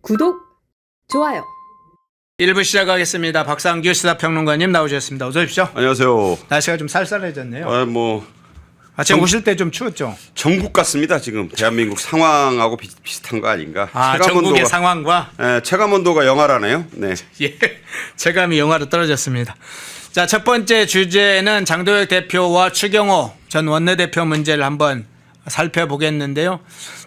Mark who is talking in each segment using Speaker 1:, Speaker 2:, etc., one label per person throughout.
Speaker 1: 구독, 좋아요.
Speaker 2: 1부 시작하겠습니다. 박상규 시사평론가님 나오셨습니다. 어서 오십시오.
Speaker 3: 안녕하세요.
Speaker 2: 날씨가 좀 쌀쌀해졌네요.
Speaker 3: 아침
Speaker 2: 오실 때 좀 추웠죠?
Speaker 3: 전국 같습니다. 지금 대한민국 상황하고 비슷한 거 아닌가?
Speaker 2: 전국의 상황과
Speaker 3: 체감 온도가 영하라네요. 네.
Speaker 2: 예, 체감이 영하로 떨어졌습니다. 자, 첫 번째 주제는 장도혁 대표와 추경호 전 원내대표 문제를 한번 살펴보겠는데요.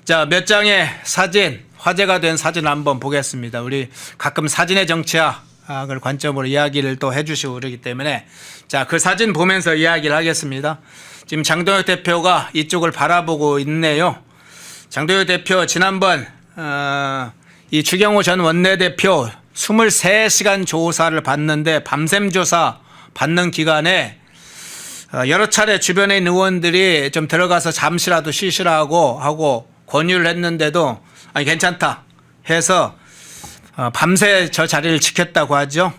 Speaker 2: 자, 몇 장의 사진, 화제가 된 사진 한번 보겠습니다. 우리 가끔 사진의 정치학을 관점으로 이야기를 또 해주시고 그러기 때문에 자, 그 사진 보면서 이야기를 하겠습니다. 지금 장도혁 대표가 이쪽을 바라보고 있네요. 장도혁 대표 지난번 이 추경호 전 원내대표 23시간 조사를 받는데 밤샘 조사 받는 기간에 여러 차례 주변에 있는 의원들이 좀 들어가서 잠시라도 쉬시라고 하고 권유를 했는데도 아니 괜찮다 해서 밤새 저 자리를 지켰다고 하죠.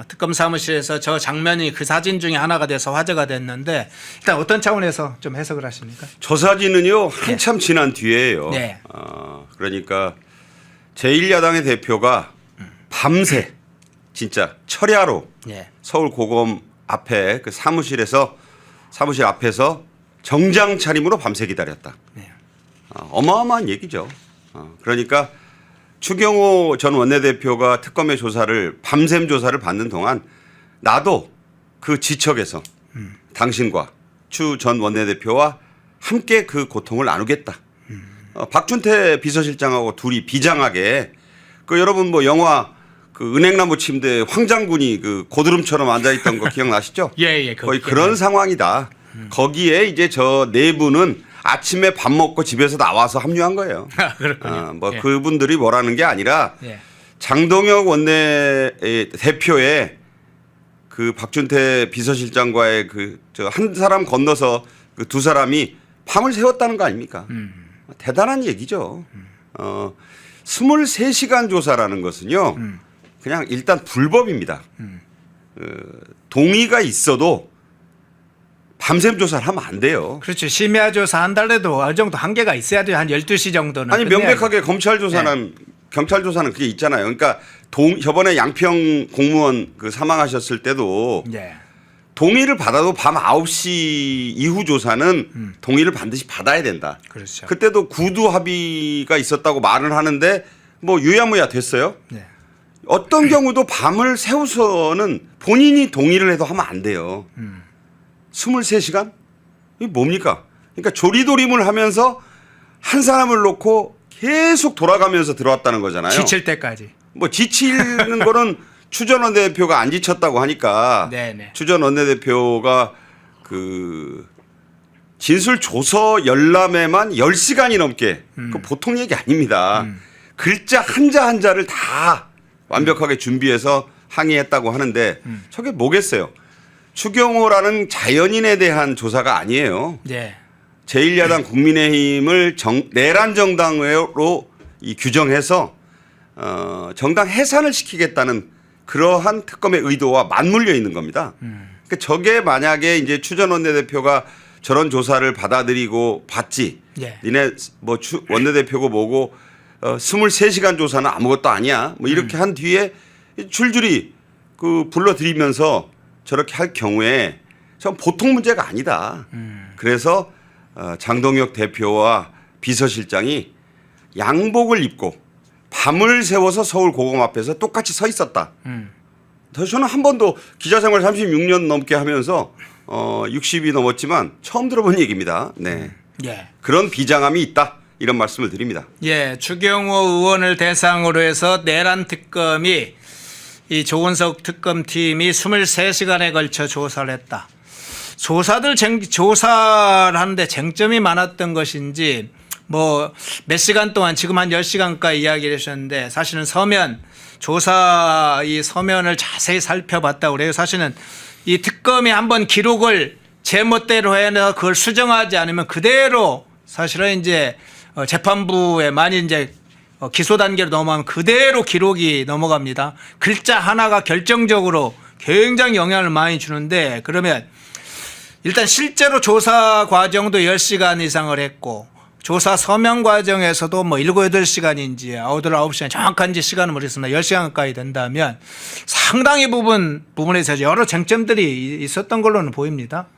Speaker 2: 특검 사무실에서 저 장면이 그 사진 중에 하나가 돼서 화제가 됐는데 일단 어떤 차원에서 좀 해석을 하십니까?
Speaker 3: 저 사진은요 한참 지난 뒤에요.
Speaker 2: 네.
Speaker 3: 그러니까 제1야당의 대표가 밤새 진짜 철야로
Speaker 2: 네.
Speaker 3: 서울 고검 앞에 그 사무실 앞에서 정장 차림으로 밤새 기다렸다.
Speaker 2: 네.
Speaker 3: 어마어마한 얘기죠. 그러니까 추경호 전 원내대표가 특검의 조사를 밤샘 조사를 받는 동안 나도 그 지척에서 당신과 추 전 원내대표와 함께 그 고통을 나누겠다. 박준태 비서실장하고 둘이 비장하게 그 여러분 뭐 영화 그 은행나무 침대 황장군이 그 고드름처럼 앉아있던 거 기억나시죠?
Speaker 2: 예,
Speaker 3: 거의 그런 상황이다. 거기에 이제 저 내부는 아침에 밥 먹고 집에서 나와서 합류한 거예요.
Speaker 2: 그렇군요.
Speaker 3: 뭐
Speaker 2: 예.
Speaker 3: 그분들이 뭐라는 게 아니라
Speaker 2: 예.
Speaker 3: 장동혁 원내 대표의 그 박준태 비서실장과의 그 저 한 사람 건너서 그 두 사람이 밤을 새웠다는 거 아닙니까? 대단한 얘기죠. 23시간 조사라는 것은요. 그냥 일단 불법입니다. 동의가 있어도 밤샘 조사를 하면 안 돼요.
Speaker 2: 그렇죠. 심야 조사 한 달에도 어느 정도 한계가 있어야 돼요. 한 12시 정도는.
Speaker 3: 아니 명백하게 검찰 조사는 경찰 조사는 그게 있잖아요. 그러니까 저번에 양평 공무원 그 사망하셨을 때도
Speaker 2: 예.
Speaker 3: 동의를 받아도 밤 9시 이후 조사는 동의를 반드시 받아야 된다.
Speaker 2: 그렇죠.
Speaker 3: 그때도 구두 합의가 있었다고 말을 하는데 뭐 유야무야 됐어요.
Speaker 2: 네.
Speaker 3: 어떤 경우도 밤을 새우서는 본인이 동의를 해도 하면 안 돼요. 23시간? 이게 뭡니까? 그러니까 조리돌림을 하면서 한 사람을 놓고 계속 돌아가면서 들어왔다는 거잖아요.
Speaker 2: 지칠 때까지.
Speaker 3: 뭐 지치는 거는 추 전 원내대표가 안 지쳤다고 하니까
Speaker 2: 네네.
Speaker 3: 추 전 원내대표가 그 진술 조서 열람에만 10시간이 넘게 그 보통 얘기 아닙니다. 글자 한자 한자를 다 완벽하게 준비해서 항의했다고 하는데 저게 뭐겠어요? 추경호라는 자연인에 대한 조사가 아니에요.
Speaker 2: 예.
Speaker 3: 제1야당 국민의힘을 내란 정당으로 규정해서 정당 해산을 시키겠다는 그러한 특검의 의도와 맞물려 있는 겁니다. 그러니까 저게 만약에 이제 추 전 원내대표가 저런 조사를 받아들이고 받지.
Speaker 2: 예.
Speaker 3: 니네 뭐 원내대표고 뭐고 23시간 조사는 아무것도 아니야. 뭐 이렇게 한 뒤에 줄줄이 그 불러들이면서 저렇게 할 경우에 전 보통 문제가 아니다. 그래서 장동혁 대표와 비서실장이 양복을 입고 밤을 새워서 서울 고검 앞에서 똑같이 서 있었다. 저는 한 번도 기자생활 36년 넘게 하면서 60이 넘었지만 처음 들어본 얘기입니다. 네.
Speaker 2: 예.
Speaker 3: 그런 비장함이 있다. 이런 말씀을 드립니다.
Speaker 2: 예. 추경호 의원을 대상으로 해서 내란 특검이 이 조은석 특검팀이 23시간에 걸쳐 조사를 했다. 조사를 하는데 쟁점이 많았던 것인지 뭐 몇 시간 동안 지금 한 10시간까지 이야기를 하셨는데 사실은 이 서면을 자세히 살펴봤다고 그래요. 사실은 이 특검이 한번 기록을 제멋대로 해서 그걸 수정하지 않으면 그대로 사실은 이제 재판부에 많이 이제 기소 단계로 넘어가면 그대로 기록이 넘어갑니다. 글자 하나가 결정적으로 굉장히 영향을 많이 주는데 그러면 일단 실제로 조사 과정도 10시간 이상을 했고 조사 서명 과정에서도 뭐 7, 8시간인지 8, 9시간 정확한지 시간은 모르겠습니다. 10시간 가까이 된다면 상당히 부분에서 여러 쟁점들이 있었던 걸로는 보입니다.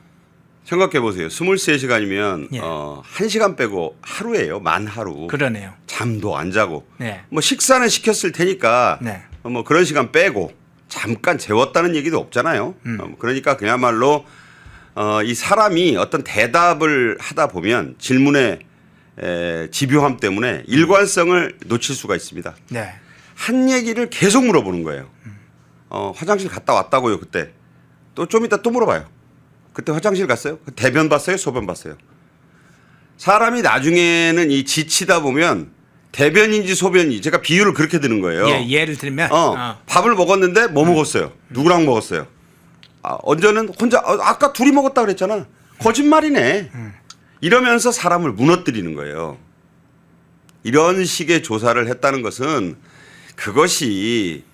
Speaker 3: 생각해 보세요. 23시간이면
Speaker 2: 예.
Speaker 3: 1시간 빼고 하루예요. 만 하루.
Speaker 2: 그러네요.
Speaker 3: 잠도 안 자고.
Speaker 2: 네.
Speaker 3: 뭐 식사는 시켰을 테니까
Speaker 2: 네.
Speaker 3: 뭐 그런 시간 빼고 잠깐 재웠다는 얘기도 없잖아요. 그러니까 그야말로 이 사람이 어떤 대답을 하다 보면 질문의 집요함 때문에 일관성을 놓칠 수가 있습니다.
Speaker 2: 네.
Speaker 3: 한 얘기를 계속 물어보는 거예요. 화장실 갔다 왔다고요, 그때. 또 좀 이따 또 물어봐요. 그때 화장실 갔어요? 대변 봤어요? 소변 봤어요? 사람이 나중에는 이 지치다 보면 대변인지 소변인지 제가 비유를 그렇게 드는 거예요.
Speaker 2: 예, 예를 들면
Speaker 3: 밥을 먹었는데 뭐 먹었어요? 누구랑 먹었어요? 언제는 혼자 아까 둘이 먹었다 그랬잖아. 거짓말이네. 이러면서 사람을 무너뜨리는 거예요. 이런 식의 조사를 했다는 것은 그것이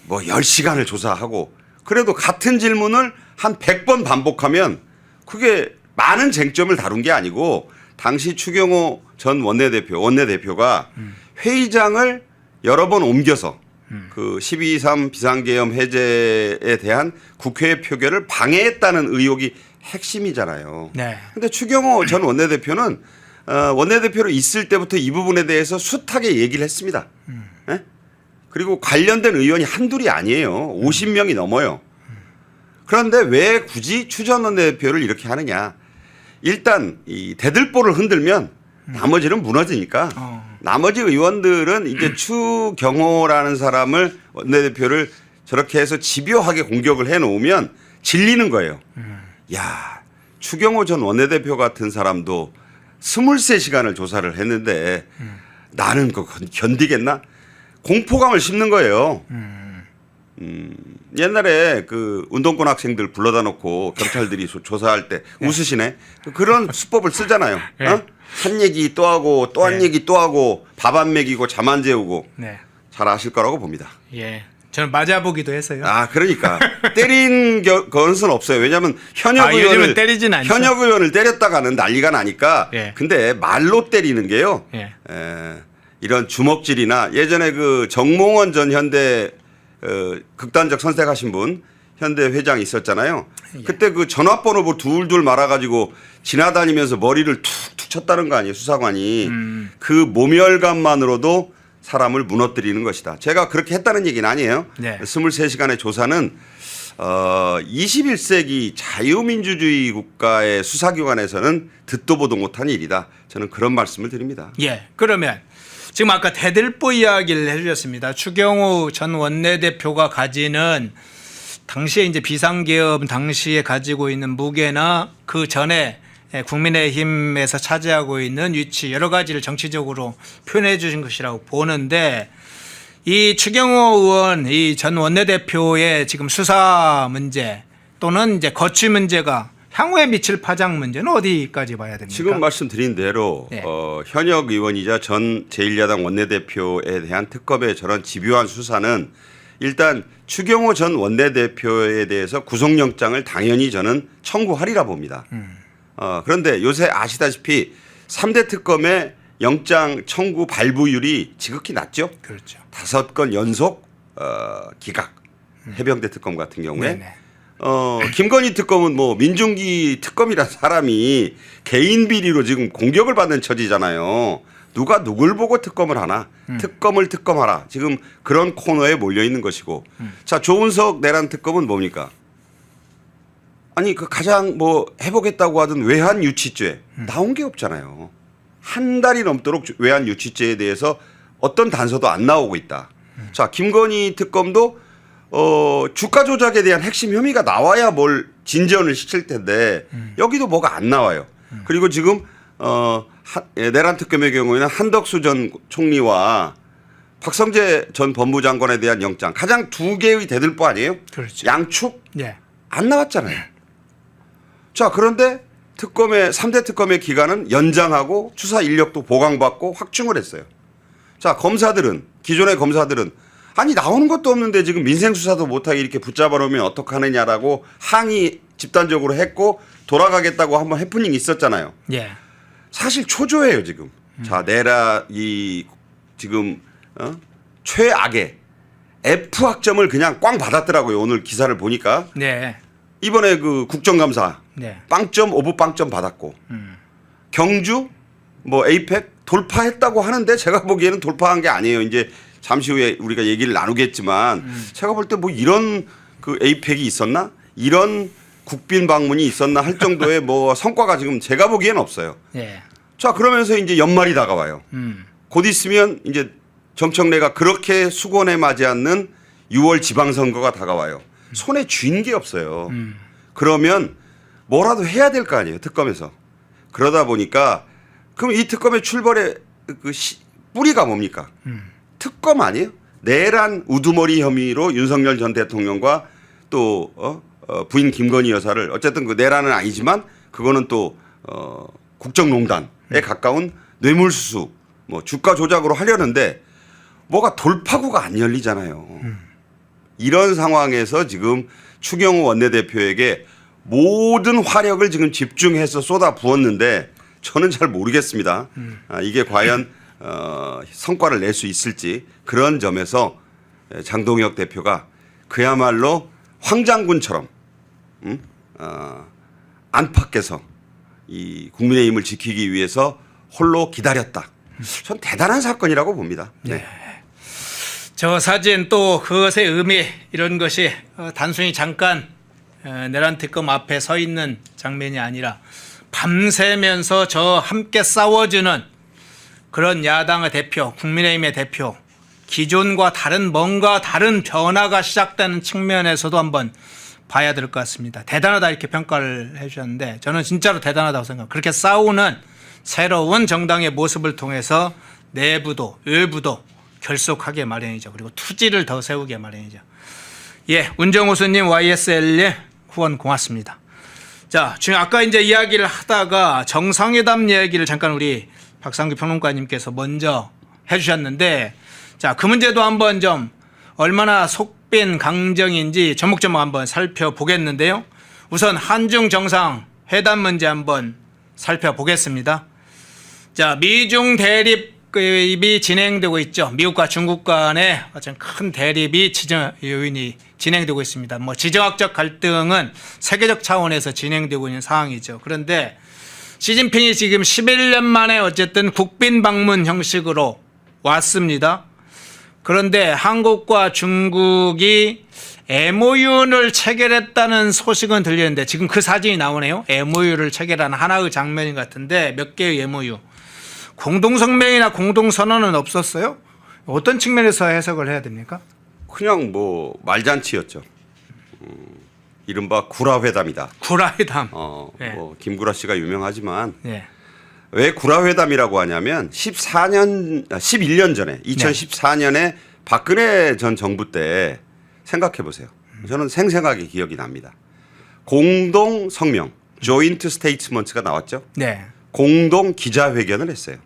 Speaker 3: 뭐 10시간을 조사하고 그래도 같은 질문을 한 100번 반복하면 그게 많은 쟁점을 다룬 게 아니고 당시 추경호 전 원내대표가 회의장을 여러 번 옮겨서 그 12.3 비상계엄 해제에 대한 국회의 표결을 방해했다는 의혹이 핵심이잖아요.
Speaker 2: 네.
Speaker 3: 근데 추경호 전 원내대표는 원내대표로 있을 때부터 이 부분에 대해서 숱하게 얘기를 했습니다. 예? 그리고 관련된 의원이 한둘이 아니에요. 50명이 넘어요. 그런데 왜 굳이 추 전 원내대표를 이렇게 하느냐. 일단 이 대들보를 흔들면 나머지는 무너지니까 나머지 의원들은 이제 추경호라는 사람을 원내대표를 저렇게 해서 집요하게 공격을 해놓으면 질리는 거예요. 야, 추경호 전 원내대표 같은 사람도 23시간을 조사를 했는데 나는 그거 견디겠나? 공포감을 심는 거예요. 옛날에 그 운동권 학생들 불러다 놓고 경찰들이 조사할 때 웃으시네. 그런 수법을 쓰잖아요.
Speaker 2: 네.
Speaker 3: 한 얘기 또 하고 또 한
Speaker 2: 네.
Speaker 3: 얘기 또 하고 밥 안 먹이고 잠 안 재우고
Speaker 2: 네.
Speaker 3: 잘 아실 거라고 봅니다.
Speaker 2: 예. 저는 맞아보기도 했어요.
Speaker 3: 그러니까 때린 것은 없어요. 왜냐하면
Speaker 2: 요즘은 때리진 않죠.
Speaker 3: 현역 의원을 때렸다가는 난리가 나니까.
Speaker 2: 예.
Speaker 3: 근데 말로 때리는 게요.
Speaker 2: 예.
Speaker 3: 이런 주먹질이나 예전에 그 정몽원 전 현대 극단적 선택하신 분 현대 회장 있었잖아요.
Speaker 2: 예.
Speaker 3: 그때 그 전화번호 둘둘 말아가지고 지나다니면서 머리를 툭툭 쳤다는 거 아니에요. 수사관이. 그 모멸감만으로도 사람을 무너뜨리는 것이다. 제가 그렇게 했다는 얘기는 아니에요.
Speaker 2: 네.
Speaker 3: 23시간의 조사는 21세기 자유민주주의 국가의 수사기관에서는 듣도 보도 못한 일이다. 저는 그런 말씀을 드립니다.
Speaker 2: 예. 그러면 지금 아까 대들보 이야기를 해주셨습니다. 추경호 전 원내대표가 가지는 당시에 이제 비상계엄 당시에 가지고 있는 무게나 그 전에 국민의힘에서 차지하고 있는 위치 여러 가지를 정치적으로 표현해 주신 것이라고 보는데 이 추경호 의원 이 전 원내대표의 지금 수사 문제 또는 이제 거취 문제가 향후에 미칠 파장 문제는 어디까지 봐야 됩니까?
Speaker 3: 지금 말씀드린 대로
Speaker 2: 네.
Speaker 3: 현역 의원이자 전 제1야당 원내대표에 대한 특검의 저런 집요한 수사는 일단 추경호 전 원내대표에 대해서 구속영장을 당연히 저는 청구하리라 봅니다. 그런데 요새 아시다시피 3대 특검의 영장 청구 발부율이 지극히 낮죠.
Speaker 2: 그렇죠.
Speaker 3: 5건 연속 기각. 해병대 특검 같은 경우에.
Speaker 2: 네네.
Speaker 3: 김건희 특검은 뭐 민중기 특검이란 사람이 개인 비리로 지금 공격을 받는 처지잖아요. 누가 누굴 보고 특검을 하나. 특검을 특검하라. 지금 그런 코너에 몰려 있는 것이고. 자, 조은석 내란 특검은 뭡니까? 아니 그 가장 뭐 해보겠다고 하던 외환 유치죄 나온 게 없잖아요. 한 달이 넘도록 외환 유치죄에 대해서 어떤 단서도 안 나오고 있다. 자, 김건희 특검도 주가 조작에 대한 핵심 혐의가 나와야 뭘 진전을 시킬 텐데 여기도 뭐가 안 나와요. 그리고 지금 내란 특검의 경우에는 한덕수 전 총리와 박성재 전 법무장관에 대한 영장 가장 두 개의 대들보 아니에요?
Speaker 2: 그렇죠.
Speaker 3: 양축
Speaker 2: 예.
Speaker 3: 안 나왔잖아요. 자, 그런데 특검의 3대 특검의 기간은 연장하고 수사 인력도 보강받고 확충을 했어요. 자, 검사들은 기존의 검사들은 아니 나오는 것도 없는데 지금 민생 수사도 못하게 이렇게 붙잡아 놓으면 어떡하느냐라고 항의 집단적으로 했고 돌아가겠다고 한번 해프닝 있었잖아요.
Speaker 2: 예.
Speaker 3: 사실 초조해요 지금. 자 내라 이 지금 최악의 F 학점을 그냥 꽝 받았더라고요. 오늘 기사를 보니까
Speaker 2: 네.
Speaker 3: 이번에 그 국정감사
Speaker 2: 네.
Speaker 3: 빵점 오브 빵점 받았고 경주 뭐 에이펙 돌파했다고 하는데 제가 보기에는 돌파한 게 아니에요. 이제 잠시 후에 우리가 얘기를 나누겠지만 제가 볼 때 뭐 이런 그 에이펙이 있었나 이런 국빈 방문이 있었나 할 정도의 뭐 성과가 지금 제가 보기에는 없어요.
Speaker 2: 네.
Speaker 3: 자 그러면서 이제 연말이 다가와요. 곧 있으면 이제 정청래가 그렇게 수곤에 맞지 않는 6월 지방선거가 다가와요. 손에 쥔 게 없어요. 그러면 뭐라도 해야 될 거 아니에요. 특검에서. 그러다 보니까 그럼 이 특검의 출발의 그 뿌리가 뭡니까? 특검 아니에요? 내란 우두머리 혐의로 윤석열 전 대통령과 또 부인 김건희 여사를 어쨌든 그 내란은 아니지만 그거는 또 국정농단에 가까운 뇌물수수 뭐 주가 조작으로 하려는데 뭐가 돌파구가 안 열리잖아요. 이런 상황에서 지금 추경호 원내대표에게 모든 화력을 지금 집중해서 쏟아 부었는데 저는 잘 모르겠습니다. 이게 과연 성과를 낼 수 있을지 그런 점에서 장동혁 대표가 그야말로 황장군처럼 안팎에서 이 국민의힘을 지키기 위해서 홀로 기다렸다. 전 대단한 사건이라고 봅니다. 네.
Speaker 2: 저 사진 또 그것의 의미 이런 것이 단순히 잠깐 내란 특검 앞에 서 있는 장면이 아니라 밤새면서 저 함께 싸워주는 그런 야당의 대표, 국민의힘의 대표, 기존과 다른 뭔가 다른 변화가 시작되는 측면에서도 한번 봐야 될 것 같습니다. 대단하다 이렇게 평가를 해 주셨는데 저는 진짜로 대단하다고 생각합니다. 그렇게 싸우는 새로운 정당의 모습을 통해서 내부도 외부도 결속하게 마련이죠. 그리고 투지를 더 세우게 마련이죠. 예, 운정호수님 YSL에 후원 고맙습니다. 자, 지금 아까 이제 이야기를 하다가 정상회담 이야기를 잠깐 우리 박상규 평론가님께서 먼저 해주셨는데, 자, 그 문제도 한번 좀 얼마나 속빈 강정인지 조목조목 한번 살펴보겠는데요. 우선 한중 정상회담 문제 한번 살펴보겠습니다. 자, 미중 대립이 진행되고 있죠. 미국과 중국 간의 어떤 큰 대립이 요인이 진행되고 있습니다. 뭐 지정학적 갈등은 세계적 차원에서 진행되고 있는 상황이죠. 그런데 시진핑이 지금 11년 만에 어쨌든 국빈 방문 형식으로 왔습니다. 그런데 한국과 중국이 MOU를 체결했다는 소식은 들리는데 지금 그 사진이 나오네요. MOU를 체결한 하나의 장면인 것 같은데 몇 개의 MOU. 공동성명이나 공동선언은 없었어요? 어떤 측면에서 해석을 해야 됩니까?
Speaker 3: 그냥 뭐 말잔치였죠. 이른바 구라회담이다.
Speaker 2: 구라회담. 네.
Speaker 3: 뭐 김구라 씨가 유명하지만
Speaker 2: 네.
Speaker 3: 왜 구라회담이라고 하냐면 11년 전에 2014년에 박근혜 전 정부 때 생각해 보세요. 저는 생생하게 기억이 납니다. 공동 성명, 조인트 스테이트먼트가 나왔죠.
Speaker 2: 네.
Speaker 3: 공동 기자회견을 했어요.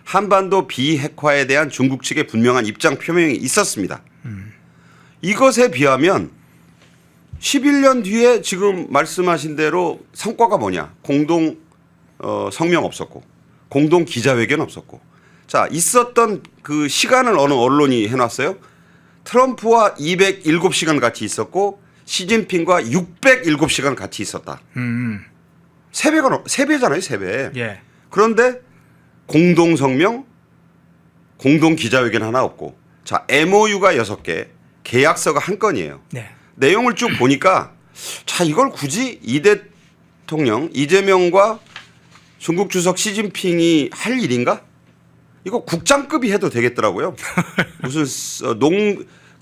Speaker 3: 한반도 비핵화에 대한 중국 측의 분명한 입장 표명이 있었습니다. 이것에 비하면 11년 뒤에 지금 말씀하신 대로 성과가 뭐냐. 공동 성명 없었고 공동 기자회견 없었고 자 있었던 그 시간을 어느 언론이 해놨어요. 트럼프와 207시간 같이 있었고 시진핑과 607시간 같이 있었다. 3배잖아요. 3배.
Speaker 2: 예.
Speaker 3: 그런데 공동 성명 공동 기자회견 하나 없고 자 MOU가 6개 계약서가 한 건이에요.
Speaker 2: 네.
Speaker 3: 내용을 쭉 보니까 자 이걸 굳이 이 대통령 이재명과 중국 주석 시진핑이 할 일인가? 이거 국장급이 해도 되겠더라고요. 무슨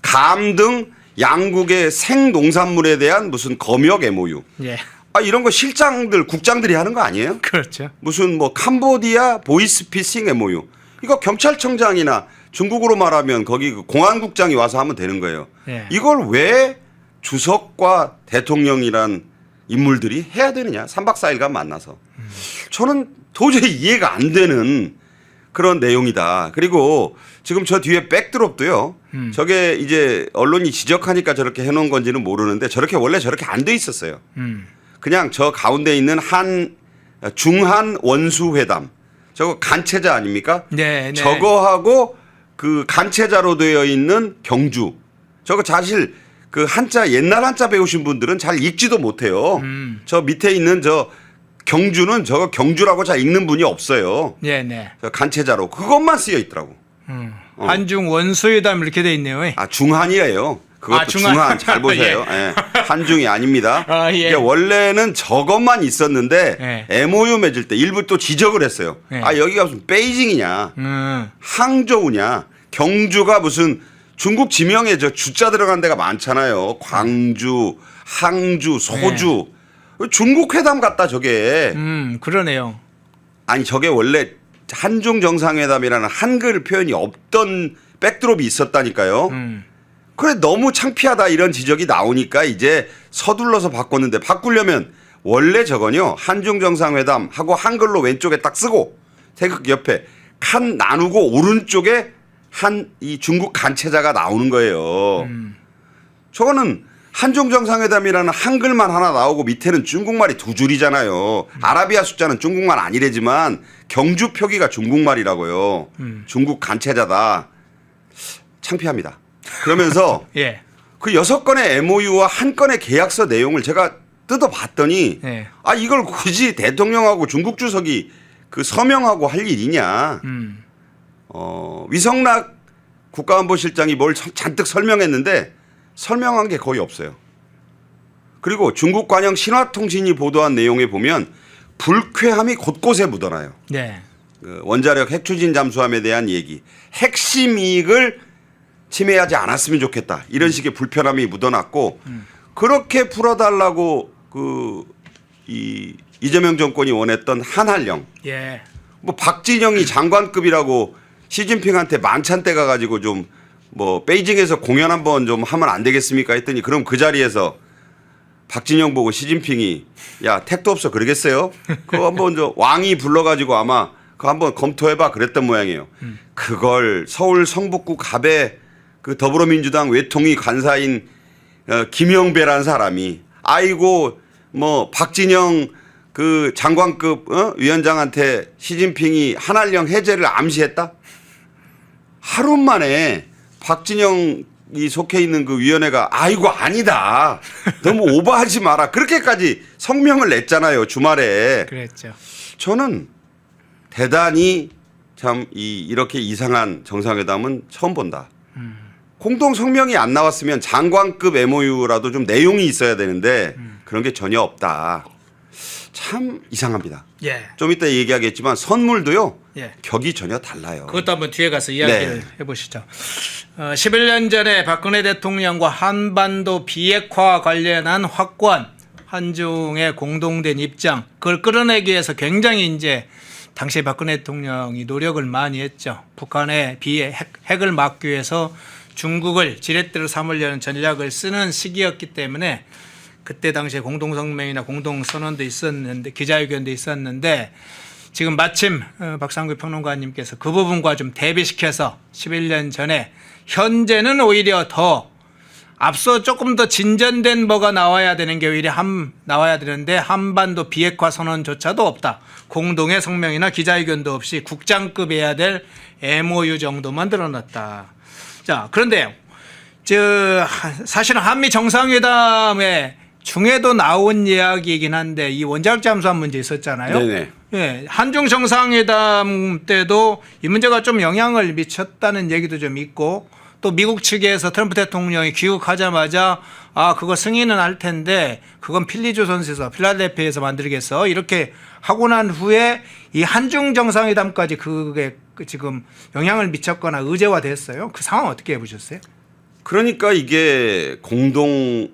Speaker 3: 감 등 양국의 생농산물에 대한 무슨 검역 MOU.
Speaker 2: 예.
Speaker 3: 아 이런 거 실장들 국장들이 하는 거 아니에요?
Speaker 2: 그렇죠.
Speaker 3: 무슨 뭐 캄보디아 보이스피싱 MOU. 이거 경찰청장이나 중국으로 말하면 거기 그 공안국장이 와서 하면 되는 거예요.
Speaker 2: 예.
Speaker 3: 이걸 왜 주석과 대통령이란 인물들이 해야 되느냐. 3박 4일간 만나서. 저는 도저히 이해가 안 되는 그런 내용이다. 그리고 지금 저 뒤에 백드롭도요. 저게 이제 언론이 지적하니까 저렇게 해놓은 건지는 모르는데 저렇게 원래 저렇게 안 돼 있었어요. 그냥 저 가운데 있는 한 중한 원수회담 저거 간체자 아닙니까?
Speaker 2: 네, 네.
Speaker 3: 저거하고 그 간체자로 되어 있는 경주 저거 사실 그 한자 옛날 한자 배우신 분들은 잘 읽지도 못해요. 저 밑에 있는 저 경주는 저거 경주라고 잘 읽는 분이 없어요.
Speaker 2: 네, 네.
Speaker 3: 저 간체자로 그것만 쓰여 있더라고.
Speaker 2: 한중 원수회담 이렇게 돼 있네요.
Speaker 3: 아 중한이에요. 그것도
Speaker 2: 아, 중한.
Speaker 3: 잘 보세요. 예. 한중이 아닙니다.
Speaker 2: 아, 예.
Speaker 3: 이게 원래는 저것만 있었는데
Speaker 2: 예.
Speaker 3: MOU 맺을 때 일부 또 지적을 했어요.
Speaker 2: 예.
Speaker 3: 아 여기가 무슨 베이징이냐, 항저우냐, 경주가 무슨 중국 지명에 저 주자 들어간 데가 많잖아요. 광주, 항주, 소주. 중국 회담 같다 저게.
Speaker 2: 그러네요.
Speaker 3: 아니 저게 원래 한중 정상회담이라는 한글 표현이 없던 백드롭이 있었다니까요. 그래 너무 창피하다 이런 지적이 나오니까 이제 서둘러서 바꿨는데 바꾸려면 원래 저건요 한중 정상회담 하고 한글로 왼쪽에 딱 쓰고 태극 옆에 칸 나누고 오른쪽에 한 이 중국 간체자가 나오는 거예요. 저거는 한중 정상회담이라는 한글만 하나 나오고 밑에는 중국말이 두 줄이잖아요. 아라비아 숫자는 중국말 아니래지만 경주 표기가 중국말이라고요. 중국 간체자다. 창피합니다. 그러면서
Speaker 2: 예.
Speaker 3: 그 6건의 MOU와 한 건의 계약서 내용을 제가 뜯어봤더니
Speaker 2: 예.
Speaker 3: 아 이걸 굳이 대통령하고 중국 주석이 그 서명하고 할 일이냐. 위성락 국가안보실장이 뭘 잔뜩 설명했는데 설명한 게 거의 없어요. 그리고 중국 관영 신화통신이 보도한 내용에 보면 불쾌함이 곳곳에 묻어나요.
Speaker 2: 네.
Speaker 3: 그 원자력 핵추진 잠수함에 대한 얘기, 핵심 이익을 침해하지 않았으면 좋겠다. 이런 식의 불편함이 묻어났고 그렇게 풀어달라고 그 이재명 정권이 원했던 한한령.
Speaker 2: 예.
Speaker 3: 뭐 박진영이 장관급이라고 시진핑한테 만찬 때 가가지고 좀 뭐 베이징에서 공연 한번 좀 하면 안 되겠습니까 했더니 그럼 그 자리에서 박진영 보고 시진핑이 야 택도 없어 그러겠어요? 그거 한번 저 왕이 불러가지고 아마 그거 한번 검토해봐 그랬던 모양이에요. 그걸 서울 성북구 갑에 그 더불어민주당 외통위 간사인 김영배란 사람이 아이고 뭐 박진영 그 장관급 위원장한테 시진핑이 한한령 해제를 암시했다? 하루 만에 박진영이 속해 있는 그 위원회가 아이고 아니다. 너무 오버하지 마라. 그렇게까지 성명을 냈잖아요. 주말에.
Speaker 2: 그랬죠.
Speaker 3: 저는 대단히 참 이렇게 이상한 정상회담은 처음 본다. 공동 성명이 안 나왔으면 장관급 MOU라도 좀 내용이 있어야 되는데 그런 게 전혀 없다. 참 이상합니다.
Speaker 2: 예.
Speaker 3: 좀 이따 얘기하겠지만 선물도요.
Speaker 2: 예.
Speaker 3: 격이 전혀 달라요.
Speaker 2: 그것도 한번 뒤에 가서 이야기를
Speaker 3: 네.
Speaker 2: 해보시죠. 11년 전에 박근혜 대통령과 한반도 비핵화 관련한 확고한 한중의 공동된 입장 그걸 끌어내기 위해서 굉장히 이제 당시 박근혜 대통령이 노력을 많이 했죠. 북한의 핵을 막기 위해서 중국을 지렛대로 삼으려는 전략을 쓰는 시기였기 때문에 그때 당시에 공동성명이나 공동선언도 있었는데 기자회견도 있었는데 지금 마침 박상구 평론가님께서 그 부분과 좀 대비시켜서 11년 전에 현재는 오히려 더 앞서 조금 더 진전된 뭐가 나와야 되는 게 오히려 나와야 되는데 한반도 비핵화 선언조차도 없다. 공동의 성명이나 기자회견도 없이 국장급해야 될 MOU 정도만 드러났다. 자, 그런데요. 사실은 한미 정상회담에 중에도 나온 이야기이긴 한데 이 원자력 잠수함 문제 있었잖아요.
Speaker 3: 네네.
Speaker 2: 예, 한중 정상회담 때도 이 문제가 좀 영향을 미쳤다는 얘기도 좀 있고 또 미국 측에서 트럼프 대통령이 귀국하자마자 그거 승인은 할 텐데 그건 필리조선에서 필라델피아에서 만들겠어 이렇게 하고 난 후에 이 한중 정상회담까지 그게 지금 영향을 미쳤거나 의제화됐어요. 그 상황 어떻게 보셨어요?
Speaker 3: 그러니까 이게 공동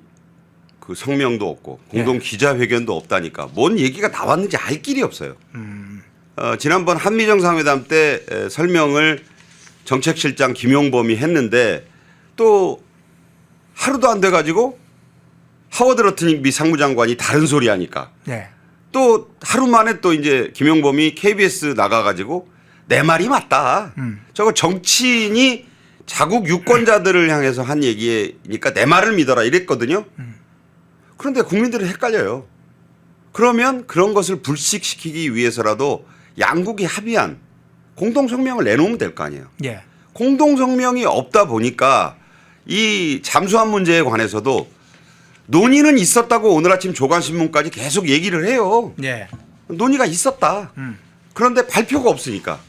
Speaker 3: 그 성명도 없고 공동 기자회견도 없다니까 뭔 얘기가 나왔는지 알 길이 없어요. 지난번 한미 정상회담 때 설명을 정책실장 김용범이 했는데 또 하루도 안 돼 가지고 하워드 러트닉 미 상무장관이 다른 소리 하니까
Speaker 2: 네.
Speaker 3: 또 하루 만에 또 이제 김용범이 KBS 나가 가지고 내 말이 맞다. 저거 정치인이 자국 유권자들을 향해서 한 얘기니까 내 말을 믿어라 이랬거든요. 그런데 국민들은 헷갈려요. 그러면 그런 것을 불식시키기 위해서라도 양국이 합의한 공동성명을 내놓으면 될 거 아니에요.
Speaker 2: 예.
Speaker 3: 공동성명이 없다 보니까 이 잠수함 문제에 관해서도 논의는 있었다고 오늘 아침 조간신문까지 계속 얘기를 해요.
Speaker 2: 예.
Speaker 3: 논의가 있었다. 그런데 발표가 없으니까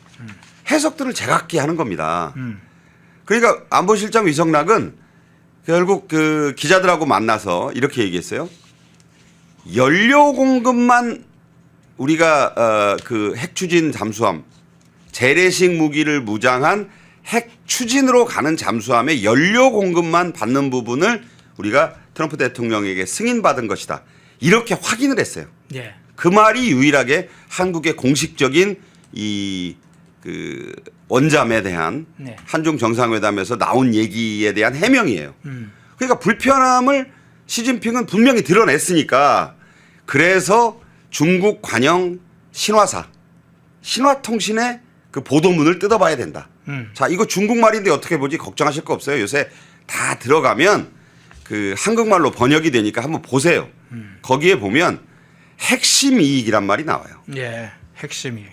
Speaker 3: 해석들을 제각기 하는 겁니다. 그러니까 안보실장 위성락은 결국 그 기자들하고 만나서 이렇게 얘기했어요. 연료 공급만 우리가 그 핵추진 잠수함 재래식 무기를 무장한 핵 추진으로 가는 잠수함의 연료 공급만 받는 부분을 우리가 트럼프 대통령에게 승인받은 것이다. 이렇게 확인을 했어요.
Speaker 2: 예.
Speaker 3: 그 말이 유일하게 한국의 공식적인 이 그 원잠에 대한
Speaker 2: 네.
Speaker 3: 한중 정상회담에서 나온 얘기에 대한 해명이에요. 그러니까 불편함을 시진핑은 분명히 드러냈으니까 그래서 중국 관영 신화사 신화통신의 그 보도문을 뜯어봐야 된다. 자, 이거 중국말인데 어떻게 보지 걱정하실 거 없어요. 요새 다 들어가면 그 한국말로 번역이 되니까 한번 보세요. 거기에 보면 핵심 이익이란 말이 나와요.
Speaker 2: 예. 핵심이.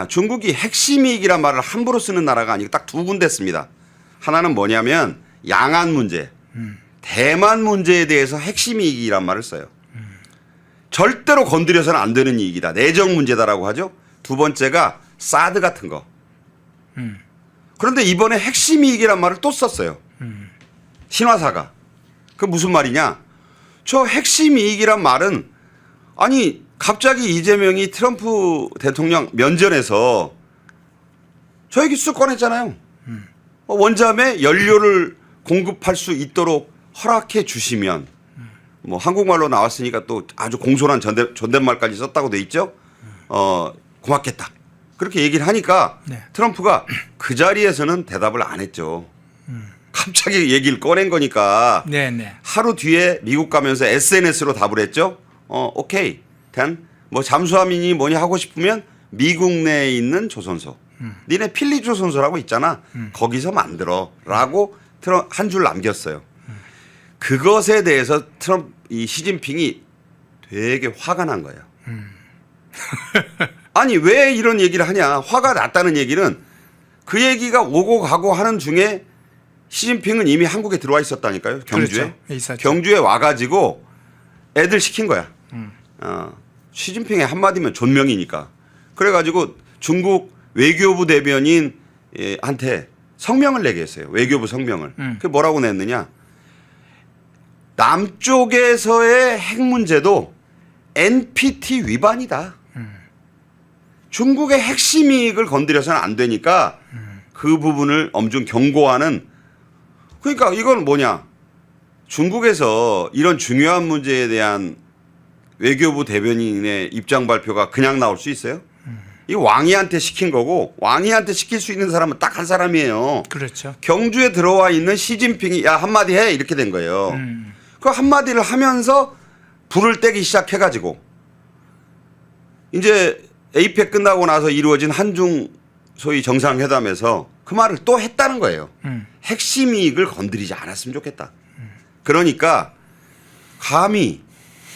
Speaker 3: 중국이 핵심 이익이란 말을 함부로 쓰는 나라가 아니고 딱 두 군데 씁니다. 하나는 뭐냐면 양안 문제, 대만 문제에 대해서 핵심 이익이란 말을 써요. 절대로 건드려서는 안 되는 이익이다. 내정 문제다라고 하죠. 두 번째가 사드 같은 거. 그런데 이번에 핵심 이익이란 말을 또 썼어요. 신화사가. 그 무슨 말이냐. 저 핵심 이익이란 말은 아니 갑자기 이재명이 트럼프 대통령 면전에서 저 얘기 쑥 꺼냈잖아요. 원잠에 연료를 공급할 수 있도록 허락해 주시면 뭐 한국말로 나왔으니까 또 아주 공손한 존댓말까지 썼다고 돼 있죠. 고맙겠다. 그렇게 얘기를 하니까
Speaker 2: 네.
Speaker 3: 트럼프가 그 자리에서는 대답을 안 했죠. 갑자기 얘기를 꺼낸 거니까
Speaker 2: 네네.
Speaker 3: 하루 뒤에 미국 가면서 SNS로 답을 했죠. 오케이. 뭐 잠수함이니 뭐니 하고 싶으면 미국 내에 있는 조선소. 니네 필리 조선소라고 있잖아. 거기서 만들어라고 한 줄 남겼어요. 그것에 대해서 이 시진핑이 되게 화가 난 거예요. 아니 왜 이런 얘기를 하냐. 화가 났다는 얘기는 그 얘기가 오고 가고 하는 중에 시진핑은 이미 한국에 들어와 있었다니까요. 경주에.
Speaker 2: 그렇죠. 있었죠.
Speaker 3: 경주에 와가지고 애들 시킨 거야. 시진핑의 한마디면 존명이니까. 그래가지고 중국 외교부 대변인 한테 성명을 내게 했어요. 외교부 성명을. 그게 뭐라고 냈느냐. 남쪽에서의 핵 문제도 NPT 위반이다. 중국의 핵심 이익을 건드려서는 안 되니까 그 부분을 엄중 경고하는. 그러니까 이건 뭐냐. 중국에서 이런 중요한 문제에 대한 외교부 대변인의 입장 발표가 그냥 나올 수 있어요? 이 왕이한테 시킨 거고 왕이한테 시킬 수 있는 사람은 딱 한 사람이에요.
Speaker 2: 그렇죠.
Speaker 3: 경주에 들어와 있는 시진핑이 야 한마디 해 이렇게 된 거예요. 그 한마디를 하면서 불을 떼기 시작해가지고 이제 에이펙 끝나고 나서 이루어진 한중 소위 정상회담에서 그 말을 또 했다는 거예요. 핵심 이익을 건드리지 않았으면 좋겠다. 그러니까 감히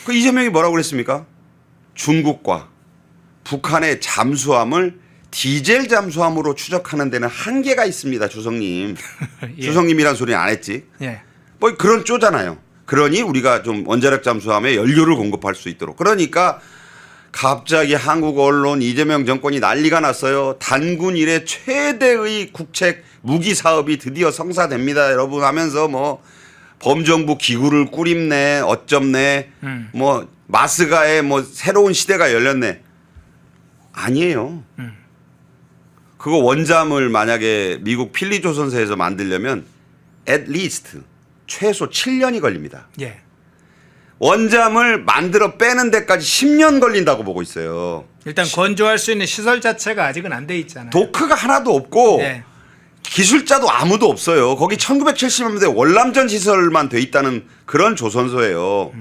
Speaker 3: 그 이재명이 뭐라고 그랬습니까? 중국과 북한의 잠수함을 디젤 잠수함으로 추적하는 데는 한계가 있습니다. 주성님.
Speaker 2: 예.
Speaker 3: 주성님이란 소리는 안 했지.
Speaker 2: 예.
Speaker 3: 뭐 그런 쪼잖아요. 그러니 우리가 좀 원자력 잠수함에 연료를 공급할 수 있도록. 그러니까 갑자기 한국 언론 이재명 정권이 난리가 났어요. 단군 이래 최대의 국책 무기 사업이 드디어 성사됩니다. 여러분 하면서 뭐 범정부 기구를 꾸립네 어쩌네 뭐 마스가에 뭐 새로운 시대가 열렸네. 아니에요. 그거 원잠을 만약에 미국 필리 조선소에서 만들려면 at least 최소 7년이 걸립니다.
Speaker 2: 예.
Speaker 3: 원잠을 만들어 빼는 데까지 10년 걸린다고 보고 있어요.
Speaker 2: 일단 건조할 수 있는 시설 자체가 아직은 안 돼 있잖아요.
Speaker 3: 도크가 하나도 없고
Speaker 2: 예.
Speaker 3: 기술자도 아무도 없어요. 거기 1970년대 월남전 시설만 돼 있다는 그런 조선소예요.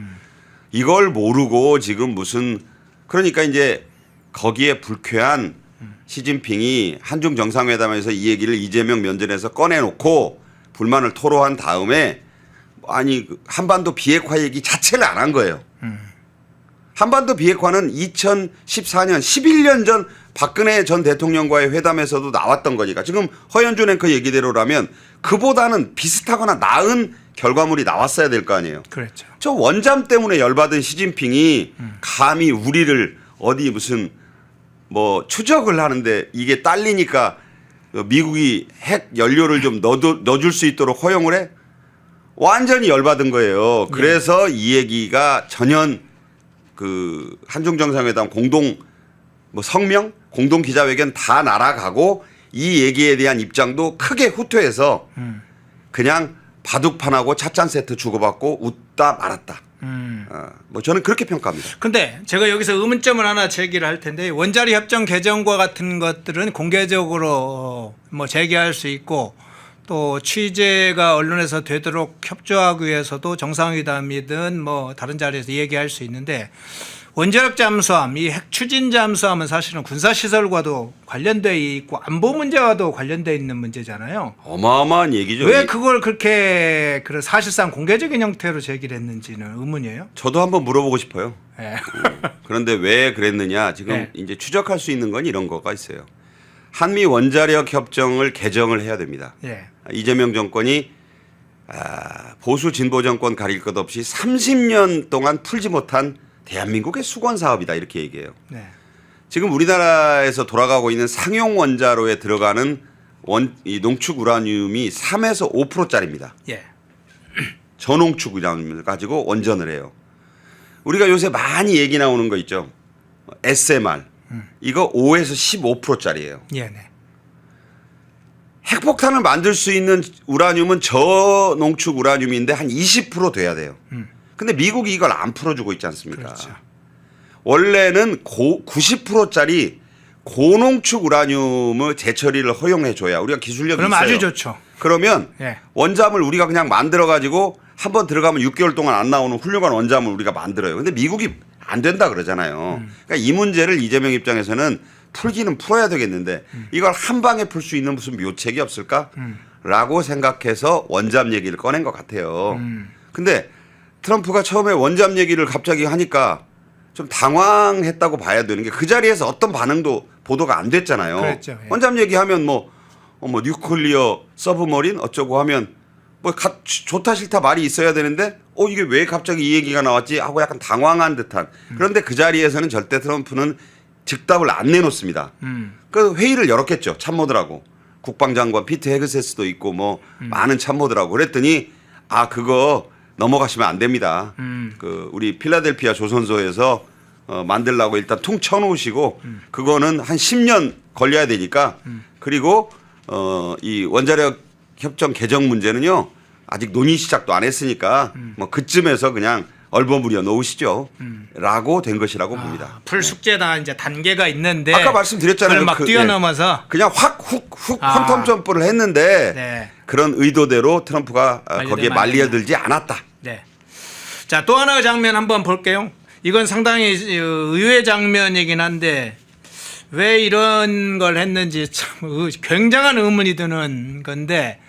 Speaker 3: 이걸 모르고 지금 무슨 그러니까 이제 거기에 불쾌한 시진핑이 한중 정상회담에서 이 얘기를 이재명 면전에서 꺼내놓고 불만을 토로한 다음에 아니 한반도 비핵화 얘기 자체를 안 한 거예요. 한반도 비핵화는 2014년 11년 전 박근혜 전 대통령과의 회담에서도 나왔던 거니까 지금 허연준 앵커 얘기대로라면 그보다는 비슷하거나 나은 결과물이 나왔어야 될 거 아니에요.
Speaker 2: 그렇죠.
Speaker 3: 저 원잠 때문에 열받은 시진핑이 감히 우리를 어디 무슨 뭐 추적을 하는데 이게 딸리니까 미국이 핵 연료를 좀 넣어줄 수 있도록 허용을 해? 완전히 열받은 거예요. 그래서 이 얘기가 전혀 그 한중 정상회담 공동 뭐 성명, 공동 기자회견 다 날아가고 이 얘기에 대한 입장도 크게 후퇴해서 그냥 바둑판하고 찻잔 세트 주고받고 웃다 말았다. 뭐 저는 그렇게 평가합니다.
Speaker 2: 근데 제가 여기서 의문점을 하나 제기를 할 텐데 원자리 협정 개정과 같은 것들은 공개적으로 뭐 제기할 수 있고 또 취재가 언론에서 되도록 협조하기 위해서도 정상회담이든 뭐 다른 자리에서 얘기할 수 있는데 원자력 잠수함, 이 핵 추진 잠수함은 사실은 군사 시설과도 관련돼 있고 안보 문제와도 관련돼 있는 문제잖아요.
Speaker 3: 어마어마한 얘기죠.
Speaker 2: 왜 그걸 그렇게 사실상 공개적인 형태로 제기를 했는지는 의문이에요.
Speaker 3: 저도 한번 물어보고 싶어요.
Speaker 2: 네.
Speaker 3: 그런데 왜 그랬느냐 지금
Speaker 2: 네.
Speaker 3: 이제 추적할 수 있는 건 이런 거가 있어요. 한미 원자력 협정을 개정을 해야 됩니다.
Speaker 2: 예.
Speaker 3: 이재명 정권이 보수 진보 정권 가릴 것 없이 30년 동안 풀지 못한 대한민국의 수건 사업이다 이렇게 얘기해요.
Speaker 2: 네.
Speaker 3: 지금 우리나라에서 돌아가고 있는 상용 원자로에 들어가는 이 농축 우라늄이 3에서 5%짜리입니다.
Speaker 2: 예.
Speaker 3: 저농축 우라늄을 가지고 원전을 해요. 우리가 요새 많이 얘기 나오는 거 있죠. SMR. 이거 5에서 15%짜리예요.
Speaker 2: 예, 네.
Speaker 3: 핵폭탄을 만들 수 있는 우라늄은 저농축 우라늄인데 한 20% 돼야 돼요. 근데 미국이 이걸 안 풀어주고 있지 않습니까?
Speaker 2: 그렇죠.
Speaker 3: 원래는 90%짜리 고농축 우라늄을 재처리를 허용해 줘야 우리가 기술력이
Speaker 2: 그럼
Speaker 3: 있어요.
Speaker 2: 아주 좋죠.
Speaker 3: 그러면
Speaker 2: 예.
Speaker 3: 원잠을 우리가 그냥 만들어 가지고 한번 들어가면 6개월 동안 안 나오는 훌륭한 원잠을 우리가 만들어요. 근데 미국이 안 된다 그러잖아요. 그러니까 이 문제를 이재명 입장에서는 풀기는 풀어야 되겠는데 이걸 한 방에 풀 수 있는 무슨 묘책이 없을까라고 생각해서 원잠 얘기를 꺼낸 것 같아요. 근데 트럼프가 처음에 원잠 얘기를 갑자기 하니까 좀 당황했다고 봐야 되는 게 그 자리에서 어떤 반응도 보도가 안 됐잖아요.
Speaker 2: 그랬죠. 예.
Speaker 3: 원잠 얘기하면 뭐 뉴클리어 서브머린 어쩌고 하면 뭐 좋다 싫다 말이 있어야 되는데 이게 왜 갑자기 이 얘기가 나왔지 하고 약간 당황한 듯한 그런데 그 자리에서는 절대 트럼프는 즉답을 안 내놓습니다. 그 회의를 열었겠죠. 참모들하고 국방장관 피트 헤그세스도 있고 뭐 많은 참모들하고 그랬더니 그거 넘어가시면 안 됩니다. 그 우리 필라델피아 조선소에서 만들라고 일단 퉁 쳐놓으시고 그거는 한 10년 걸려야 되니까 그리고 이 원자력 협정 개정 문제는요 아직 논의 시작도 안 했으니까 뭐 그쯤에서 그냥 얼버무려 놓으시죠. 라고 된 것이라고 봅니다.
Speaker 2: 풀 숙제다 이제 단계가 있는데
Speaker 3: 아까 말씀드렸잖아요.
Speaker 2: 그걸 막 뛰어넘어서
Speaker 3: 그냥 확 훅 퀀텀 점프를 했는데
Speaker 2: 네.
Speaker 3: 그런 의도대로 트럼프가 거기에 말려들지 않았다.
Speaker 2: 네. 자, 또 하나의 장면 한번 볼게요. 이건 상당히 의외의 장면이긴 한데 왜 이런 걸 했는지 참 굉장한 의문이 드는 건데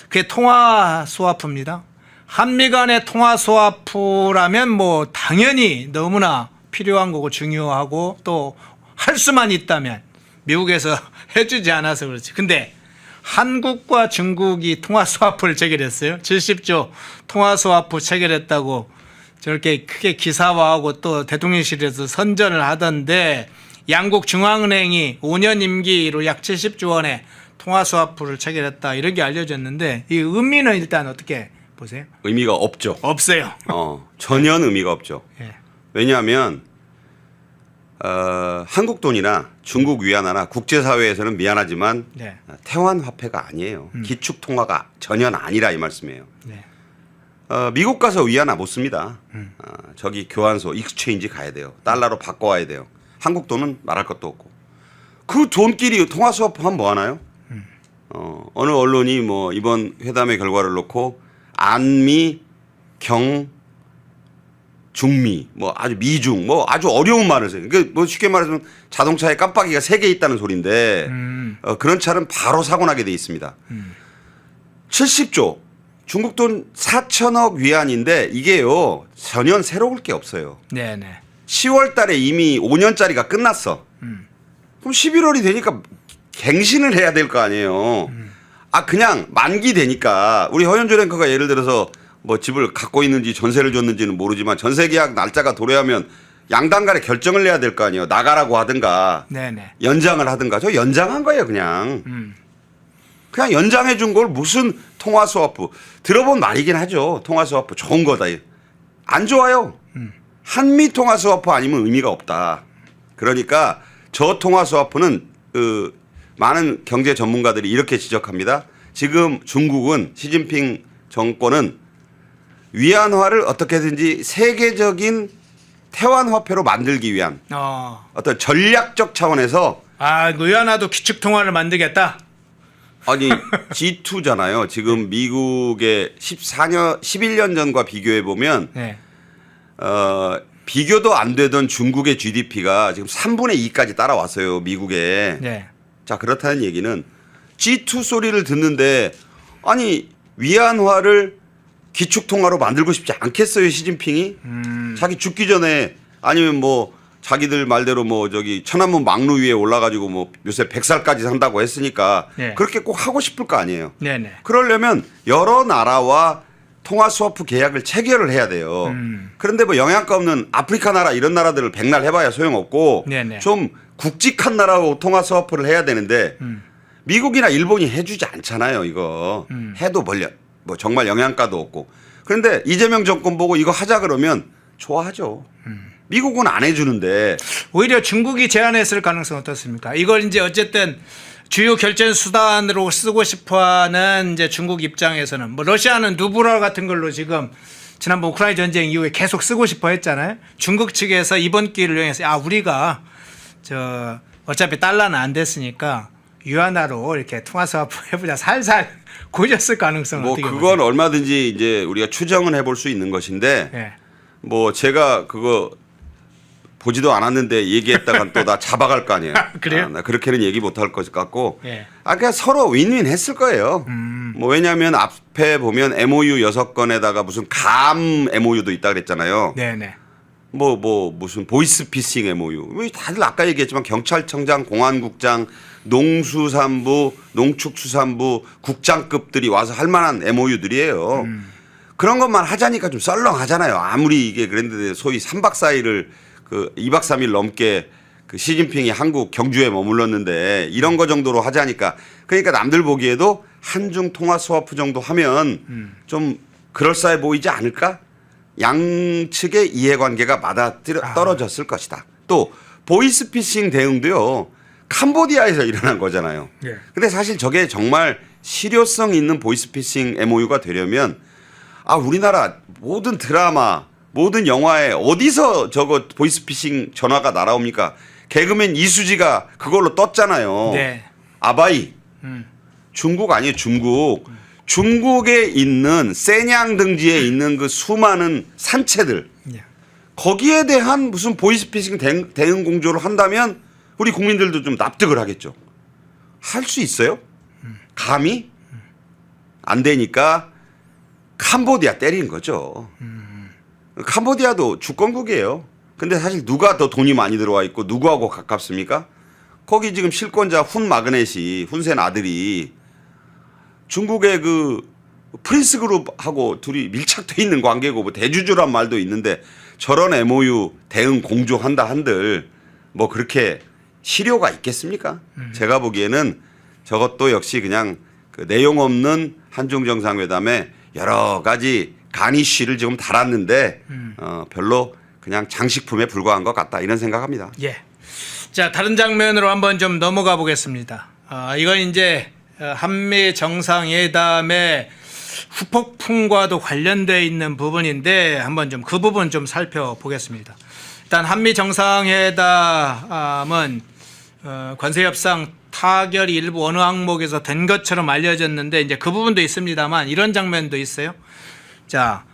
Speaker 2: 그게 통화 스와프입니다. 한미 간의 통화 스와프라면 뭐 당연히 너무나 필요한 거고 중요하고 또 할 수만 있다면 미국에서 해주지 않아서 그렇지. 근데 한국과 중국이 통화 스와프를 체결했어요. 70조 통화 스와프 체결했다고 저렇게 크게 기사화하고 또 대통령실에서 선전을 하던데 양국 중앙은행이 5년 임기로 약 70조 원의 통화 스와프를 체결했다 이런 게 알려졌는데 이 의미는 일단 어떻게 보세요?
Speaker 3: 의미가 없죠.
Speaker 2: 없어요.
Speaker 3: 전혀 의미가 없죠.
Speaker 2: 예.
Speaker 3: 왜냐하면 한국 돈이나 중국 위안화나 국제사회에서는 미안하지만
Speaker 2: 네.
Speaker 3: 태환 화폐가 아니에요. 기축 통화가 전혀 아니라 이 말씀이에요.
Speaker 2: 네.
Speaker 3: 미국 가서 위안화 못 씁니다. 저기 교환소 익스체인지 가야 돼요. 달러로 바꿔와야 돼요. 한국 돈은 말할 것도 없고. 그 돈끼리 통화 스와프 하면 뭐 하나요? 어느 언론이 뭐 이번 회담의 결과를 놓고 안미, 경, 중미, 뭐 아주 미중, 뭐 아주 어려운 말을 써요. 그러니까 뭐 쉽게 말해서 자동차에 깜빡이가 3개 있다는 소리인데 그런 차는 바로 사고 나게 돼 있습니다. 70조 중국 돈 4천억 위안인데 이게요 전혀 새로울 게 없어요.
Speaker 2: 네네.
Speaker 3: 10월 달에 이미 5년짜리가 끝났어. 그럼 11월이 되니까 갱신을 해야 될 거 아니에요. 아 그냥 만기 되니까 우리 허현주 앵커가 예를 들어서 뭐 집을 갖고 있는지 전세를 줬는지는 모르지만 전세 계약 날짜가 도래하면 양당 간에 결정을 내야 될 거 아니에요. 나가라고 하든가
Speaker 2: 네네.
Speaker 3: 연장을 하든가. 저 연장한 거예요 그냥. 그냥 연장해 준 걸 무슨 통화스와프. 들어본 말이긴 하죠. 통화스와프 좋은 거다. 안 좋아요. 한미 통화스와프 아니면 의미가 없다. 그러니까 저 통화스와프는 많은 경제 전문가들이 이렇게 지적합니다. 지금 중국은 시진핑 정권은 위안화를 어떻게든지 세계적인 태환화폐로 만들기 위한 어떤 전략적 차원에서
Speaker 2: 위안화도 기축통화를 만들겠다.
Speaker 3: 아니 G2잖아요. 지금 미국의 11년 전과 비교해 보면
Speaker 2: 네.
Speaker 3: 비교도 안 되던 중국의 GDP가 지금 3분의 2까지 따라왔어요. 미국에.
Speaker 2: 네.
Speaker 3: 자 그렇다는 얘기는 G2 소리를 듣는데 아니 위안화를 기축통화로 만들고 싶지 않겠어요 시진핑이? 자기 죽기 전에 아니면 뭐 자기들 말대로 뭐 저기 천안문 막루 위에 올라가지고 뭐 요새 100살까지 산다고 했으니까
Speaker 2: 네.
Speaker 3: 그렇게 꼭 하고 싶을 거 아니에요.
Speaker 2: 네네.
Speaker 3: 그러려면 여러 나라와 통화 스와프 계약을 체결을 해야 돼요. 그런데 뭐 영양가 없는 아프리카 나라 이런 나라들을 백날 해봐야 소용없고
Speaker 2: 네네.
Speaker 3: 좀 굵직한 나라하고 통화 스와프를 해야 되는데 미국이나 일본이 해주지 않잖아요. 이거 해도 뭐 정말 영양가도 없고. 그런데 이재명 정권 보고 이거 하자 그러면 좋아하죠. 미국은 안 해주는데
Speaker 2: 오히려 중국이 제안했을 가능성은 어떻습니까? 이걸 이제 어쨌든 주요 결전 수단으로 쓰고 싶어하는 이제 중국 입장에서는 뭐 러시아는 누브랄 같은 걸로 지금 지난번 우크라이나 전쟁 이후에 계속 쓰고 싶어 했잖아요. 중국 측에서 이번 기회를 이용해서 우리가 어차피 달러는 안 됐으니까 위안화로 이렇게 통화 사업 해보자 살살 고졌을 가능성은
Speaker 3: 뭐
Speaker 2: 어떻게
Speaker 3: 그건
Speaker 2: 보세요?
Speaker 3: 얼마든지 이제 우리가 추정은 해볼 수 있는 것인데
Speaker 2: 네.
Speaker 3: 뭐 제가 그거 보지도 않았는데 얘기했다간 또 나 잡아갈 거 아니에요.
Speaker 2: 그래요?
Speaker 3: 나 그렇게는 얘기 못할 것 같고.
Speaker 2: 예.
Speaker 3: 그냥 서로 윈윈 했을 거예요. 뭐 왜냐하면 앞에 보면 MOU 6건에다가 무슨 감 MOU도 있다 그랬잖아요.
Speaker 2: 네네.
Speaker 3: 뭐 무슨 보이스피싱 MOU. 다들 아까 얘기했지만 경찰청장, 공안국장, 농수산부, 농축수산부, 국장급들이 와서 할 만한 MOU들이에요. 그런 것만 하자니까 좀 썰렁하잖아요. 아무리 이게 그랬는데 소위 3박 4일을 2박 3일 넘게 시진핑이 한국 경주에 머물렀는데 이런 거 정도로 하자니까 그러니까 남들 보기에도 한중 통화 스와프 정도 하면 좀 그럴싸해 보이지 않을까? 양측의 이해관계가 맞아떨어졌을 것이다. 또 보이스피싱 대응도요. 캄보디아에서 일어난 거잖아요.
Speaker 2: 예.
Speaker 3: 근데 사실 저게 정말 실효성 있는 보이스피싱 MOU가 되려면 우리나라 모든 드라마 모든 영화에 어디서 저거 보이스피싱 전화가 날아옵니까? 개그맨 이수지가 그걸로 떴잖아요.
Speaker 2: 네.
Speaker 3: 아바이. 중국 아니에요, 중국. 중국에 있는 세냥 등지에 있는 그 수많은 산채들.
Speaker 2: 예.
Speaker 3: 거기에 대한 무슨 보이스피싱 대응 공조를 한다면 우리 국민들도 좀 납득을 하겠죠. 할 수 있어요? 감히? 안 되니까 캄보디아 때린 거죠. 캄보디아도 주권국이에요. 근데 사실 누가 더 돈이 많이 들어와 있고 누구하고 가깝습니까? 거기 지금 실권자 훈 마그넷이 훈센 아들이 중국의 그 프린스 그룹하고 둘이 밀착돼 있는 관계고 뭐 대주주란 말도 있는데 저런 MOU 대응 공조한다 한들 뭐 그렇게 실효가 있겠습니까? 제가 보기에는 저것도 역시 그냥 그 내용 없는 한중 정상회담에 여러 가지 가니쉬를 지금 달았는데 별로 그냥 장식품에 불과한 것 같다 이런 생각합니다.
Speaker 2: 예. 자, 다른 장면으로 한번 좀 넘어가 보겠습니다. 이건 이제 한미 정상회담의 후폭풍과도 관련돼 있는 부분인데 한번 좀 그 부분 좀 살펴보겠습니다. 일단 한미 정상회담은 관세 협상 타결이 일부 어느 항목에서 된 것처럼 알려졌는데 이제 그 부분도 있습니다만 이런 장면도 있어요. 자,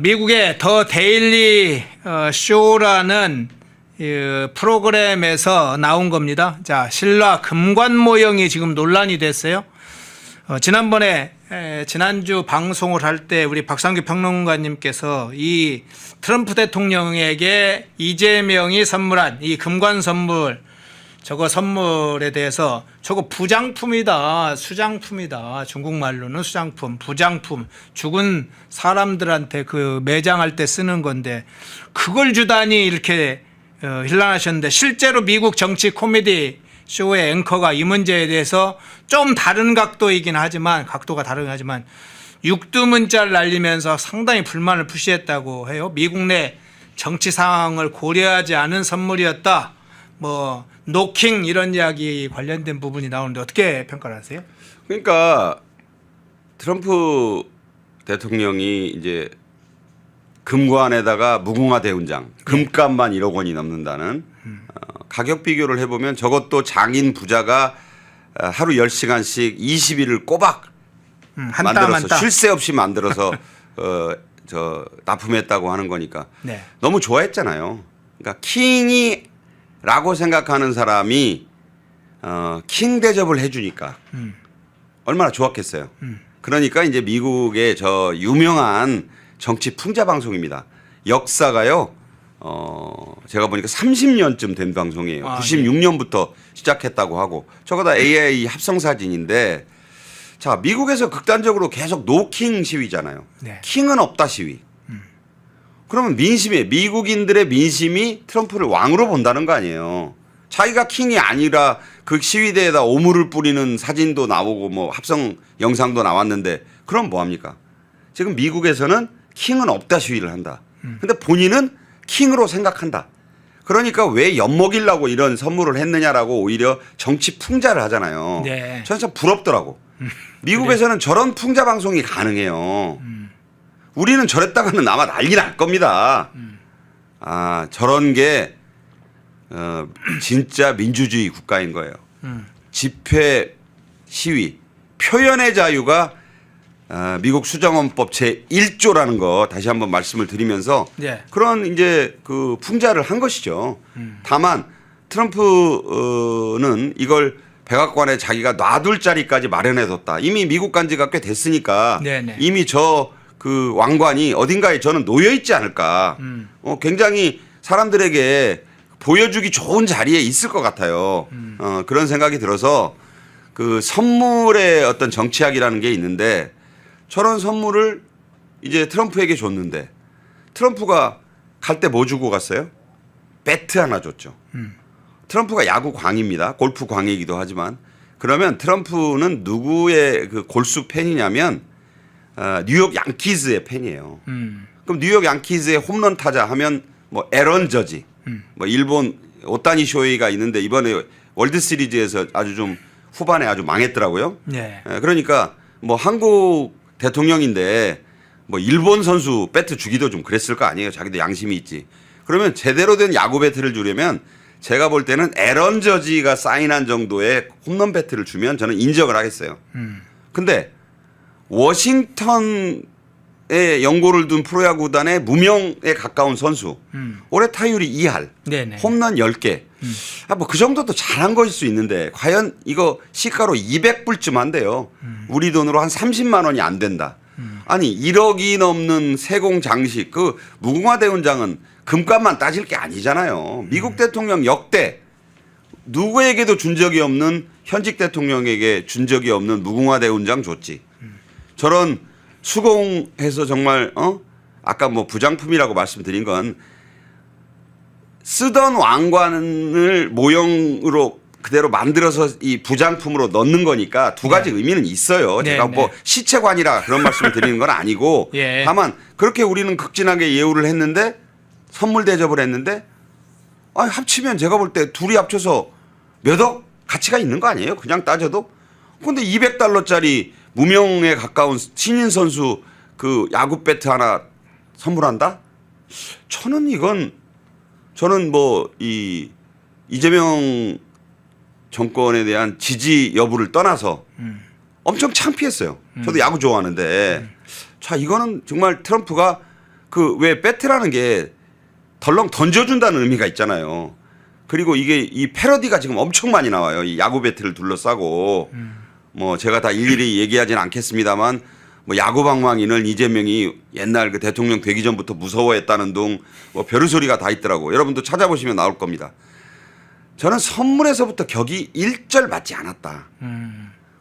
Speaker 2: 미국의 더 데일리 쇼라는 프로그램에서 나온 겁니다. 자, 신라 금관 모형이 지금 논란이 됐어요. 지난번에 지난주 방송을 할 때 우리 박상규 평론가님께서 이 트럼프 대통령에게 이재명이 선물한 이 금관 선물 저거 선물에 대해서 저거 부장품이다, 수장품이다. 중국말로는 수장품, 부장품. 죽은 사람들한테 그 매장할 때 쓰는 건데 그걸 주다니 이렇게 hir난하셨는데 실제로 미국 정치 코미디 쇼의 앵커가 이 문제에 대해서 좀 다른 각도이긴 하지만 각도가 다르긴 하지만 육두문자를 날리면서 상당히 불만을 표시했다고 해요. 미국 내 정치 상황을 고려하지 않은 선물이었다. 뭐 노킹 이런 이야기 관련된 부분이 나오는데 어떻게 평가를 하세요?
Speaker 3: 그러니까 트럼프 대통령이 이제 금관에다가 무궁화 대훈장 금값만 1억 원이 넘는다는 가격 비교를 해보면 저것도 장인 부자가 하루 10시간씩 20일을 꼬박 만들어서 쉴 새 없이 만들어서 저 납품했다고 하는 거니까
Speaker 2: 네.
Speaker 3: 너무 좋아했잖아요. 그러니까 킹이라고 생각하는 사람이 킹 대접을 해주니까 얼마나 좋았겠어요. 그러니까 이제 미국의 저 유명한 정치 풍자 방송입니다. 역사가요. 제가 보니까 30년쯤 된 방송이에요. 96년부터 시작했다고 하고 저거 다 AI 합성 사진인데 자 미국에서 극단적으로 계속 노킹 시위잖아요.
Speaker 2: 네.
Speaker 3: 킹은 없다 시위. 그러면 미국인들의 민심이 트럼프를 왕으로 본다는 거 아니에요. 자기가 킹이 아니라 그 시위대에다 오물을 뿌리는 사진도 나오고 뭐 합성 영상도 나왔는데 그럼 뭐합니까? 지금 미국에서는 킹은 없다 시위를 한다. 근데 본인은 킹으로 생각한다. 그러니까 왜 엿먹이려고 이런 선물을 했느냐라고 오히려 정치 풍자를 하잖아요.
Speaker 2: 네.
Speaker 3: 저는 참 부럽더라고. 미국에서는 저런 풍자 방송이 가능해요. 우리는 저랬다가는 아마 난리 날 겁니다. 아, 저런 게 진짜 민주주의 국가인 거예요. 집회, 시위, 표현의 자유가 미국 수정헌법 제1조라는 거 다시 한번 말씀을 드리면서
Speaker 2: 네.
Speaker 3: 그런 이제 그 풍자를 한 것이죠. 다만 트럼프는 이걸 백악관에 자기가 놔둘 자리까지 마련해뒀다. 이미 미국 간 지가 꽤 됐으니까
Speaker 2: 네네.
Speaker 3: 이미 저 그 왕관이 어딘가에 저는 놓여 있지 않을까. 굉장히 사람들에게 보여주기 좋은 자리에 있을 것 같아요. 그런 생각이 들어서 그 선물의 어떤 정치학이라는 게 있는데 저런 선물을 이제 트럼프에게 줬는데 트럼프가 갈 때 뭐 주고 갔어요? 배트 하나 줬죠. 트럼프가 야구 광입니다. 골프 광이기도 하지만 그러면 트럼프는 누구의 그 골수 팬이냐면 뉴욕 양키즈의 팬이에요. 그럼 뉴욕 양키즈의 홈런 타자 하면 뭐 에런 저지, 뭐 일본 오타니 쇼헤이가 있는데 이번에 월드 시리즈에서 아주 좀 후반에 아주 망했더라고요.
Speaker 2: 네.
Speaker 3: 그러니까 뭐 한국 대통령인데 뭐 일본 선수 배트 주기도 좀 그랬을 거 아니에요. 자기도 양심이 있지. 그러면 제대로 된 야구 배트를 주려면 제가 볼 때는 에런 저지가 사인한 정도의 홈런 배트를 주면 저는 인정을 하겠어요. 근데 워싱턴에 연고를 둔 프로야구단의 무명에 가까운 선수. 올해 타율이 2할,
Speaker 2: 네네.
Speaker 3: 홈런 10개. 뭐 그 정도도 잘한 것일 수 있는데 과연 이거 시가로 200불쯤 한대요. 우리 돈으로 한 30만 원이 안 된다. 아니 1억이 넘는 세공 장식 그 무궁화 대훈장은 금값만 따질 게 아니잖아요. 미국 대통령 역대 누구에게도 준 적이 없는 현직 대통령에게 준 적이 없는 무궁화 대훈장 줬지. 저런 수공해서 정말 아까 뭐 부장품이라고 말씀드린 건 쓰던 왕관을 모형으로 그대로 만들어서 이 부장품으로 넣는 거니까 두 가지 의미는 있어요. 제가 뭐 시체관이라 그런 말씀을 드리는 건 아니고
Speaker 2: 예.
Speaker 3: 다만 그렇게 우리는 극진하게 예우를 했는데 선물 대접을 했는데 합치면 제가 볼 때 둘이 합쳐서 몇 억 가치가 있는 거 아니에요? 그냥 따져도. 근데 $200짜리 무명에 가까운 신인 선수 그 야구 배트 하나 선물한다? 저는 뭐 이 이재명 정권에 대한 지지 여부를 떠나서 엄청 창피했어요. 저도 야구 좋아하는데 자 이거는 정말 트럼프가 그 왜 배트라는 게 덜렁 던져준다는 의미가 있잖아요. 그리고 이게 이 패러디가 지금 엄청 많이 나와요. 이 야구 배트를 둘러싸고 뭐 제가 다 일일이 얘기하지는 않겠습니다만 뭐 야구방망이는 이재명이 옛날 그 대통령 되기 전부터 무서워했다는 둥 뭐 별소리가 다 있더라고. 여러분도 찾아보시면 나올 겁니다. 저는 선물에서부터 격이 일절 맞지 않았다.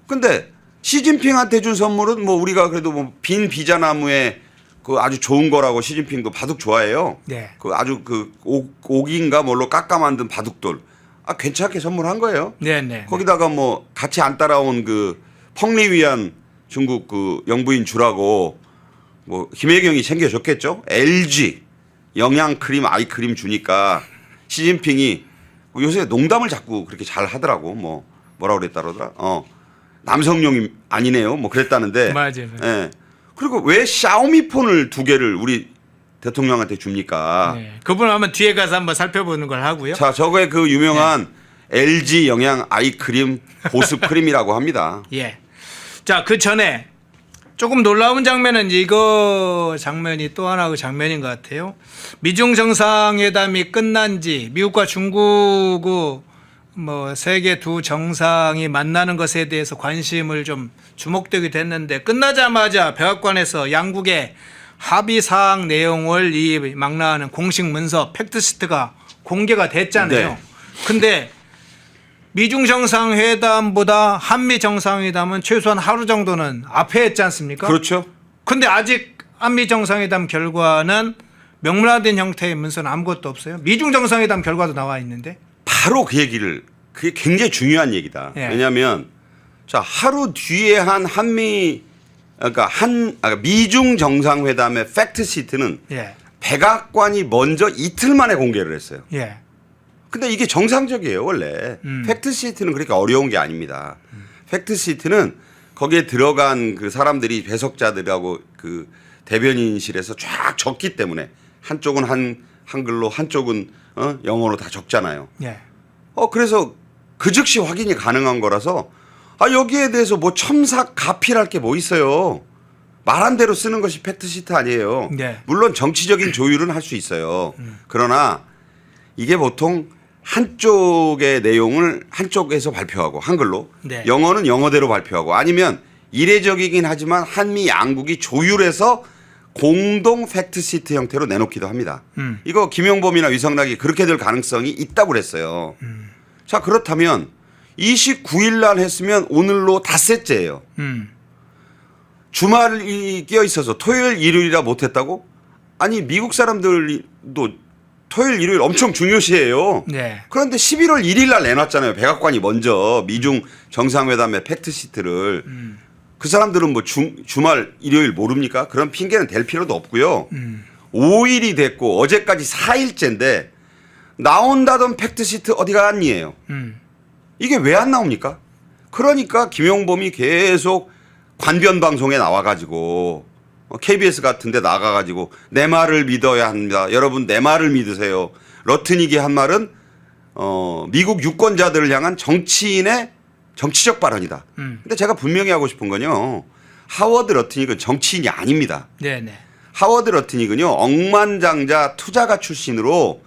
Speaker 3: 근데 시진핑한테 준 선물은 뭐 우리가 그래도 뭐 빈 비자나무에 그 아주 좋은 거라고 시진핑도 바둑 좋아해요.
Speaker 2: 네.
Speaker 3: 그 아주 그 옥인가 뭘로 깎아 만든 바둑돌. 아 괜찮게 선물한 거예요.
Speaker 2: 네네.
Speaker 3: 거기다가 뭐 같이 안 따라온 그 펑리위안 중국 그 영부인 주라고 뭐 김혜경이 챙겨줬겠죠. LG 영양 크림 아이크림 주니까 시진핑이 요새 농담을 자꾸 그렇게 잘 하더라고. 뭐 뭐라 그랬다 그러더라. 남성용이 아니네요. 뭐 그랬다는데.
Speaker 2: 맞아요.
Speaker 3: 예. 그리고 왜 샤오미 폰을 2개를 우리 대통령한테 줍니까?
Speaker 2: 네. 그분 한번 뒤에 가서 한번 살펴보는 걸 하고요.
Speaker 3: 자, 저거에 그 유명한 LG 영양 아이크림 보습 크림이라고 합니다.
Speaker 2: 예. 자, 그 전에 조금 놀라운 장면은 이거 장면이 또 하나의 장면인 것 같아요. 미중 정상회담이 끝난 지 미국과 중국 뭐 세계 두 정상이 만나는 것에 대해서 관심을 좀 주목되게 됐는데 끝나자마자 백악관에서 양국의 합의 사항 내용을 이 망라하는 공식 문서 팩트시트가 공개가 됐잖아요.
Speaker 3: 네.
Speaker 2: 근데 미중 정상회담보다 한미 정상회담은 최소한 하루 정도는 앞에 했지 않습니까?
Speaker 3: 그렇죠.
Speaker 2: 근데 아직 한미 정상회담 결과는 명문화된 형태의 문서는 아무것도 없어요. 미중 정상회담 결과도 나와 있는데.
Speaker 3: 바로 그 얘기를 그게 굉장히 중요한 얘기다.
Speaker 2: 예.
Speaker 3: 왜냐하면 자 하루 뒤에 한 한미 그러니까 미중 정상회담의 팩트 시트는
Speaker 2: 예.
Speaker 3: 백악관이 먼저 이틀 만에 공개를 했어요.
Speaker 2: 예.
Speaker 3: 근데 이게 정상적이에요 원래. 팩트 시트는 그렇게 어려운 게 아닙니다. 팩트 시트는 거기에 들어간 그 사람들이 배석자들하고 그 대변인실에서 쫙 적기 때문에 한쪽은 한글로 한쪽은 영어로 다 적잖아요.
Speaker 2: 예.
Speaker 3: 그래서 그 즉시 확인이 가능한 거라서 여기에 대해서 뭐 첨삭 가필할 게 뭐 있어요. 말한 대로 쓰는 것이 팩트시트 아니에요.
Speaker 2: 네.
Speaker 3: 물론 정치적인 조율은 할 수 있어요. 그러나 이게 보통 한쪽의 내용을 한쪽에서 발표하고 한글로
Speaker 2: 네.
Speaker 3: 영어는 영어대로 발표하고 아니면 이례적이긴 하지만 한미 양국이 조율해서 공동 팩트시트 형태로 내놓기도 합니다. 이거 김용범이나 위성락이 그렇게 될 가능성이 있다고 그랬어요. 자 그렇다면 29일 날 했으면 오늘로 닷새째예요. 주말이 끼어 있어서 토요일 일요일이라 못했다고? 아니 미국 사람들도 토요일 일요일 엄청 중요시해요.
Speaker 2: 네.
Speaker 3: 그런데 11월 1일 날 내놨잖아요. 백악관이 먼저 미중 정상회담의 팩트시트를. 그 사람들은 뭐 주말 일요일 모릅니까? 그런 핑계는 댈 필요도 없고요. 5일이 됐고 어제까지 4일째인데 나온다던 팩트시트 어디 갔니에요. 이게 왜 안 나옵니까? 그러니까 김용범이 계속 관변 방송에 나와가지고 KBS 같은 데 나가가지고 내 말을 믿어야 합니다. 여러분 내 말을 믿으세요. 러트닉이 한 말은 미국 유권자들을 향한 정치인의 정치적 발언이다. 근데 제가 분명히 하고 싶은 건요. 하워드 러트닉은 정치인이 아닙니다.
Speaker 2: 네네.
Speaker 3: 하워드 러트닉은요. 억만장자 투자가 출신으로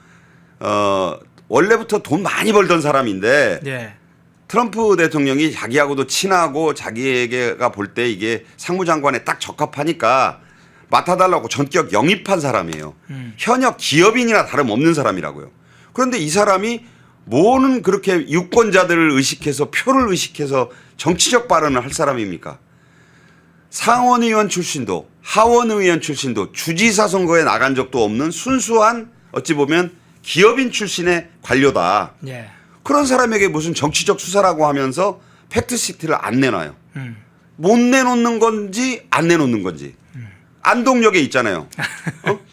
Speaker 3: 원래부터 돈 많이 벌던 사람인데
Speaker 2: 네.
Speaker 3: 트럼프 대통령이 자기하고도 친하고 자기에게가 볼 때 이게 상무장관에 딱 적합하니까 맡아달라고 전격 영입한 사람이에요. 현역 기업인이나 다름없는 사람이라고요. 그런데 이 사람이 뭐는 그렇게 유권자들을 의식해서 표를 의식해서 정치적 발언을 할 사람입니까? 상원의원 출신도 하원의원 출신도 주지사 선거에 나간 적도 없는 순수한 어찌 보면 기업인 출신의 관료다.
Speaker 2: 예.
Speaker 3: 그런 사람에게 무슨 정치적 수사라고 하면서 팩트시트를 안 내놔요. 못 내놓는 건지 안 내놓는 건지. 안동역에 있잖아요.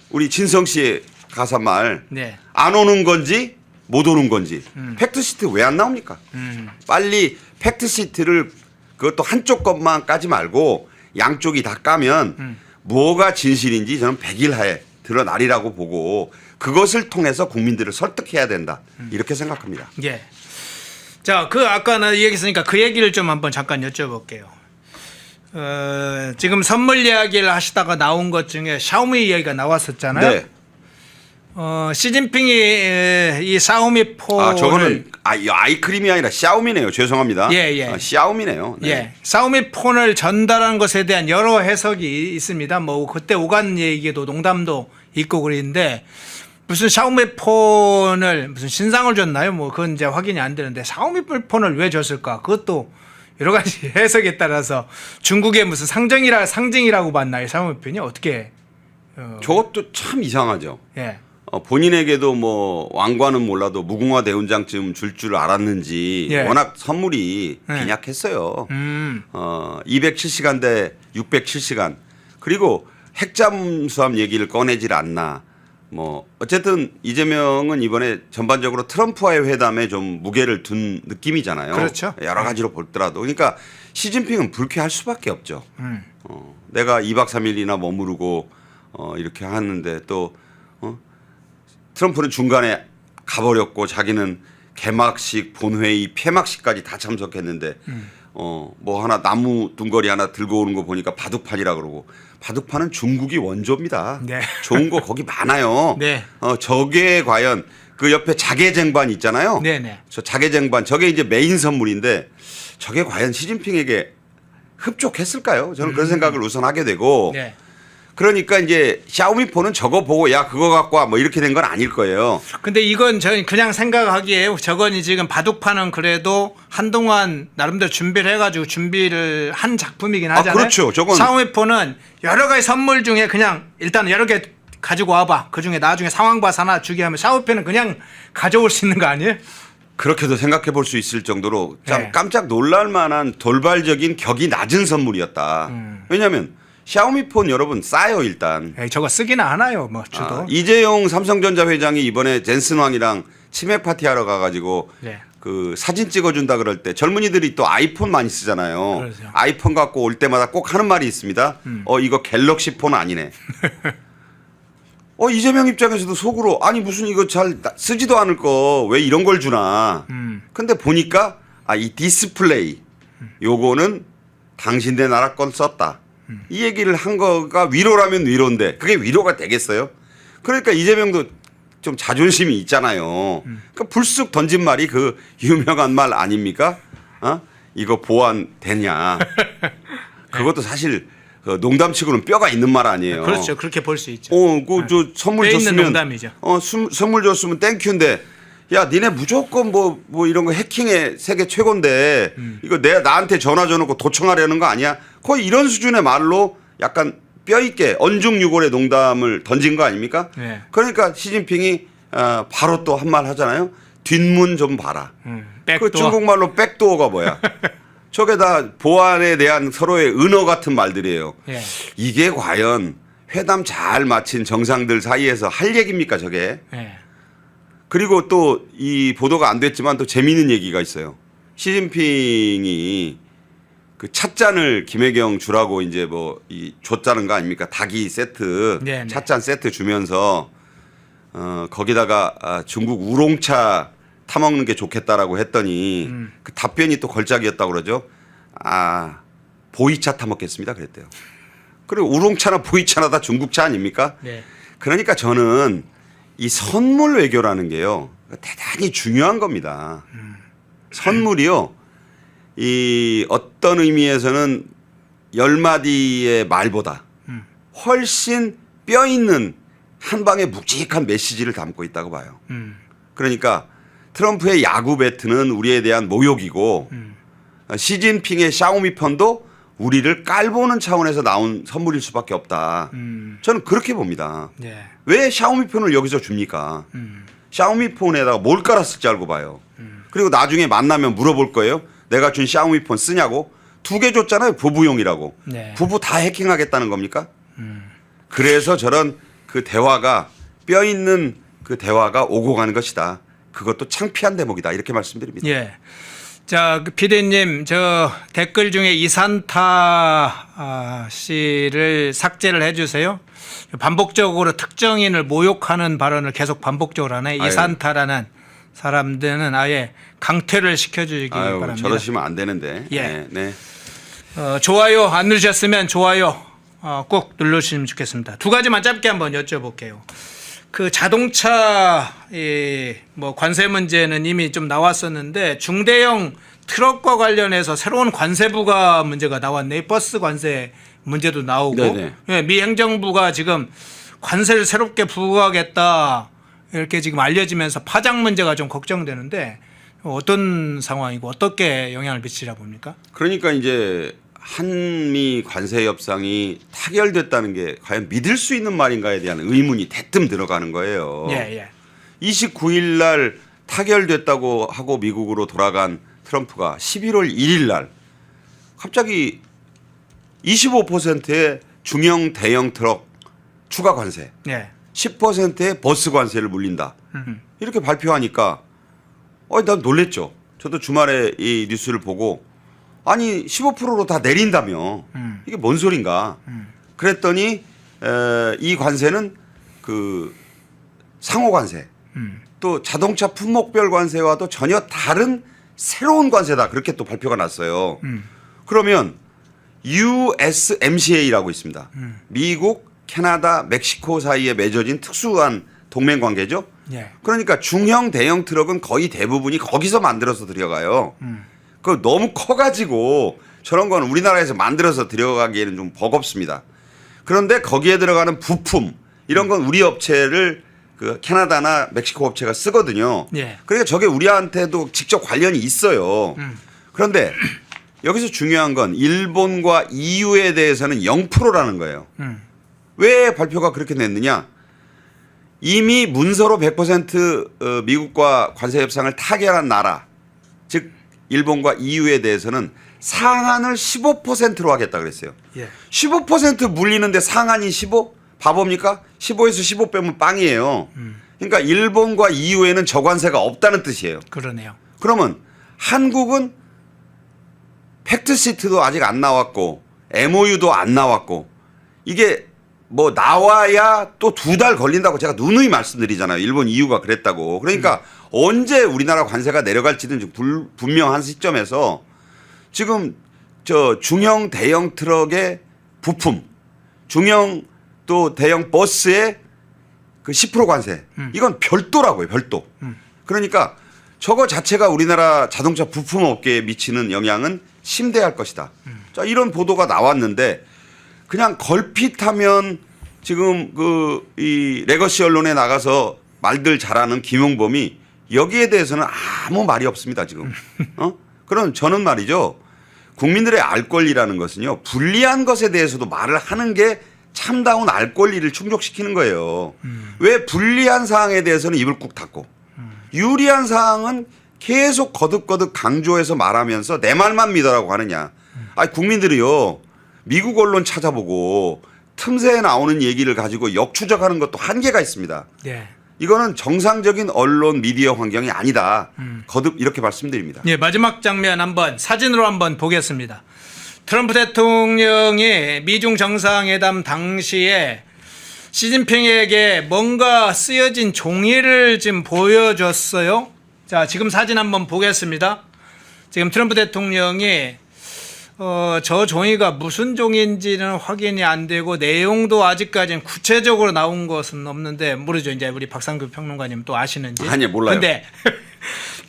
Speaker 3: 우리 진성 씨의 가사말.
Speaker 2: 네.
Speaker 3: 안 오는 건지 못 오는 건지. 팩트시트 왜 안 나옵니까? 빨리 팩트시트를 그것도 한쪽 것만 까지 말고 양쪽이 다 까면 뭐가 진실인지 저는 100일 하에 드러나리라고 보고 그것을 통해서 국민들을 설득해야 된다. 이렇게 생각합니다.
Speaker 2: 예. 자, 그 아까 나 얘기했으니까 그 얘기를 좀 한번 잠깐 여쭤볼게요. 지금 선물 이야기를 하시다가 나온 것 중에 샤오미 이야기가 나왔었잖아요.
Speaker 3: 네.
Speaker 2: 시진핑이 이 샤오미 폰을
Speaker 3: 아 저거는 이 아이크림이 아니라 샤오미네요. 죄송합니다.
Speaker 2: 예, 예.
Speaker 3: 샤오미네요. 네.
Speaker 2: 예, 샤오미 폰을 전달한 것에 대한 여러 해석이 있습니다. 뭐 그때 오간 얘기도 농담도 있고 그랬는데 무슨 샤오미 폰을 무슨 신상을 줬나요? 뭐 그건 이제 확인이 안 되는데 샤오미 폰을 왜 줬을까? 그것도 여러 가지 해석에 따라서 중국의 무슨 상징이라고 봤나요? 샤오미 폰이 어떻게?
Speaker 3: 저것도 참 이상하죠.
Speaker 2: 예.
Speaker 3: 본인에게도 뭐 왕관은 몰라도 무궁화 대훈장쯤 줄 줄 알았는지
Speaker 2: 예.
Speaker 3: 워낙 선물이
Speaker 2: 예.
Speaker 3: 빈약했어요. 207시간 대 607시간 그리고 핵잠수함 얘기를 꺼내질 않나. 뭐 어쨌든 이재명은 이번에 전반적으로 트럼프와의 회담에 좀 무게를 둔 느낌이잖아요.
Speaker 2: 그렇죠.
Speaker 3: 여러 가지로 보더라도 그러니까 시진핑은 불쾌할 수밖에 없죠. 내가 2박 3일이나 머무르고 이렇게 하는데 또 트럼프는 중간에 가버렸고 자기는 개막식, 본회의, 폐막식까지 다 참석했는데 뭐 하나 나무 둥거리 하나 들고 오는 거 보니까 바둑판이라 그러고 바둑판은 중국이 원조입니다.
Speaker 2: 네.
Speaker 3: 좋은 거 거기 많아요.
Speaker 2: 네.
Speaker 3: 저게 과연 그 옆에 자개쟁반 있잖아요.
Speaker 2: 네네.
Speaker 3: 저 자개쟁반 저게 이제 메인 선물인데 저게 과연 시진핑에게 흡족했을까요? 저는 그런 생각을 우선 하게 되고
Speaker 2: 네.
Speaker 3: 그러니까 이제 샤오미폰은 저거 보고 야 그거 갖고 와 뭐 이렇게 된 건 아닐 거예요.
Speaker 2: 근데 이건 저는 그냥 생각하기에 저건이 지금 바둑판은 그래도 한동안 나름대로 준비를 해가지고 준비를 한 작품이긴 하잖아요.
Speaker 3: 그렇죠. 저건
Speaker 2: 샤오미폰은 여러 가지 선물 중에 그냥 일단 여러 개 가지고 와봐. 그 중에 나중에 상황 봐서 하나 주게 하면 샤오미폰은 그냥 가져올 수 있는 거 아니에요?
Speaker 3: 그렇게도 생각해 볼 수 있을 정도로 참
Speaker 2: 네.
Speaker 3: 깜짝 놀랄 만한 돌발적인 격이 낮은 선물이었다. 왜냐하면 샤오미폰 여러분 싸요 일단.
Speaker 2: 에이, 저거 쓰기는 하나요, 뭐 주도.
Speaker 3: 이재용 삼성전자 회장이 이번에 젠슨 왕이랑 치맥 파티 하러 가가지고
Speaker 2: 네.
Speaker 3: 그 사진 찍어준다 그럴 때 젊은이들이 또 아이폰 많이 쓰잖아요.
Speaker 2: 그렇죠.
Speaker 3: 아이폰 갖고 올 때마다 꼭 하는 말이 있습니다. 이거 갤럭시 폰 아니네. 이재명 입장에서도 속으로 아니 무슨 이거 잘 쓰지도 않을 거 왜 이런 걸 주나. 근데 보니까 이 디스플레이 요거는 당신네 나라 건 썼다. 이 얘기를 한 거가 위로라면 위로인데 그게 위로가 되겠어요? 그러니까 이재명도 좀 자존심이 있잖아요. 그러니까 불쑥 던진 말이 그 유명한 말 아닙니까? 이거 보완 되냐? 그것도 사실 농담치고는 뼈가 있는 말 아니에요.
Speaker 2: 그렇죠. 그렇게 볼 수 있죠.
Speaker 3: 저 선물
Speaker 2: 뼈 있는
Speaker 3: 줬으면
Speaker 2: 농담이죠.
Speaker 3: 선물 줬으면 땡큐인데 야, 니네 무조건 뭐 이런 거 해킹의 세계 최고인데 이거 나한테 전화 줘놓고 도청하려는 거 아니야? 거의 이런 수준의 말로 약간 뼈 있게 언중유골의 농담을 던진 거 아닙니까?
Speaker 2: 네.
Speaker 3: 그러니까 시진핑이 바로 또 한 말 하잖아요. 뒷문 좀 봐라.
Speaker 2: 백도어.
Speaker 3: 그 중국말로 백도어가 뭐야? 저게 다 보안에 대한 서로의 은어 같은 말들이에요.
Speaker 2: 예.
Speaker 3: 이게 과연 회담 잘 마친 정상들 사이에서 할 얘기입니까 저게?
Speaker 2: 예.
Speaker 3: 그리고 또 이 보도가 안 됐지만 또 재미있는 얘기가 있어요. 시진핑이 그 찻잔을 김혜경 주라고 이제 뭐 줬다는 거 아닙니까? 닭이 세트,
Speaker 2: 네네.
Speaker 3: 찻잔 세트 주면서 거기다가 중국 우롱차 타먹는 게 좋겠다라고 했더니 그 답변이 또 걸작이었다고 그러죠. 보이차 타먹겠습니다 그랬대요. 그리고 우롱차나 보이차나 다 중국차 아닙니까?
Speaker 2: 네.
Speaker 3: 그러니까 저는 이 선물 외교라는 게요 대단히 중요한 겁니다. 선물이요 이 어떤 의미에서는 10마디의 말보다 훨씬 뼈 있는 한 방의 묵직한 메시지를 담고 있다고 봐요. 그러니까 트럼프의 야구 배트는 우리에 대한 모욕이고 시진핑의 샤오미폰도 우리를 깔보는 차원에서 나온 선물일 수밖에 없다. 저는 그렇게 봅니다.
Speaker 2: 예.
Speaker 3: 왜 샤오미폰을 여기서 줍니까? 샤오미폰에다가 뭘 깔았을지 알고 봐요. 그리고 나중에 만나면 물어볼 거예요. 내가 준 샤오미폰 쓰냐고. 2개 줬잖아요. 부부용이라고.
Speaker 2: 네.
Speaker 3: 부부 다 해킹하겠다는 겁니까? 그래서 저런 그 대화가 뼈 있는 그 대화가 오고 가는 것이다. 그것도 창피한 대목이다. 이렇게 말씀드립니다.
Speaker 2: 예. 자, 그 피디님, 저 댓글 중에 이산타 씨를 삭제를 해주세요. 반복적으로 특정인을 모욕하는 발언을 계속 반복적으로 하네.
Speaker 3: 아유.
Speaker 2: 이산타라는 사람들은 아예 강퇴를 시켜주기
Speaker 3: 아유,
Speaker 2: 바랍니다.
Speaker 3: 저러시면 안 되는데.
Speaker 2: 예.
Speaker 3: 네, 네.
Speaker 2: 좋아요 안 누르셨으면 좋아요 꼭 눌러주시면 좋겠습니다. 2가지만 짧게 한번 여쭤볼게요. 그 자동차 뭐 관세 문제는 이미 좀 나왔었는데 중대형 트럭과 관련해서 새로운 관세 부과 문제가 나왔네. 버스 관세 문제도 나오고
Speaker 3: 네네.
Speaker 2: 예, 미 행정부가 지금 관세를 새롭게 부과하겠다 이렇게 지금 알려지면서 파장 문제가 좀 걱정되는데 어떤 상황이고 어떻게 영향을 미치라 봅니까?
Speaker 3: 그러니까 이제 한미 관세 협상이 타결됐다는 게 과연 믿을 수 있는 말인가에 대한 의문이 대뜸 들어가는 거예요.
Speaker 2: 예.
Speaker 3: 29일 날 타결됐다고 하고 미국으로 돌아간 트럼프가 11월 1일 날 갑자기 25%의 중형 대형 트럭 추가 관세,
Speaker 2: 예.
Speaker 3: 10%의 버스 관세를 물린다. 이렇게 발표하니까 난 놀랬죠. 저도 주말에 이 뉴스를 보고 아니 15%로 다 내린다며 이게 뭔 소린가. 그랬더니 이 관세는 그 상호 관세 또 자동차 품목별 관세와도 전혀 다른 새로운 관세다. 그렇게 또 발표가 났어요. 그러면 USMCA라고 있습니다. 미국, 캐나다, 멕시코 사이에 맺어진 특수한 동맹 관계죠.
Speaker 2: 예.
Speaker 3: 그러니까 중형 대형 트럭은 거의 대부분이 거기서 만들어서 들여가요. 그 너무 커가지고 저런 건 우리나라에서 만들어서 들여가기에는 좀 버겁습니다. 그런데 거기에 들어가는 부품 이런 건 우리 업체를 그 캐나다나 멕시코 업체가 쓰거든요.
Speaker 2: 예.
Speaker 3: 그러니까 저게 우리한테도 직접 관련이 있어요. 그런데 여기서 중요한 건 일본과 EU에 대해서는 0%라는 거예요. 왜 발표가 그렇게 냈느냐? 이미 문서로 100% 미국과 관세 협상을 타결한 나라, 즉 일본과 EU에 대해서는 상한을 15%로 하겠다 그랬어요.
Speaker 2: 예.
Speaker 3: 15% 물리는데 상한이 15? 바보입니까? 15에서 15 빼면 빵이에요. 그러니까 일본과 EU에는 저관세가 없다는 뜻이에요.
Speaker 2: 그러네요.
Speaker 3: 그러면 한국은 팩트시트도 아직 안 나왔고 MOU도 안 나왔고 이게 뭐 나와야 또 2달 걸린다고 제가 누누이 말씀드리잖아요. 일본 EU가 그랬다고. 그러니까 언제 우리나라 관세가 내려갈지는 좀 분명한 시점에서 지금 저 중형 대형 트럭의 부품, 중형 또 대형 버스의 그 10% 관세 이건 별도라고요. 별도. 그러니까 저거 자체가 우리나라 자동차 부품 업계에 미치는 영향은 심대할 것이다. 자, 이런 보도가 나왔는데 그냥 걸핏하면 지금 그 이 레거시 언론에 나가서 말들 잘하는 김용범이 여기에 대해서는 아무 말이 없습니다. 지금. 그럼 저는 말이죠. 국민들의 알 권리라는 것은요. 불리한 것에 대해서도 말을 하는 게 참다운 알 권리를 충족시키는 거예요. 왜 불리한 사항에 대해서는 입을 꾹 닫고 유리한 사항은 계속 거듭거듭 강조해서 말하면서 내 말만 믿어라고 하느냐. 아니 국민들이요. 미국 언론 찾아보고 틈새에 나오는 얘기를 가지고 역추적하는 것도 한계가 있습니다.
Speaker 2: 예.
Speaker 3: 이거는 정상적인 언론 미디어 환경이 아니다. 거듭 이렇게 말씀드립니다.
Speaker 2: 예, 마지막 장면 한번 사진으로 한번 보겠습니다. 트럼프 대통령이 미중 정상회담 당시에 시진핑에게 뭔가 쓰여진 종이를 지금 보여줬어요. 자, 지금 사진 한번 보겠습니다. 지금 트럼프 대통령이 저 종이가 무슨 종인지는 확인이 안 되고 내용도 아직까지는 구체적으로 나온 것은 없는데 모르죠. 이제 우리 박상규 평론가님 또 아시는지.
Speaker 3: 아니요, 몰라요.
Speaker 2: 근데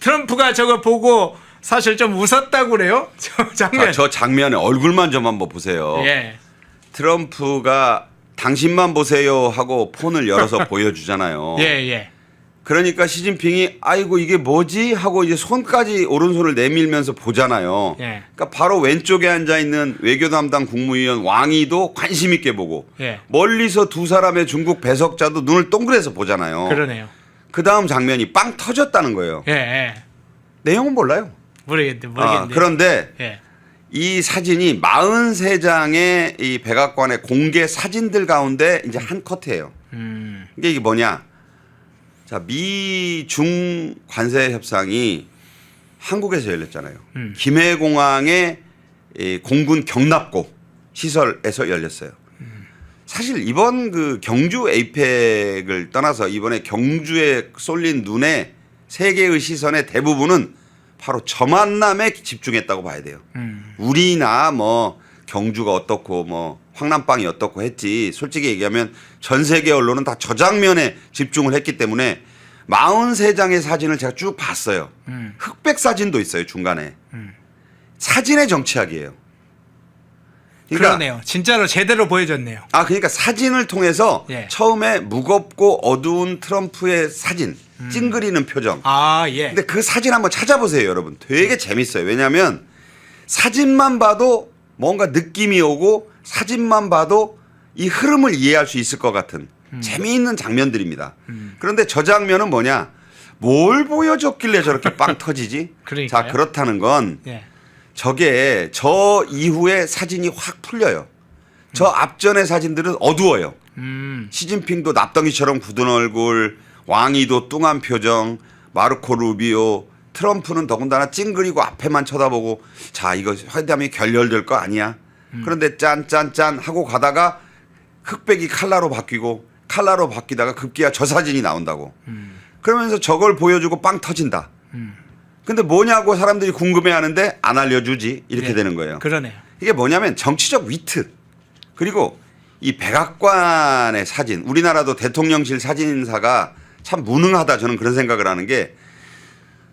Speaker 2: 트럼프가 저거 보고 사실 좀 웃었다고 그래요. 저 장면.
Speaker 3: 자, 저 장면에 얼굴만 좀 한번 보세요.
Speaker 2: 예.
Speaker 3: 트럼프가 당신만 보세요 하고 폰을 열어서 보여주잖아요.
Speaker 2: 예.
Speaker 3: 그러니까 시진핑이 아이고 이게 뭐지 하고 이제 손까지 오른손을 내밀면서 보잖아요.
Speaker 2: 예.
Speaker 3: 그러니까 바로 왼쪽에 앉아 있는 외교 담당 국무위원 왕이도 관심 있게 보고
Speaker 2: 예.
Speaker 3: 멀리서 두 사람의 중국 배석자도 눈을 동그래서 보잖아요.
Speaker 2: 그러네요.
Speaker 3: 그 다음 장면이 빵 터졌다는 거예요.
Speaker 2: 예.
Speaker 3: 내용은 몰라요.
Speaker 2: 모르겠는데.
Speaker 3: 그런데
Speaker 2: 예.
Speaker 3: 이 사진이 43장의 이 백악관의 공개 사진들 가운데 이제 한 컷이에요. 이게 뭐냐? 자, 미중 관세 협상이 한국에서 열렸잖아요. 김해공항의 이 공군 경납고 시설에서 열렸어요. 사실 이번 그 경주 에이펙을 떠나서 이번에 경주에 쏠린 눈에 세계의 시선의 대부분은 바로 저 만남에 집중했다고 봐야 돼요. 우리나 뭐 경주가 어떻고 뭐 황남빵이 어떻고 했지. 솔직히 얘기하면 전 세계 언론은 다 저 장면에 집중을 했기 때문에 43장의 사진을 제가 쭉 봤어요. 흑백 사진도 있어요 중간에. 사진의 정치학이에요.
Speaker 2: 그러네요. 진짜로 제대로 보여줬네요.
Speaker 3: 그러니까 사진을 통해서
Speaker 2: 예.
Speaker 3: 처음에 무겁고 어두운 트럼프의 사진, 찡그리는 표정.
Speaker 2: 예.
Speaker 3: 근데 그 사진 한번 찾아보세요, 여러분. 되게 재밌어요. 왜냐하면 사진만 봐도 뭔가 느낌이 오고 사진만 봐도 이 흐름을 이해할 수 있을 것 같은 재미있는 장면들입니다. 그런데 저 장면은 뭐냐? 뭘 보여줬길래 저렇게 빵 터지지?
Speaker 2: 그러니까요.
Speaker 3: 자, 그렇다는 건
Speaker 2: 예.
Speaker 3: 저게 저 이후에 사진이 확 풀려요. 저 앞전의 사진들은 어두워요. 시진핑도 납덩이처럼 굳은 얼굴, 왕이도 뚱한 표정, 마르코 루비오, 트럼프는 더군다나 찡그리고 앞에만 쳐다보고 자 이거 회담이 결렬될 거 아니야. 그런데 짠짠짠 하고 가다가 흑백이 칼라로 바뀌고 칼라로 바뀌다가 급기야 저 사진이 나온다고. 그러면서 저걸 보여주고 빵 터진다. 근데 뭐냐고 사람들이 궁금해하는데 안 알려주지 이렇게
Speaker 2: 예.
Speaker 3: 되는 거예요.
Speaker 2: 그러네요.
Speaker 3: 이게 뭐냐면 정치적 위트 그리고 이 백악관의 사진 우리나라도 대통령실 사진사가 참 무능하다 저는 그런 생각을 하는 게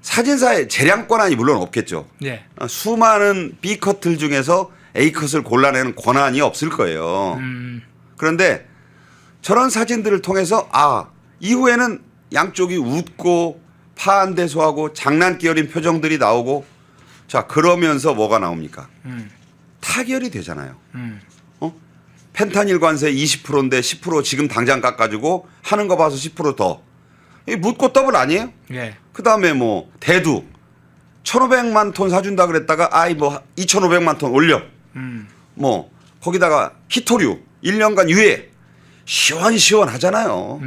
Speaker 3: 사진사의 재량 권한이 물론 없겠죠.
Speaker 2: 예.
Speaker 3: 수많은 B컷들 중에서 A컷을 골라내는 권한이 없을 거예요. 그런데 저런 사진들을 통해서 이후에는 양쪽이 웃고 파한대소하고 장난기 어린 표정들이 나오고 자 그러면서 뭐가 나옵니까? 타결이 되잖아요. 펜타닐 관세 20%인데 10% 지금 당장 깎아주고 하는 거 봐서 10% 더. 이 묻고 더블 아니에요?
Speaker 2: 예.
Speaker 3: 그다음에 뭐 대두 1,500만 톤 사준다 그랬다가 2,500만 톤 올려. 뭐 거기다가 키토류 1년간 유예. 시원시원하잖아요.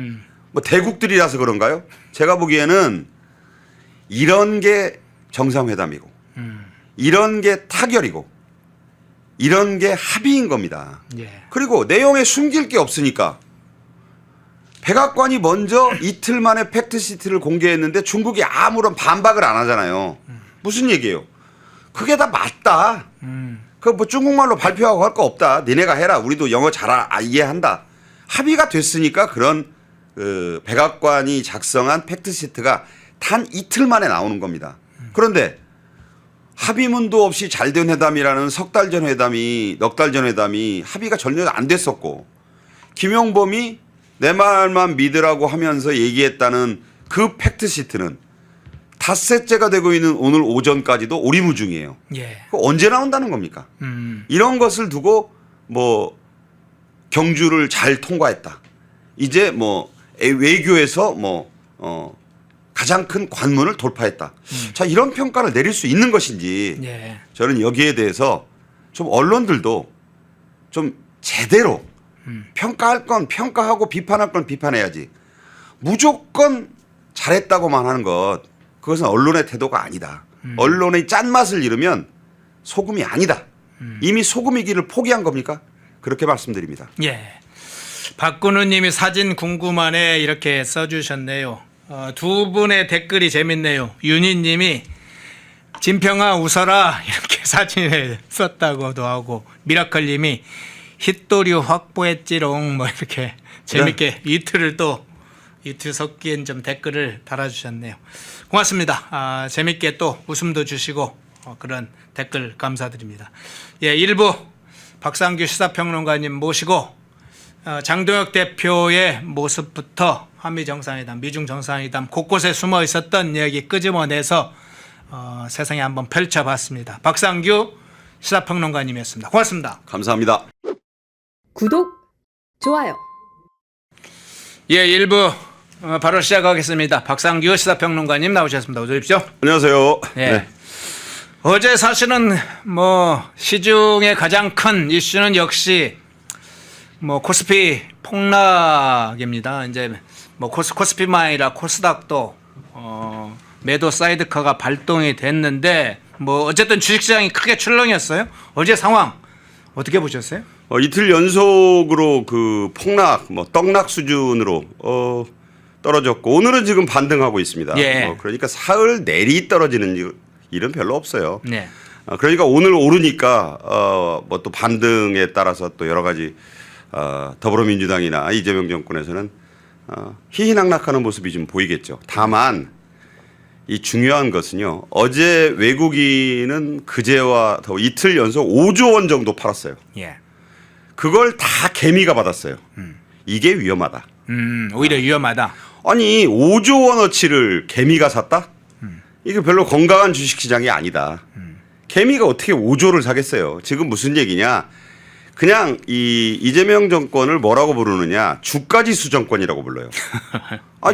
Speaker 3: 뭐 대국들이라서 그런가요? 제가 보기에는 이런 게 정상회담이고 이런 게 타결이고 이런 게 합의인 겁니다.
Speaker 2: 예.
Speaker 3: 그리고 내용에 숨길 게 없으니까 백악관이 먼저 이틀 만에 팩트시트를 공개했는데 중국이 아무런 반박을 안 하잖아요. 무슨 얘기예요? 그게 다 맞다. 그 뭐 중국말로 발표하고 할 거 없다. 니네가 해라. 우리도 영어 잘 이해한다. 합의가 됐으니까 그런 백악관이 작성한 팩트시트가 단 이틀 만에 나오는 겁니다. 그런데 합의문도 없이 잘된 회담이라는 석 달 전 회담이 넉 달 전 회담이 합의가 전혀 안 됐었고 김용범이 내 말만 믿으라고 하면서 얘기했다는 그 팩트시트는 닷새째가 되고 있는 오늘 오전까지도 오리무중이에요.
Speaker 2: 예.
Speaker 3: 언제 나온다는 겁니까? 이런 것을 두고 뭐 경주를 잘 통과했다. 이제 뭐 외교에서 가장 큰 관문을 돌파했다. 자 이런 평가를 내릴 수 있는 것인지
Speaker 2: 예.
Speaker 3: 저는 여기에 대해서 좀 언론들도 좀 제대로 평가할 건 평가하고 비판할 건 비판해야지. 무조건 잘했다고만 하는 것 그것은 언론의 태도가 아니다. 언론의 짠맛을 잃으면 소금이 아니다. 이미 소금이기를 포기한 겁니까? 그렇게 말씀드립니다.
Speaker 2: 예. 박근우 님이 사진 궁금하네 이렇게 써주셨네요. 두 분의 댓글이 재밌네요. 윤희 님이 진평아 웃어라 이렇게 사진을 썼다고도 하고 미라클 님이 힛도류 확보했지롱 뭐 이렇게 재밌게 이틀을 또 이틀 섞인 좀 댓글을 달아주셨네요. 고맙습니다. 재밌게 또 웃음도 주시고 그런 댓글 감사드립니다. 예, 1부 박상규 시사평론가님 모시고 장동혁 대표의 모습부터 한미 정상회담, 미중 정상회담 곳곳에 숨어 있었던 이야기 끄집어내서 세상에 한번 펼쳐봤습니다. 박상규 시사평론가님이었습니다. 고맙습니다.
Speaker 3: 감사합니다.
Speaker 1: 구독, 좋아요.
Speaker 2: 예, 1부 바로 시작하겠습니다. 박상규 시사평론가님 나오셨습니다. 어서 오십시오.
Speaker 3: 안녕하세요.
Speaker 2: 예.
Speaker 3: 네.
Speaker 2: 어제 사실은 뭐 시중의 가장 큰 이슈는 역시 뭐 코스피 폭락입니다. 이제 뭐 코스피만 아니라 코스닥도 매도 사이드카가 발동이 됐는데 뭐 어쨌든 주식시장이 크게 출렁였어요. 어제 상황 어떻게 보셨어요?
Speaker 3: 이틀 연속으로 그 폭락, 뭐 떡락 수준으로 떨어졌고 오늘은 지금 반등하고 있습니다.
Speaker 2: 예.
Speaker 3: 그러니까 사흘 내리 떨어지는 일은 별로 없어요.
Speaker 2: 네.
Speaker 3: 그러니까 오늘 오르니까 뭐 또 반등에 따라서 또 여러 가지 더불어민주당이나 이재명 정권에서는 희희낙낙하는 모습이 좀 보이겠죠. 다만 이 중요한 것은요. 어제 외국인은 그제와 더 이틀 연속 5조 원 정도 팔았어요.
Speaker 2: 예.
Speaker 3: 그걸 다 개미가 받았어요. 이게 위험하다.
Speaker 2: 오히려 위험하다.
Speaker 3: 아니 5조 원어치를 개미가 샀다? 이게 별로 건강한 주식시장이 아니다. 개미가 어떻게 5조를 사겠어요. 지금 무슨 얘기냐. 그냥 이 이재명 정권을 뭐라고 부르느냐. 주가지수 정권이라고 불러요.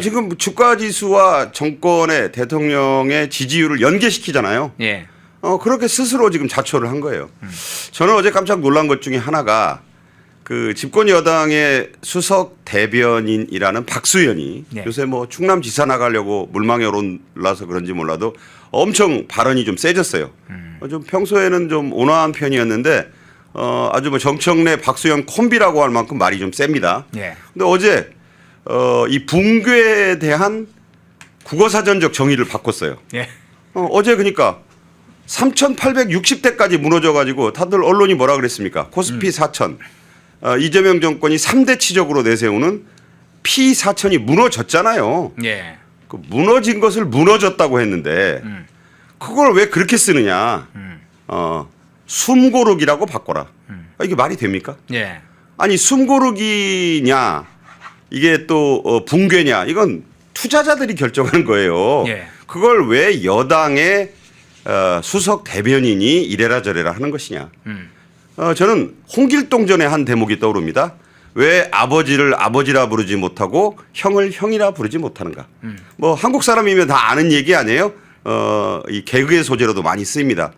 Speaker 3: 지금 주가지수와 정권의 대통령의 지지율을 연계시키잖아요.
Speaker 2: 예.
Speaker 3: 그렇게 스스로 지금 자초를 한 거예요. 저는 어제 깜짝 놀란 것 중에 하나가 그 집권 여당의 수석 대변인이라는 박수현이
Speaker 2: 네.
Speaker 3: 요새 뭐 충남지사 나가려고 물망에 올라서 그런지 몰라도 엄청 발언이 좀 세졌어요. 좀 평소에는 좀 온화한 편이었는데 아주 뭐 정청래 박수현 콤비라고 할 만큼 말이 좀 셉니다.
Speaker 2: 예.
Speaker 3: 근데 어제 이 붕괴에 대한 국어사전적 정의를 바꿨어요.
Speaker 2: 예.
Speaker 3: 어제 그러니까 3,860대까지 무너져가지고 다들 언론이 뭐라 그랬습니까? 코스피 4,000. 이재명 정권이 3대 치적으로 내세우는 P4,000이 무너졌잖아요.
Speaker 2: 예.
Speaker 3: 그 무너진 것을 무너졌다고 했는데 그걸 왜 그렇게 쓰느냐. 숨고르기라고 바꿔라. 이게 말이 됩니까?
Speaker 2: 예.
Speaker 3: 아니 숨고르기냐 이게 또 붕괴냐 이건 투자자들이 결정하는 거예요.
Speaker 2: 예.
Speaker 3: 그걸 왜 여당의 수석 대변인이 이래라 저래라 하는 것이냐. 저는 홍길동전의 한 대목이 떠오릅니다. 왜 아버지를 아버지라 부르지 못하고 형을 형이라 부르지 못하는가. 뭐 한국 사람이면 다 아는 얘기 아니에요. 이 개그의 소재로도 많이 쓰입니다.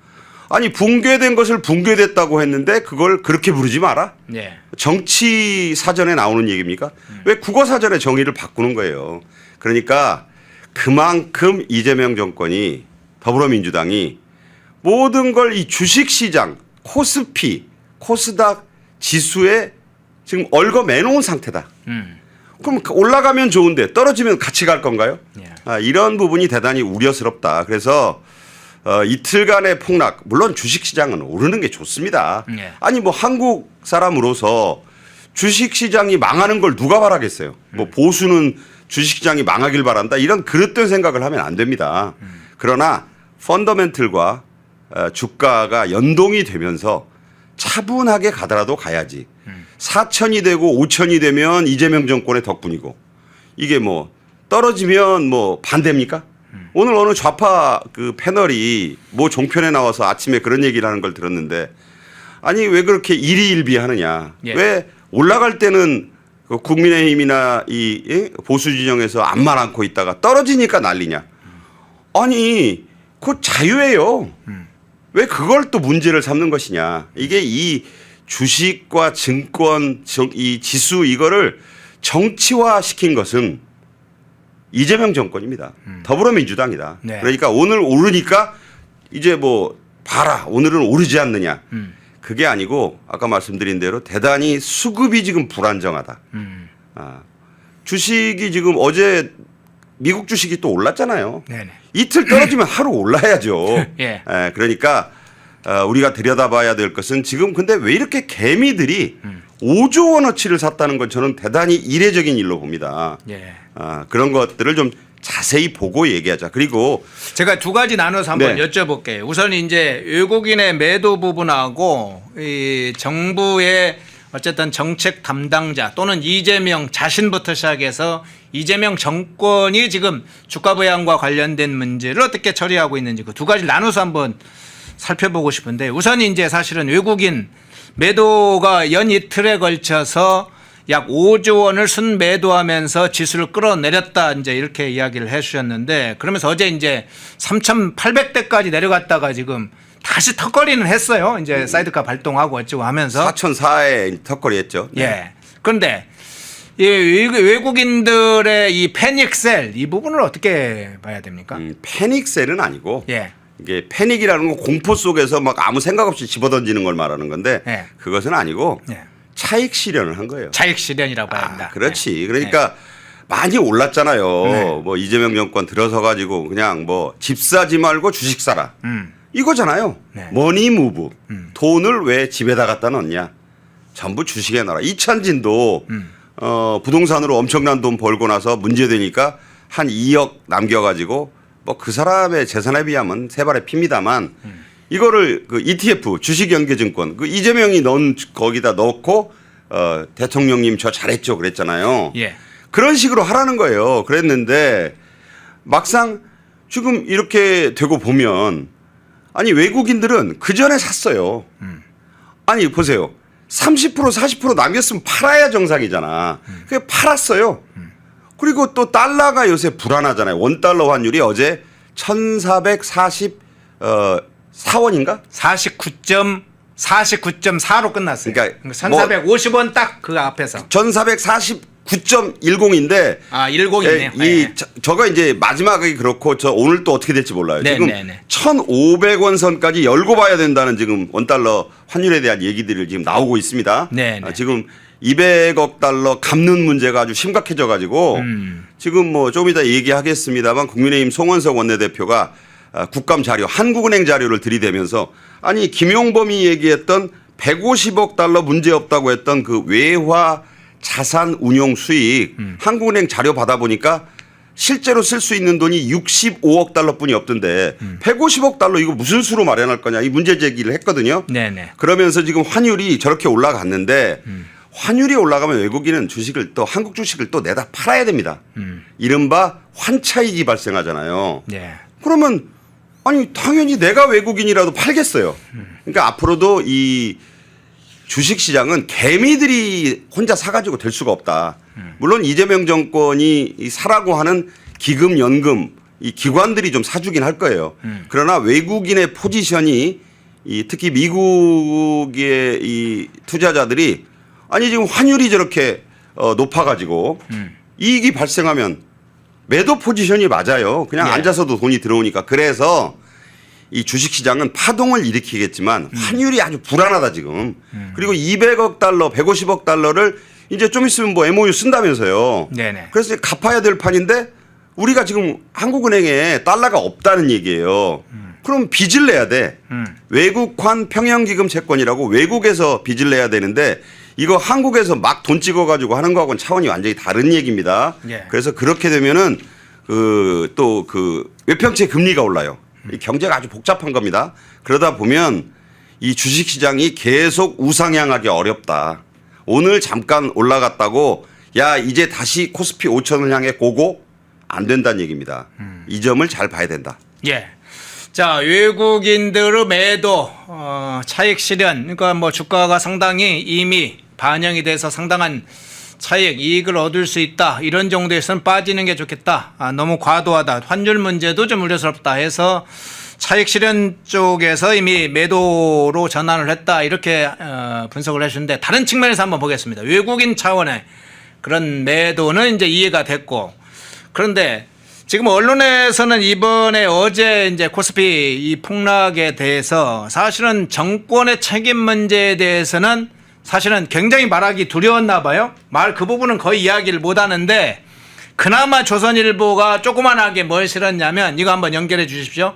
Speaker 3: 아니 붕괴된 것을 붕괴됐다고 했는데 그걸 그렇게 부르지 마라.
Speaker 2: 예.
Speaker 3: 정치 사전에 나오는 얘기입니까? 왜 국어 사전의 정의를 바꾸는 거예요. 그러니까 그만큼 이재명 정권이 더불어민주당이 모든 걸 이 주식시장 코스피 코스닥 지수에 지금 얽어매놓은 상태다. 그럼 올라가면 좋은데 떨어지면 같이 갈 건가요?
Speaker 2: 예.
Speaker 3: 이런 부분이 대단히 우려스럽다. 그래서 이틀간의 폭락 물론 주식시장은 오르는 게 좋습니다.
Speaker 2: 예.
Speaker 3: 아니 뭐 한국 사람으로서 주식시장이 망하는 걸 누가 바라겠어요. 뭐 보수는 주식시장이 망하길 바란다. 이런 그릇된 생각을 하면 안 됩니다. 그러나 펀더멘틀과 주가가 연동이 되면서 차분하게 가더라도 가야지. 4천이 되고 5천이 되면 이재명 정권의 덕분이고 이게 뭐 떨어지면 뭐 반대입니까? 오늘 어느 좌파 그 패널이 뭐 종편에 나와서 아침에 그런 얘기를 하는 걸 들었는데 아니 왜 그렇게 일희일비하느냐.
Speaker 2: 예.
Speaker 3: 왜 올라갈 때는 그 국민의힘이나 이 보수 진영에서 암만 않고 있다가 떨어지니까 난리냐. 아니 그거 자유예요. 왜 그걸 또 문제를 삼는 것이냐. 이게 이 주식과 증권 이 지수 이거를 정치화 시킨 것은 이재명 정권입니다. 더불어민주당이다.
Speaker 2: 네.
Speaker 3: 그러니까 오늘 오르니까 이제 뭐 봐라 오늘은 오르지 않느냐. 그게 아니고 아까 말씀드린 대로 대단히 수급이 지금 불안정하다. 주식이 지금 어제 미국 주식이 또 올랐잖아요.
Speaker 2: 네네.
Speaker 3: 이틀 떨어지면 하루 올라야죠.
Speaker 2: 예.
Speaker 3: 그러니까 우리가 들여다봐야 될 것은 지금 근데 왜 이렇게 개미들이 5조 원어치를 샀다는 건 저는 대단히 이례적인 일로 봅니다.
Speaker 2: 예.
Speaker 3: 그런 것들을 좀 자세히 보고 얘기하자. 그리고
Speaker 2: 제가 두 가지 나눠서 한번
Speaker 3: 네.
Speaker 2: 여쭤볼게요. 우선 이제 외국인의 매도 부분하고 이 정부의 어쨌든 정책 담당자 또는 이재명 자신부터 시작해서 이재명 정권이 지금 주가 부양과 관련된 문제를 어떻게 처리하고 있는지 그 두 가지를 나눠서 한번 살펴보고 싶은데 우선 이제 사실은 외국인 매도가 연 이틀에 걸쳐서 약 5조 원을 순매도하면서 지수를 끌어내렸다 이제 이렇게 이야기를 해 주셨는데 그러면서 어제 이제 3,800대까지 내려갔다가 지금 다시 턱걸이는 했어요. 이제 사이드카 발동하고 어쩌고 하면서
Speaker 3: 4,400에 턱걸이했죠.
Speaker 2: 예. 그런데 이 외국인들의 이 패닉셀 이 부분을 어떻게 봐야 됩니까?
Speaker 3: 패닉셀은 아니고
Speaker 2: 예.
Speaker 3: 이게 패닉이라는 건 공포 속에서 막 아무 생각 없이 집어던지는 걸 말하는 건데
Speaker 2: 예.
Speaker 3: 그것은 아니고
Speaker 2: 예.
Speaker 3: 차익 실현을 한 거예요.
Speaker 2: 차익 실현이라고 봐야 된다.
Speaker 3: 그렇지. 그러니까 많이 올랐잖아요.
Speaker 2: 네.
Speaker 3: 뭐 이재명 정권 들어서 가지고 그냥 뭐 집 사지 말고 주식 사라. 이거잖아요.
Speaker 2: 네.
Speaker 3: 머니 무브. 돈을 왜 집에다 갖다 넣냐. 전부 주식에 넣어라. 이찬진도 부동산으로 엄청난 돈 벌고 나서 문제되니까 한 2억 남겨가지고 뭐 그 사람의 재산에 비하면 세 발의 피입니다만 이거를 그 ETF 주식연계증권 그 이재명이 넣은 거기다 넣고 대통령님 저 잘했죠 그랬잖아요.
Speaker 2: 예.
Speaker 3: 그런 식으로 하라는 거예요. 그랬는데 막상 지금 이렇게 되고 보면 아니 외국인들은 그 전에 샀어요. 아니 보세요. 30% 40% 남겼으면 팔아야 정상이잖아. 그게 팔았어요. 그리고 또 달러가 요새 불안하잖아요. 원달러 환율이 어제 1444원인가?
Speaker 2: 49.4로 끝났어요.
Speaker 3: 그러니까
Speaker 2: 1,450원 딱 그 앞에서.
Speaker 3: 1449.10인데
Speaker 2: 10이네요.
Speaker 3: 저거 이제 마지막이 그렇고 저 오늘 또 어떻게 될지 몰라요.
Speaker 2: 네,
Speaker 3: 지금
Speaker 2: 네, 네.
Speaker 3: 1,500원 선까지 열고 봐야 된다는 지금 원달러 환율에 대한 얘기들이 지금 나오고 있습니다.
Speaker 2: 네, 네.
Speaker 3: 지금 200억 달러 갚는 문제가 아주 심각해져 가지고 지금 뭐 좀 이따 얘기하겠습니다만 국민의힘 송원석 원내대표가 국감 자료 한국은행 자료를 들이대면서 아니 김용범이 얘기했던 150억 달러 문제 없다고 했던 그 외화 자산 운용 수익 한국은행 자료 받아보니까 실제로 쓸 수 있는 돈이 65억 달러뿐이 없던데 150억 달러 이거 무슨 수로 마련할 거냐 이 문제 제기를 했거든요.
Speaker 2: 네네.
Speaker 3: 그러면서 지금 환율이 저렇게 올라갔는데 환율이 올라가면 외국인은 주식을 또 한국 주식을 또 내다 팔아야 됩니다. 이른바 환차익이 발생하잖아요.
Speaker 2: 네.
Speaker 3: 그러면 아니 당연히 내가 외국인이라도 팔겠어요. 그러니까 앞으로도 이 주식시장은 개미들이 혼자 사가지고 될 수가 없다. 물론 이재명 정권이 이 사라고 하는 기금, 연금 이 기관들이 좀 사주긴 할 거예요. 그러나 외국인의 포지션이 이 특히 미국의 이 투자자들이 아니 지금 환율이 저렇게 높아가지고 이익이 발생하면 매도 포지션이 맞아요. 그냥
Speaker 2: 예.
Speaker 3: 앉아서도 돈이 들어오니까. 그래서 이 주식시장은 파동을 일으키겠지만 환율이 아주 불안하다 지금. 그리고 200억 달러, 150억 달러를 이제 좀 있으면 뭐 MOU 쓴다면서요.
Speaker 2: 네네.
Speaker 3: 그래서 갚아야 될 판인데 우리가 지금 한국은행에 달러가 없다는 얘기예요. 그럼 빚을 내야 돼. 외국환 평형기금 채권이라고 외국에서 빚을 내야 되는데 이거 한국에서 막 돈 찍어가지고 하는 거하고는 차원이 완전히 다른 얘기입니다.
Speaker 2: 예.
Speaker 3: 그래서 그렇게 되면은 또 그 외평채 금리가 올라요. 이 경제가 아주 복잡한 겁니다. 그러다 보면 이 주식시장이 계속 우상향하기 어렵다. 오늘 잠깐 올라갔다고 야 이제 다시 코스피 5천을 향해 고고 안 된다는 얘기입니다. 이 점을 잘 봐야 된다.
Speaker 2: 예. 자, 외국인들의 매도, 차익 실현, 그러니까 뭐 주가가 상당히 이미 반영이 돼서 상당한 차익, 이익을 얻을 수 있다. 이런 정도에서는 빠지는 게 좋겠다. 너무 과도하다. 환율 문제도 좀 우려스럽다 해서 차익 실현 쪽에서 이미 매도로 전환을 했다. 이렇게 분석을 해주는데 다른 측면에서 한번 보겠습니다. 외국인 차원의 그런 매도는 이제 이해가 됐고 그런데 지금 언론에서는 이번에 어제 이제 코스피 이 폭락에 대해서 사실은 정권의 책임 문제에 대해서는 사실은 굉장히 말하기 두려웠나 봐요. 그 부분은 거의 이야기를 못 하는데 그나마 조선일보가 조그만하게 뭘 실었냐면 이거 한번 연결해 주십시오.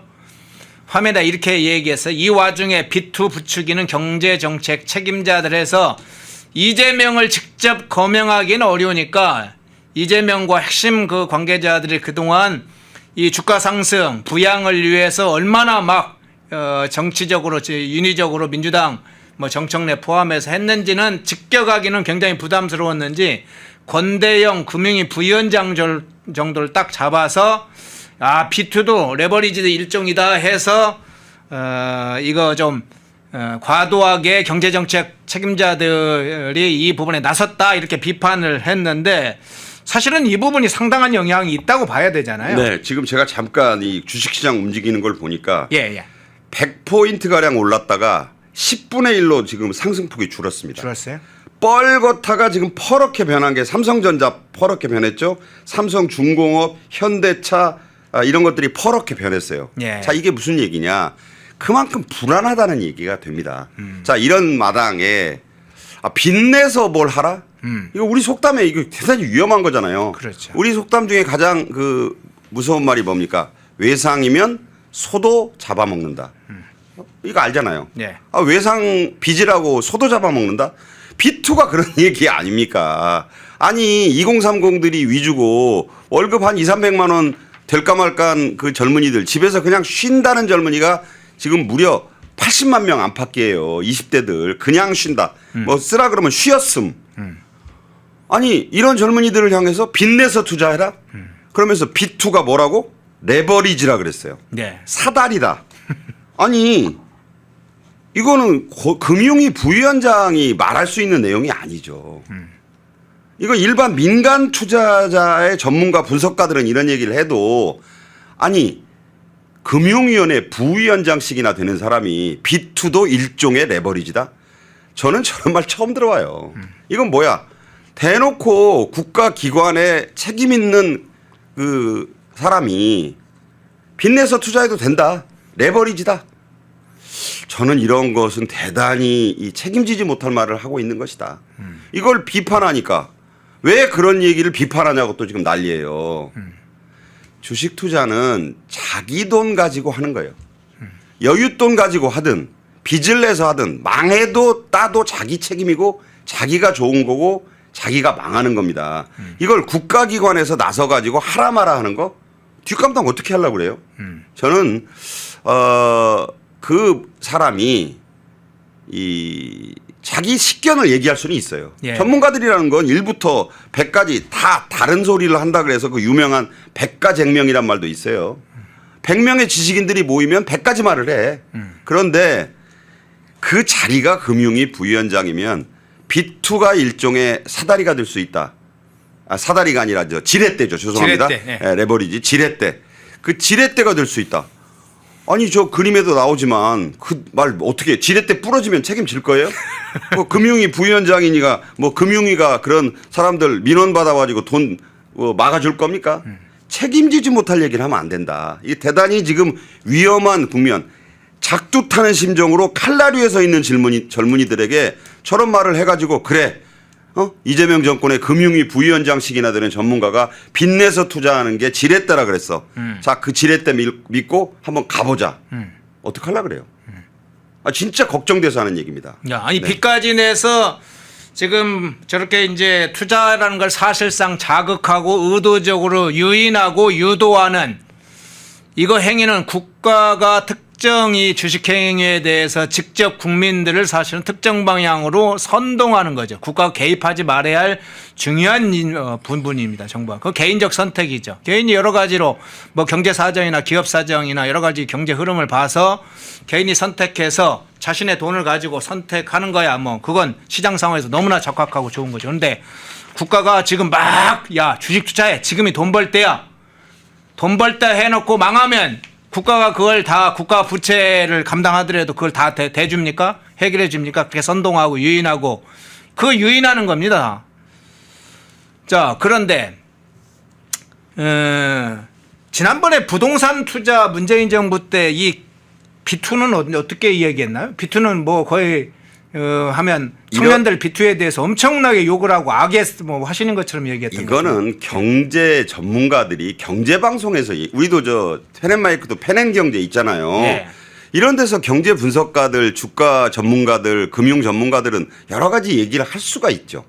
Speaker 2: 화면에 이렇게 얘기했어요. 이 와중에 비투 부추기는 경제정책 책임자들에서 이재명을 직접 거명하기는 어려우니까 이재명과 핵심 그 관계자들이 그동안 이 주가 상승 부양을 위해서 얼마나 막 정치적으로 인위적으로 민주당 뭐 정청래 포함해서 했는지는 직격하기는 굉장히 부담스러웠는지 권대영 금융위 부위원장 정도를 딱 잡아서 비투도 레버리지 일종이다 해서 이거 좀 과도하게 경제정책 책임자들이 이 부분에 나섰다 이렇게 비판을 했는데 사실은 이 부분이 상당한 영향이 있다고 봐야 되잖아요.
Speaker 3: 네, 지금 제가 잠깐 이 주식시장 움직이는 걸 보니까
Speaker 2: 예.
Speaker 3: 100포인트 가량 올랐다가 10분의 1로 지금 상승폭이 줄었습니다.
Speaker 2: 줄었어요?
Speaker 3: 뻘겋다가 지금 퍼렇게 변한 게 삼성전자 퍼렇게 변했죠. 삼성중공업, 현대차 이런 것들이 퍼렇게 변했어요.
Speaker 2: 예.
Speaker 3: 자, 이게 무슨 얘기냐. 그만큼 불안하다는 얘기가 됩니다. 자, 이런 마당에 빚내서 뭘 하라? 이거 우리 속담에 이거 대단히 위험한 거잖아요.
Speaker 2: 그렇죠.
Speaker 3: 우리 속담 중에 가장 그 무서운 말이 뭡니까? 외상이면 소도 잡아먹는다. 이거 알잖아요.
Speaker 2: 예.
Speaker 3: 외상 빚이라고 소도 잡아먹는다? B2가 그런 얘기 아닙니까? 아니 2030들이 위주고 월급 한 200~300만 원 될까 말까한 그 젊은이들 집에서 그냥 쉰다는 젊은이가 지금 무려 80만 명 안팎이에요. 20대들 그냥 쉰다. 뭐 쓰라 그러면 쉬었음. 아니 이런 젊은이들을 향해서 빚내서 투자해라. 그러면서 B2가 뭐라고? 레버리지라 그랬어요.
Speaker 2: 네.
Speaker 3: 사다리다. 아니 이거는 금융위 부위원장이 말할 수 있는 내용이 아니죠. 이거 일반 민간 투자자의 전문가 분석가들은 이런 얘기를 해도 아니 금융위원회 부위원장씩이나 되는 사람이 B2도 일종의 레버리지다. 저는 저런 말 처음 들어와요. 이건 뭐야? 대놓고 국가기관에 책임 있는 그 사람이 빚내서 투자해도 된다. 레버리지다. 저는 이런 것은 대단히 이 책임지지 못할 말을 하고 있는 것이다. 이걸 비판하니까 왜 그런 얘기를 비판하냐고 또 지금 난리예요. 주식 투자는 자기 돈 가지고 하는 거예요. 여윳돈 가지고 하든 빚을 내서 하든 망해도 따도 자기 책임이고 자기가 좋은 거고 자기가 망하는 겁니다. 이걸 국가기관에서 나서 가지고 하라 마라 하는 거 뒷감당 어떻게 하려고 그래요? 저는 그 사람이 이 자기 식견을 얘기할 수는 있어요.
Speaker 2: 예.
Speaker 3: 전문가들이라는 건 1부터 100까지 다 다른 소리를 한다 그래서 그 유명한 백가쟁명이란 말도 있어요. 100명의 지식인들이 모이면 100가지 말을 해. 그런데 그 자리가 금융위 부위원장이면 B2가 일종의 사다리가 될 수 있다. 사다리가 아니라 지렛대죠. 죄송합니다.
Speaker 2: 지렛대,
Speaker 3: 네, 레버리지 지렛대. 그 지렛대가 될 수 있다. 아니 저 그림에도 나오지만 그 말 어떻게 지렛대 부러지면 책임질 거예요? 뭐 금융위 부위원장이니까 뭐 금융위가 그런 사람들 민원 받아가지고 돈 막아줄 겁니까? 책임지지 못할 얘기를 하면 안 된다. 이게 대단히 지금 위험한 국면. 작두 타는 심정으로 칼날 위에 서 있는 젊은이들에게 저런 말을 해가지고 그래. 이재명 정권의 금융위 부위원장씩이나 되는 전문가가 빚내서 투자하는 게 지렛대라 그랬어. 자, 그 지렛대 믿고 한번 가보자. 어떡하려고 그래요? 진짜 걱정돼서 하는 얘기입니다.
Speaker 2: 야, 아니
Speaker 3: 네.
Speaker 2: 빚까지 내서 지금 저렇게 이제 투자라는 걸 사실상 자극하고 의도적으로 유인하고 유도하는 이거 행위는 국가가 특정이 주식행위에 대해서 직접 국민들을 사실은 특정 방향으로 선동하는 거죠. 국가가 개입하지 말아야 할 중요한 부분입니다. 정부가. 그 개인적 선택이죠. 개인이 여러 가지로 뭐 경제 사정이나 기업 사정이나 여러 가지 경제 흐름을 봐서 개인이 선택해서 자신의 돈을 가지고 선택하는 거야. 뭐 그건 시장 상황에서 너무나 적합하고 좋은 거죠. 그런데 국가가 지금 야 주식 투자해. 지금이 돈 벌 때야. 돈 벌 때 해놓고 망하면 국가가 그걸 다 국가 부채를 감당하더라도 그걸 다 대줍니까? 해결해 줍니까? 그렇게 선동하고 유인하고 그 유인하는 겁니다. 자, 그런데 지난번에 부동산 투자 문재인 정부 때 이 B2는 어떻게 이야기했나요? B2는 뭐 거의 하면 청년들 B2에 대해서 엄청나게 욕을 하고 악에 뭐 하시는 것처럼 얘기했던
Speaker 3: 이거는 경제 전문가들이 경제 방송에서 우리도 저 페넨마이크도 페넨경제 있잖아요.
Speaker 2: 네.
Speaker 3: 이런 데서 경제 분석가들, 주가 전문가들, 금융 전문가들은 여러 가지 얘기를 할 수가 있죠.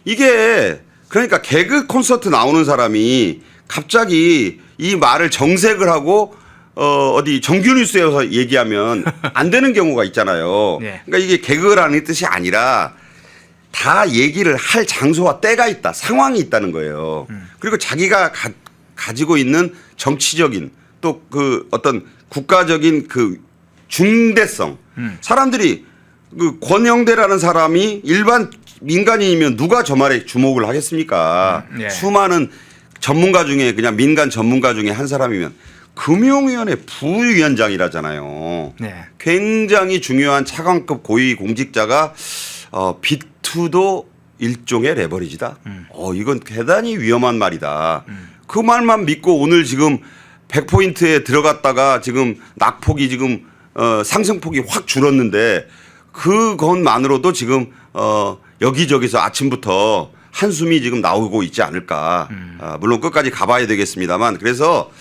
Speaker 3: 이게 그러니까 개그 콘서트 나오는 사람이 갑자기 이 말을 정색을 하고 어디 정규뉴스에서 얘기하면 안 되는 경우가 있잖아요.
Speaker 2: 네.
Speaker 3: 그러니까 이게 개그라는 뜻이 아니라 다 얘기를 할 장소와 때가 있다. 상황이 있다는 거예요. 그리고 자기가 가지고 있는 정치적인 또 그 어떤 국가적인 그 중대성. 사람들이 그 권영대라는 사람이 일반 민간인이면 누가 저 말에 주목을 하겠습니까?
Speaker 2: 네.
Speaker 3: 수많은 전문가 중에 그냥 민간 전문가 중에 한 사람이면 금융위원회 부위원장이라잖아요.
Speaker 2: 네.
Speaker 3: 굉장히 중요한 차관급 고위 공직자가 B2도 일종의 레버리지다. 이건 대단히 위험한 말이다. 그 말만 믿고 오늘 지금 100포인트에 들어갔다가 지금 낙폭이 지금 상승폭이 확 줄었는데 그것만으로도 지금 여기저기서 아침부터 한숨이 지금 나오고 있지 않을까. 물론 끝까지 가봐야 되겠습니다만 그래서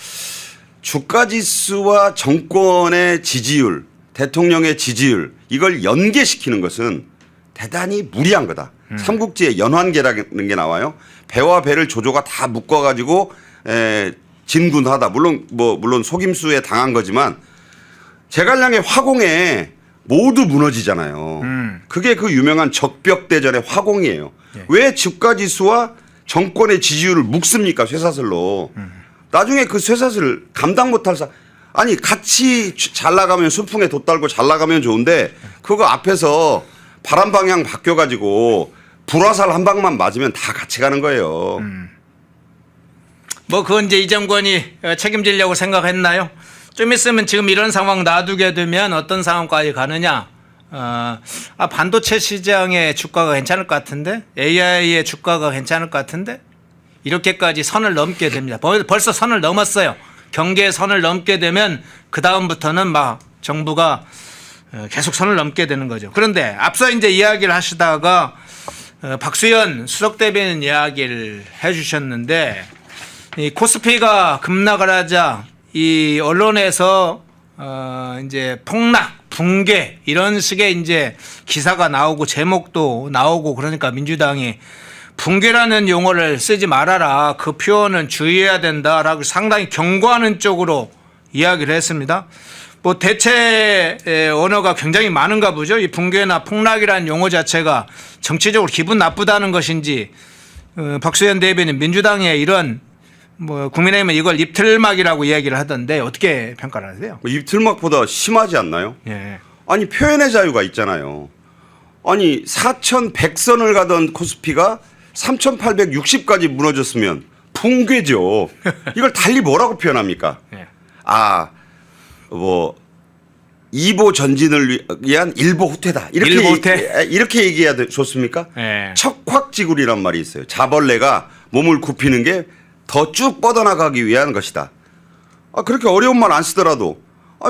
Speaker 3: 주가지수와 정권의 지지율, 대통령의 지지율 이걸 연계시키는 것은 대단히 무리한 거다. 삼국지에 연환계라는 게 나와요. 배와 배를 조조가 다 묶어가지고 진군하다. 물론 속임수에 당한 거지만 제갈량의 화공에 모두 무너지잖아요. 그게 그 유명한 적벽대전의 화공이에요.
Speaker 2: 예.
Speaker 3: 왜 주가지수와 정권의 지지율을 묶습니까? 쇠사슬로. 나중에 그 쇠사슬을 감당 못할 아니 같이 잘 나가면 순풍에 돛 달고 잘 나가면 좋은데 그거 앞에서 바람 방향 바뀌어가지고 불화살 한 방만 맞으면 다 같이 가는 거예요.
Speaker 2: 뭐 그건 이제 이 정권이 책임지려고 생각했나요? 좀 있으면 지금 이런 상황 놔두게 되면 어떤 상황까지 가느냐? 반도체 시장의 주가가 괜찮을 것 같은데, AI의 주가가 괜찮을 것 같은데, 이렇게까지 선을 넘게 됩니다. 벌써 선을 넘었어요. 경계의 선을 넘게 되면 그 다음부터는 막 정부가 계속 선을 넘게 되는 거죠. 그런데 앞서 이제 이야기를 하시다가 박수현 수석 대변인 이야기를 해주셨는데, 이 코스피가 급락을 하자 이 언론에서 이제 폭락, 붕괴 이런 식의 이제 기사가 나오고 제목도 나오고 그러니까 민주당이 붕괴라는 용어를 쓰지 말아라. 그 표현은 주의해야 된다라고 상당히 경고하는 쪽으로 이야기를 했습니다. 뭐 대체 언어가 굉장히 많은가 보죠. 이 붕괴나 폭락이라는 용어 자체가 정치적으로 기분 나쁘다는 것인지 박수현 대변인 민주당의 이런 뭐 국민의힘은 이걸 입틀막이라고 이야기를 하던데 어떻게 평가를 하세요?
Speaker 3: 입틀막보다 심하지 않나요?
Speaker 2: 예.
Speaker 3: 아니 표현의 자유가 있잖아요. 아니 4,100선을 가던 코스피가 3,860까지 무너졌으면 붕괴죠. 이걸 달리 뭐라고 표현합니까?
Speaker 2: 예.
Speaker 3: 이보 전진을 위한 일보 후퇴다.
Speaker 2: 일보 후퇴?
Speaker 3: 이렇게 얘기해야 좋습니까?
Speaker 2: 예.
Speaker 3: 척확지굴이란 말이 있어요. 자벌레가 몸을 굽히는 게 더 쭉 뻗어나가기 위한 것이다. 그렇게 어려운 말 안 쓰더라도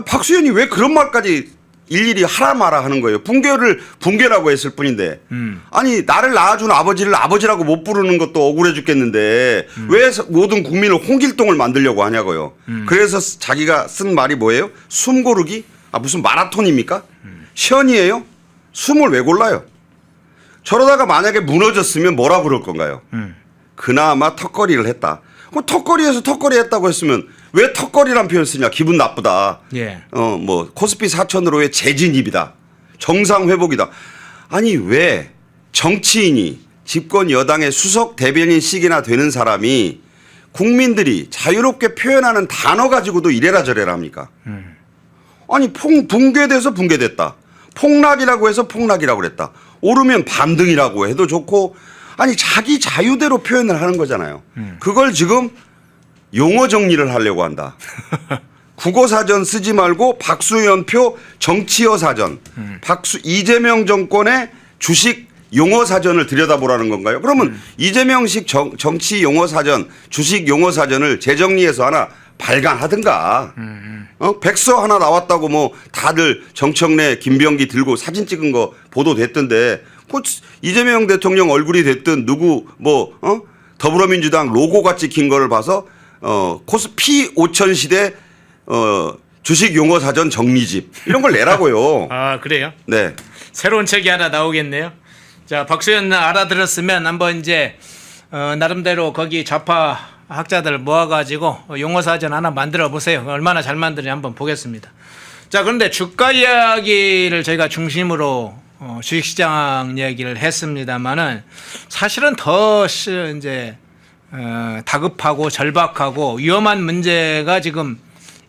Speaker 3: 박수현이 왜 그런 말까지 일일이 하라 마라 하는 거예요. 붕괴라고 했을 뿐인데. 아니 나를 낳아준 아버지를 아버지라고 못 부르는 것도 억울해 죽겠는데 왜 모든 국민을 홍길동을 만들려고 하냐고요. 그래서 자기가 쓴 말이 뭐예요? 숨 고르기? 무슨 마라톤입니까? 시연이에요? 숨을 왜 골라요? 저러다가 만약에 무너졌으면 뭐라 그럴 건가요? 그나마 턱걸이를 했다. 그럼 턱걸이에서 턱걸이 했다고 했으면 왜 턱걸이란 표현 쓰냐? 기분 나쁘다.
Speaker 2: 예.
Speaker 3: 코스피 4천으로의 재진입이다. 정상 회복이다. 아니 왜 정치인이 집권 여당의 수석 대변인씩이나 되는 사람이 국민들이 자유롭게 표현하는 단어 가지고도 이래라 저래라 합니까? 아니 붕괴돼서 붕괴됐다. 폭락이라고 해서 폭락이라고 그랬다. 오르면 반등이라고 해도 좋고 아니 자기 자유대로 표현을 하는 거잖아요. 그걸 지금 용어 정리를 하려고 한다. 국어사전 쓰지 말고 박수현표 정치어 사전, 이재명 정권의 주식 용어 사전을 들여다보라는 건가요? 그러면 이재명식 정치 용어 사전, 주식 용어 사전을 재정리해서 하나 발간하든가. 백서 하나 나왔다고 뭐 다들 정청래, 김병기 들고 사진 찍은 거 보도됐던데 이재명 대통령 얼굴이 됐든 누구 더불어민주당 로고가 찍힌 거를 봐서 코스피 5천 시대 주식 용어 사전 정리집 이런 걸 내라고요.
Speaker 2: 그래요?
Speaker 3: 네.
Speaker 2: 새로운 책이 하나 나오겠네요. 자, 박수현 알아들었으면 한번 이제 나름대로 거기 좌파 학자들 모아가지고 용어 사전 하나 만들어 보세요. 얼마나 잘 만드는지 한번 보겠습니다. 자, 그런데 주가 이야기를 저희가 중심으로 주식시장 얘기를 했습니다만은 사실은 더 이제 다급하고 절박하고 위험한 문제가 지금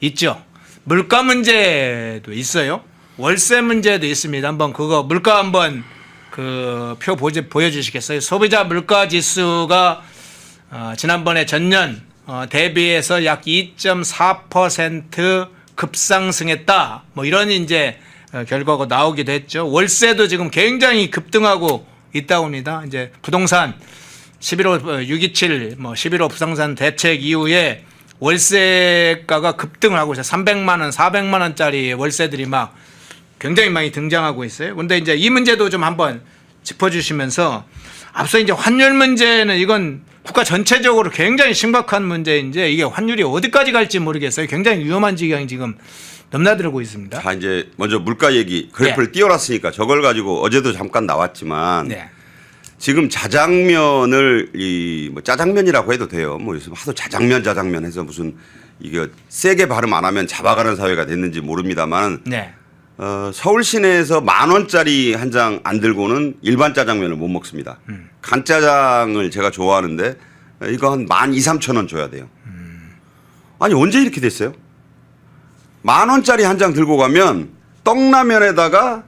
Speaker 2: 있죠. 물가 문제도 있어요. 월세 문제도 있습니다. 한번 그거 물가 한번 그 표 보여주시겠어요? 소비자 물가 지수가 지난번에 전년 대비해서 약 2.4% 급상승했다. 뭐 이런 이제 결과가 나오기도 했죠. 월세도 지금 굉장히 급등하고 있다고 합니다. 이제 부동산 11호 627 뭐 11호 부동산 대책 이후에 월세가가 급등을 하고 있어요. 300만 원, 400만 원짜리 월세들이 막 굉장히 많이 등장하고 있어요. 그런데 이제 이 문제도 좀 한번 짚어주시면서 앞서 이제 환율 문제는 이건 국가 전체적으로 굉장히 심각한 문제인데 이게 환율이 어디까지 갈지 모르겠어요. 굉장히 위험한 지경이 지금 넘나들고 있습니다.
Speaker 3: 자, 이제 먼저 물가 얘기 그래프를 띄워놨으니까 저걸 가지고 어제도 잠깐 나왔지만
Speaker 2: 네.
Speaker 3: 지금 자장면을 뭐 짜장면이라고 해도 돼요. 뭐 요즘 하도 자장면 해서 무슨 이게 세게 발음 안 하면 잡아가는 사회가 됐는지 모릅니다만
Speaker 2: 네.
Speaker 3: 서울 시내에서 10,000원짜리 한 장 안 들고는 일반 짜장면을 못 먹습니다. 간짜장을 제가 좋아하는데 이거 한 12,000~13,000원 줘야 돼요. 아니 언제 이렇게 됐어요? 10,000원짜리 한 장 들고 가면 떡라면에다가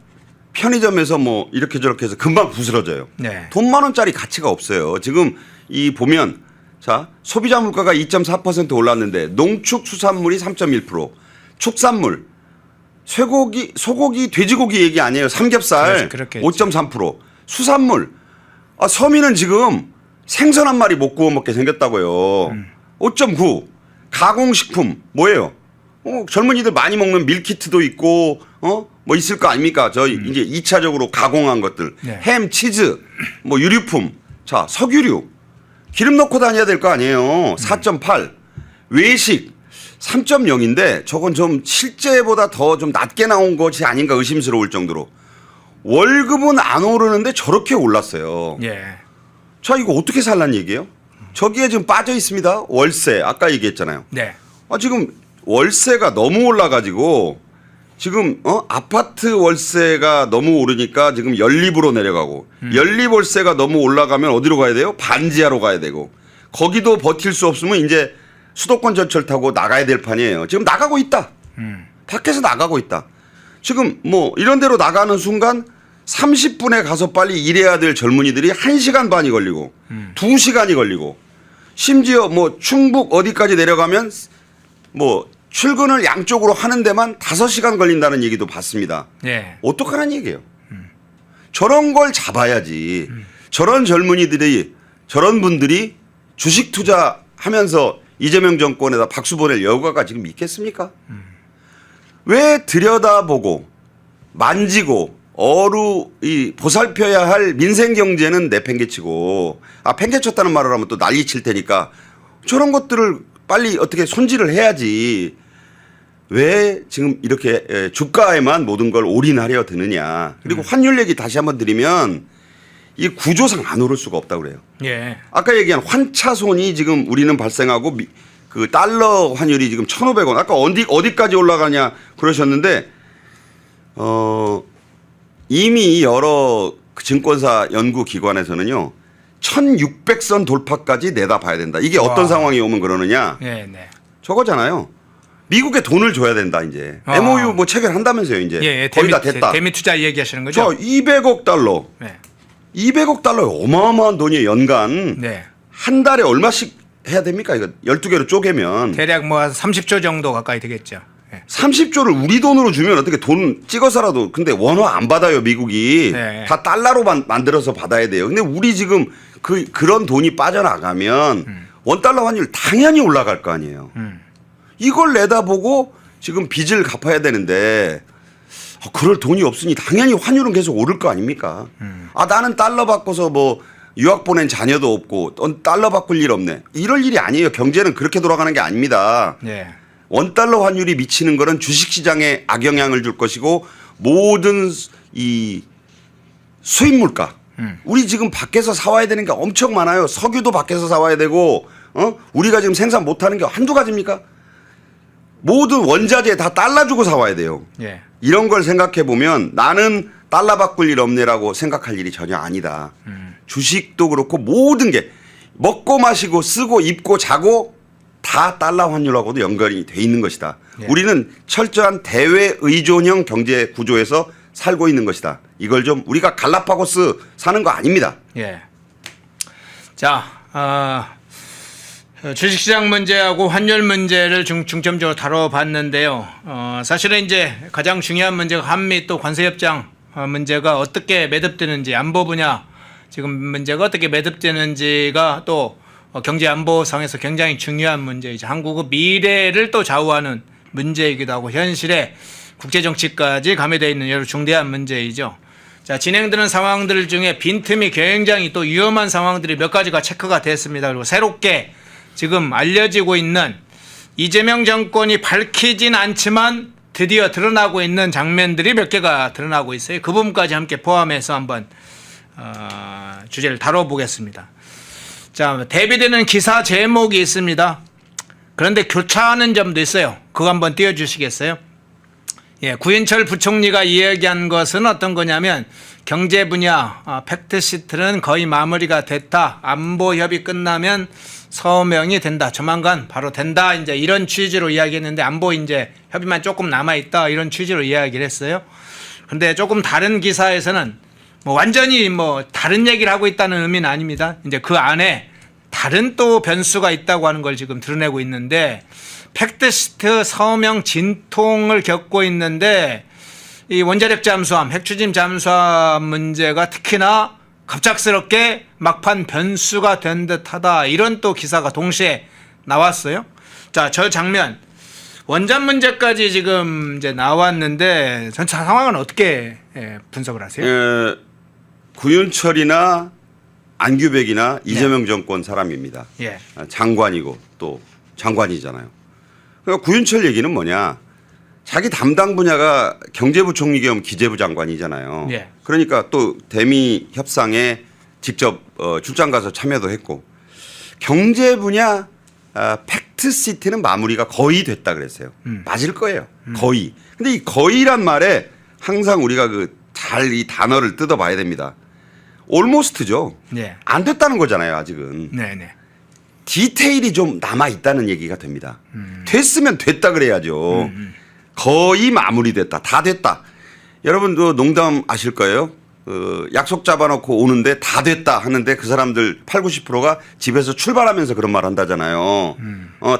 Speaker 3: 편의점에서 뭐 이렇게 저렇게 해서 금방 부스러져요.
Speaker 2: 네.
Speaker 3: 돈 10,000원짜리 가치가 없어요. 지금 이 보면 자 소비자 물가가 2.4% 올랐는데 농축수산물이 3.1%, 축산물 쇠고기, 소고기, 돼지고기 얘기 아니에요. 삼겹살
Speaker 2: 그렇겠지.
Speaker 3: 5.3%, 수산물 서민은 지금 생선 한 마리 못 구워 먹게 생겼다고요. 5.9, 가공식품 뭐예요? 젊은이들 많이 먹는 밀키트도 있고 뭐 있을 거 아닙니까? 저 이제 2차적으로 가공한 것들,
Speaker 2: 네.
Speaker 3: 햄, 치즈, 뭐 유류품, 자 석유류, 기름 넣고 다녀야 될 거 아니에요. 4.8, 외식 3.0인데 저건 좀 실제보다 더 좀 낮게 나온 것이 아닌가 의심스러울 정도로 월급은 안 오르는데 저렇게 올랐어요.
Speaker 2: 예.
Speaker 3: 자 이거 어떻게 살란 얘기예요? 저기에 지금 빠져 있습니다. 월세 아까 얘기했잖아요.
Speaker 2: 네.
Speaker 3: 지금 월세가 너무 올라가지고 지금 아파트 월세가 너무 오르니까 지금 연립으로 내려가고 연립 월세가 너무 올라가면 어디로 가야 돼요? 반지하로 가야 되고 거기도 버틸 수 없으면 이제 수도권 전철 타고 나가야 될 판이에요. 지금 나가고 있다. 밖에서 나가고 있다. 지금 뭐 이런 데로 나가는 순간 30분에 가서 빨리 일해야 될 젊은이들이 1시간 반이 걸리고 2시간이 걸리고 심지어 뭐 충북 어디까지 내려가면 뭐 출근을 양쪽으로 하는 데만 5시간 걸린다는 얘기도 봤습니다.
Speaker 2: 예.
Speaker 3: 어떡하란 얘기예요. 저런 걸 잡아야지. 저런 젊은이들이 저런 분들이 주식 투자하면서 이재명 정권에다 박수 보낼 여가가 지금 있겠습니까? 왜 들여다보고 만지고 이 보살펴야 할 민생 경제는 내팽개치고 팽개쳤다는 말을 하면 또 난리 칠 테니까 저런 것들을 빨리 어떻게 손질을 해야지. 왜 지금 이렇게 주가에만 모든 걸 올인하려 드느냐. 그리고 환율 얘기 다시 한번 드리면 이 구조상 안 오를 수가 없다고 그래요.
Speaker 2: 예.
Speaker 3: 아까 얘기한 환차손이 지금 우리는 발생하고 그 달러 환율이 지금 1,500원. 아까 어디까지 올라가냐 그러셨는데 이미 여러 증권사 연구기관에서는요 1,600선 돌파까지 내다봐야 된다. 이게 어떤 상황이 오면 그러느냐.
Speaker 2: 네, 네.
Speaker 3: 저거잖아요. 미국에 돈을 줘야 된다 이제. MOU 뭐 체결한다면서요 이제.
Speaker 2: 예,
Speaker 3: 거의 다 됐다.
Speaker 2: 대미 투자 얘기하시는 거죠?
Speaker 3: 저 200억 달러.
Speaker 2: 네.
Speaker 3: 200억 달러 어마어마한 돈이에요. 연간.
Speaker 2: 네.
Speaker 3: 한 달에 얼마씩 해야 됩니까? 이거 12개로 쪼개면.
Speaker 2: 대략 뭐 한 30조 정도 가까이 되겠죠. 네.
Speaker 3: 30조를 우리 돈으로 주면 어떻게 돈 찍어서라도 근데 원화 안 받아요 미국이.
Speaker 2: 네.
Speaker 3: 다 달러로 만들어서 받아야 돼요. 근데 우리 지금 그런 돈이 빠져나가면 원달러 환율 당연히 올라갈 거 아니에요. 이걸 내다보고 지금 빚을 갚아야 되는데 그럴 돈이 없으니 당연히 환율은 계속 오를 거 아닙니까? 나는 달러 바꿔서 뭐 유학 보낸 자녀도 없고 달러 바꿀 일 없네. 이럴 일이 아니에요. 경제는 그렇게 돌아가는 게 아닙니다.
Speaker 2: 네.
Speaker 3: 원달러 환율이 미치는 거는 주식시장에 악영향을 줄 것이고 모든 이 수입 물가 우리 지금 밖에서 사와야 되는 게 엄청 많아요. 석유도 밖에서 사와야 되고 우리가 지금 생산 못하는 게 한두 가지입니까? 모든 원자재 다 달러 주고 사와야 돼요.
Speaker 2: 예.
Speaker 3: 이런 걸 생각해 보면 나는 달러 바꿀 일 없네라고 생각할 일이 전혀 아니다. 주식도 그렇고 모든 게 먹고 마시고 쓰고 입고 자고 다 달러 환율하고도 연관이 돼 있는 것이다.
Speaker 2: 예.
Speaker 3: 우리는 철저한 대외 의존형 경제 구조에서 살고 있는 것이다. 이걸 좀 우리가 갈라파고스 사는 거 아닙니다.
Speaker 2: 예. 자, 주식시장 문제하고 환율 문제를 중점적으로 다뤄봤는데요. 사실은 이제 가장 중요한 문제가 한미 또 관세협정 문제가 어떻게 매듭되는지 안보 분야 지금 문제가 어떻게 매듭되는지가 또 경제 안보상에서 굉장히 중요한 문제이죠. 한국의 미래를 또 좌우하는 문제이기도 하고 현실에 국제 정치까지 가미되어 있는 여러 중대한 문제이죠. 자, 진행되는 상황들 중에 빈틈이 굉장히 또 위험한 상황들이 몇 가지가 체크가 됐습니다. 그리고 새롭게 지금 알려지고 있는 이재명 정권이 밝히진 않지만 드디어 드러나고 있는 장면들이 몇 개가 드러나고 있어요. 그 부분까지 함께 포함해서 한번 주제를 다뤄보겠습니다. 자, 대비되는 기사 제목이 있습니다. 그런데 교차하는 점도 있어요. 그거 한번 띄워주시겠어요? 예, 구인철 부총리가 이야기한 것은 어떤 거냐면 경제 분야 팩트시트는 거의 마무리가 됐다. 안보 협의 끝나면 서명이 된다. 조만간 바로 된다. 이제 이런 취지로 이야기했는데 안보 이제 협의만 조금 남아 있다. 이런 취지로 이야기를 했어요. 근데 조금 다른 기사에서는 뭐 완전히 뭐 다른 얘기를 하고 있다는 의미는 아닙니다. 이제 그 안에 다른 또 변수가 있다고 하는 걸 지금 드러내고 있는데 팩트시트 서명 진통을 겪고 있는데 이 원자력 잠수함, 핵추진 잠수함 문제가 특히나 갑작스럽게 막판 변수가 된 듯하다. 이런 또 기사가 동시에 나왔어요. 자, 저 장면 원전 문제까지 지금 이제 나왔는데 전체 상황은 어떻게 분석을 하세요?
Speaker 3: 구윤철이나 안규백이나 이재명 정권 사람입니다.
Speaker 2: 예.
Speaker 3: 장관이고 또 장관이잖아요. 그러니까 구윤철 얘기는 뭐냐? 자기 담당 분야가 경제부총리 겸 기재부 장관이잖아요.
Speaker 2: 예.
Speaker 3: 그러니까 또 대미 협상에 직접 출장 가서 참여도 했고 경제 분야 팩트시트는 마무리가 거의 됐다 그랬어요. 맞을 거예요. 거의. 근데 이 거의란 말에 항상 우리가 잘 이 단어를 뜯어봐야 됩니다. 올모스트죠.
Speaker 2: 예.
Speaker 3: 안 됐다는 거잖아요. 아직은.
Speaker 2: 네네.
Speaker 3: 디테일이 좀 남아 있다는 얘기가 됩니다. 됐으면 됐다 그래야죠. 거의 마무리됐다. 다 됐다. 여러분도 농담 아실 거예요. 약속 잡아놓고 오는데 다 됐다 하는데 그 사람들 80~90%가 집에서 출발하면서 그런 말 한다잖아요.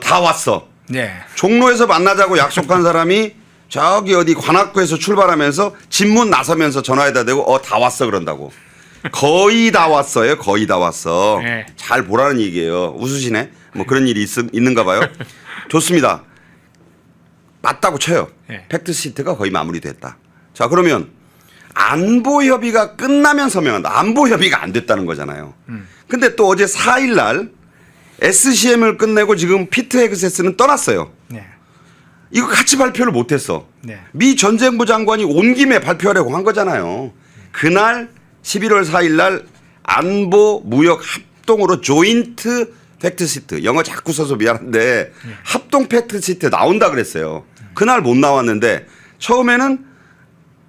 Speaker 3: 다 왔어.
Speaker 2: 네.
Speaker 3: 종로에서 만나자고 약속한 사람이 저기 어디 관악구에서 출발하면서 집문 나서면서 전화에다 대고 다 왔어 그런다고. 거의 다 왔어요. 거의 다 왔어.
Speaker 2: 네.
Speaker 3: 잘 보라는 얘기예요. 웃으시네. 뭐 그런 일이 있는가 봐요. 좋습니다. 맞다고 쳐요.
Speaker 2: 네.
Speaker 3: 팩트시트가 거의 마무리됐다. 자, 그러면 안보 협의가 끝나면 서명한다. 안보 협의가 안 됐다는 거잖아요. 근데 또 어제 4일 날 SCM을 끝내고 지금 피트 헤그세스는 떠났어요.
Speaker 2: 네.
Speaker 3: 이거 같이 발표를 못했어.
Speaker 2: 네.
Speaker 3: 미 전쟁부 장관이 온 김에 발표하려고 한 거잖아요. 그날 11월 4일 날 안보 무역 합동으로 조인트 팩트시트, 영어 자꾸 써서 미안한데 합동 팩트시트 나온다 그랬어요. 그날 못 나왔는데 처음에는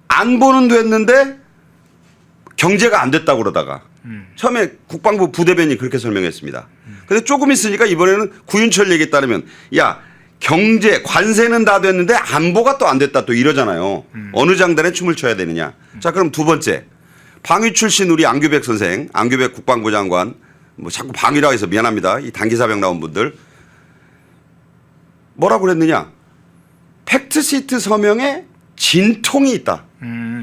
Speaker 3: 안보는 됐는데 경제가 안 됐다고 그러다가 처음에 국방부 부대변인이 그렇게 설명했습니다. 근데 조금 있으니까 이번에는 구윤철 얘기에 따르면 야 경제 관세는 다 됐는데 안보가 또 안 됐다 또 이러잖아요. 어느 장단에 춤을 춰야 되느냐. 자, 그럼 두 번째 방위 출신 우리 안규백 선생, 안규백 국방부 장관 뭐 자꾸 방위라고 해서 미안합니다. 이 단기사병 나온 분들 뭐라고 그랬느냐. 팩트시트 서명에 진통이 있다.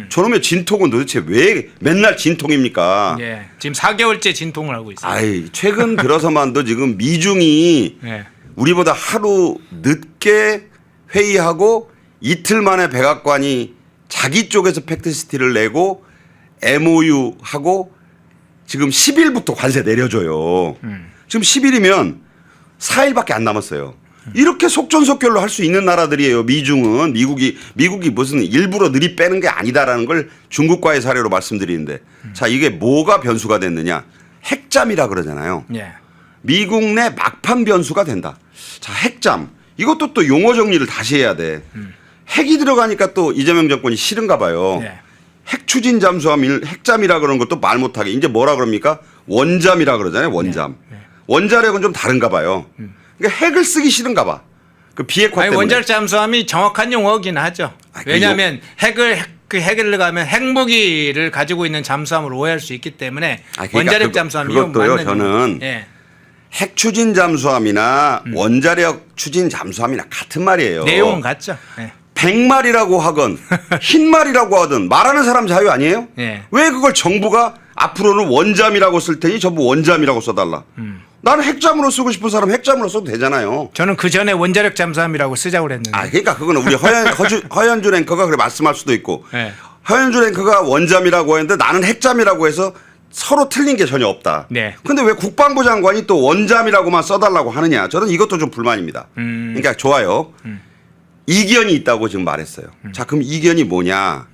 Speaker 3: 저놈의 진통은 도대체 왜 맨날 진통입니까?
Speaker 2: 예. 지금 4개월째 진통을 하고 있어요.
Speaker 3: 아이, 최근 들어서만도 지금 미중이
Speaker 2: 예.
Speaker 3: 우리보다 하루 늦게 회의하고 이틀 만에 백악관이 자기 쪽에서 팩트시트를 내고 MOU 하고 지금 10일부터 관세 내려줘요. 지금 10일이면 4일밖에 안 남았어요. 이렇게 속전속결로 할 수 있는 나라들이에요. 미중은 미국이 무슨 일부러 느리 빼는 게 아니다라는 걸 중국과의 사례로 말씀드리는데 자, 이게 뭐가 변수가 됐느냐. 핵잠이라 그러잖아요.
Speaker 2: 예.
Speaker 3: 미국 내 막판 변수가 된다. 자, 핵잠. 이것도 또 용어 정리를 다시 해야 돼. 핵이 들어가니까 또 이재명 정권이 싫은가 봐요.
Speaker 2: 예.
Speaker 3: 핵 추진 잠수함 핵잠이라 그러는 것도 말 못하게 이제 뭐라 그럽니까? 원잠이라 그러잖아요. 원잠. 원자력은 좀 다른가 봐요. 그러니까 핵을 쓰기 싫은가 봐. 그 비핵화 때문에.
Speaker 2: 원자력 잠수함이 정확한 용어긴 하죠. 왜냐하면 핵을 가면 핵무기를 가지고 있는 잠수함을 오해할 수 있기 때문에
Speaker 3: 그러니까
Speaker 2: 원자력 잠수함이
Speaker 3: 그것도요.
Speaker 2: 맞는
Speaker 3: 저는
Speaker 2: 예.
Speaker 3: 핵 추진 잠수함이나 원자력 추진 잠수함이나 같은 말이에요.
Speaker 2: 내용은 같죠. 예.
Speaker 3: 백말이라고 하건 흰말이라고 하든 말하는 사람 자유 아니에요?
Speaker 2: 예.
Speaker 3: 왜 그걸 정부가 앞으로는 원잠이라고 쓸 테니 전부 원잠이라고 써달라. 나는 핵잠으로 쓰고 싶은 사람 핵잠으로 써도 되잖아요.
Speaker 2: 저는 그 전에 원자력 잠수함이라고 쓰자고 그랬는데.
Speaker 3: 그러니까 그거는 우리 허현준 앵커가 그래 말씀할 수도 있고
Speaker 2: 예.
Speaker 3: 하현준 앵커가 원잠이라고 했는데 나는 핵잠이라고 해서 서로 틀린 게 전혀 없다.
Speaker 2: 네.
Speaker 3: 근데 왜 국방부 장관이 또 원잠이라고만 써달라고 하느냐. 저는 이것도 좀 불만입니다. 그러니까 좋아요. 이견이 있다고 지금 말했어요. 자, 그럼 이견이 뭐냐.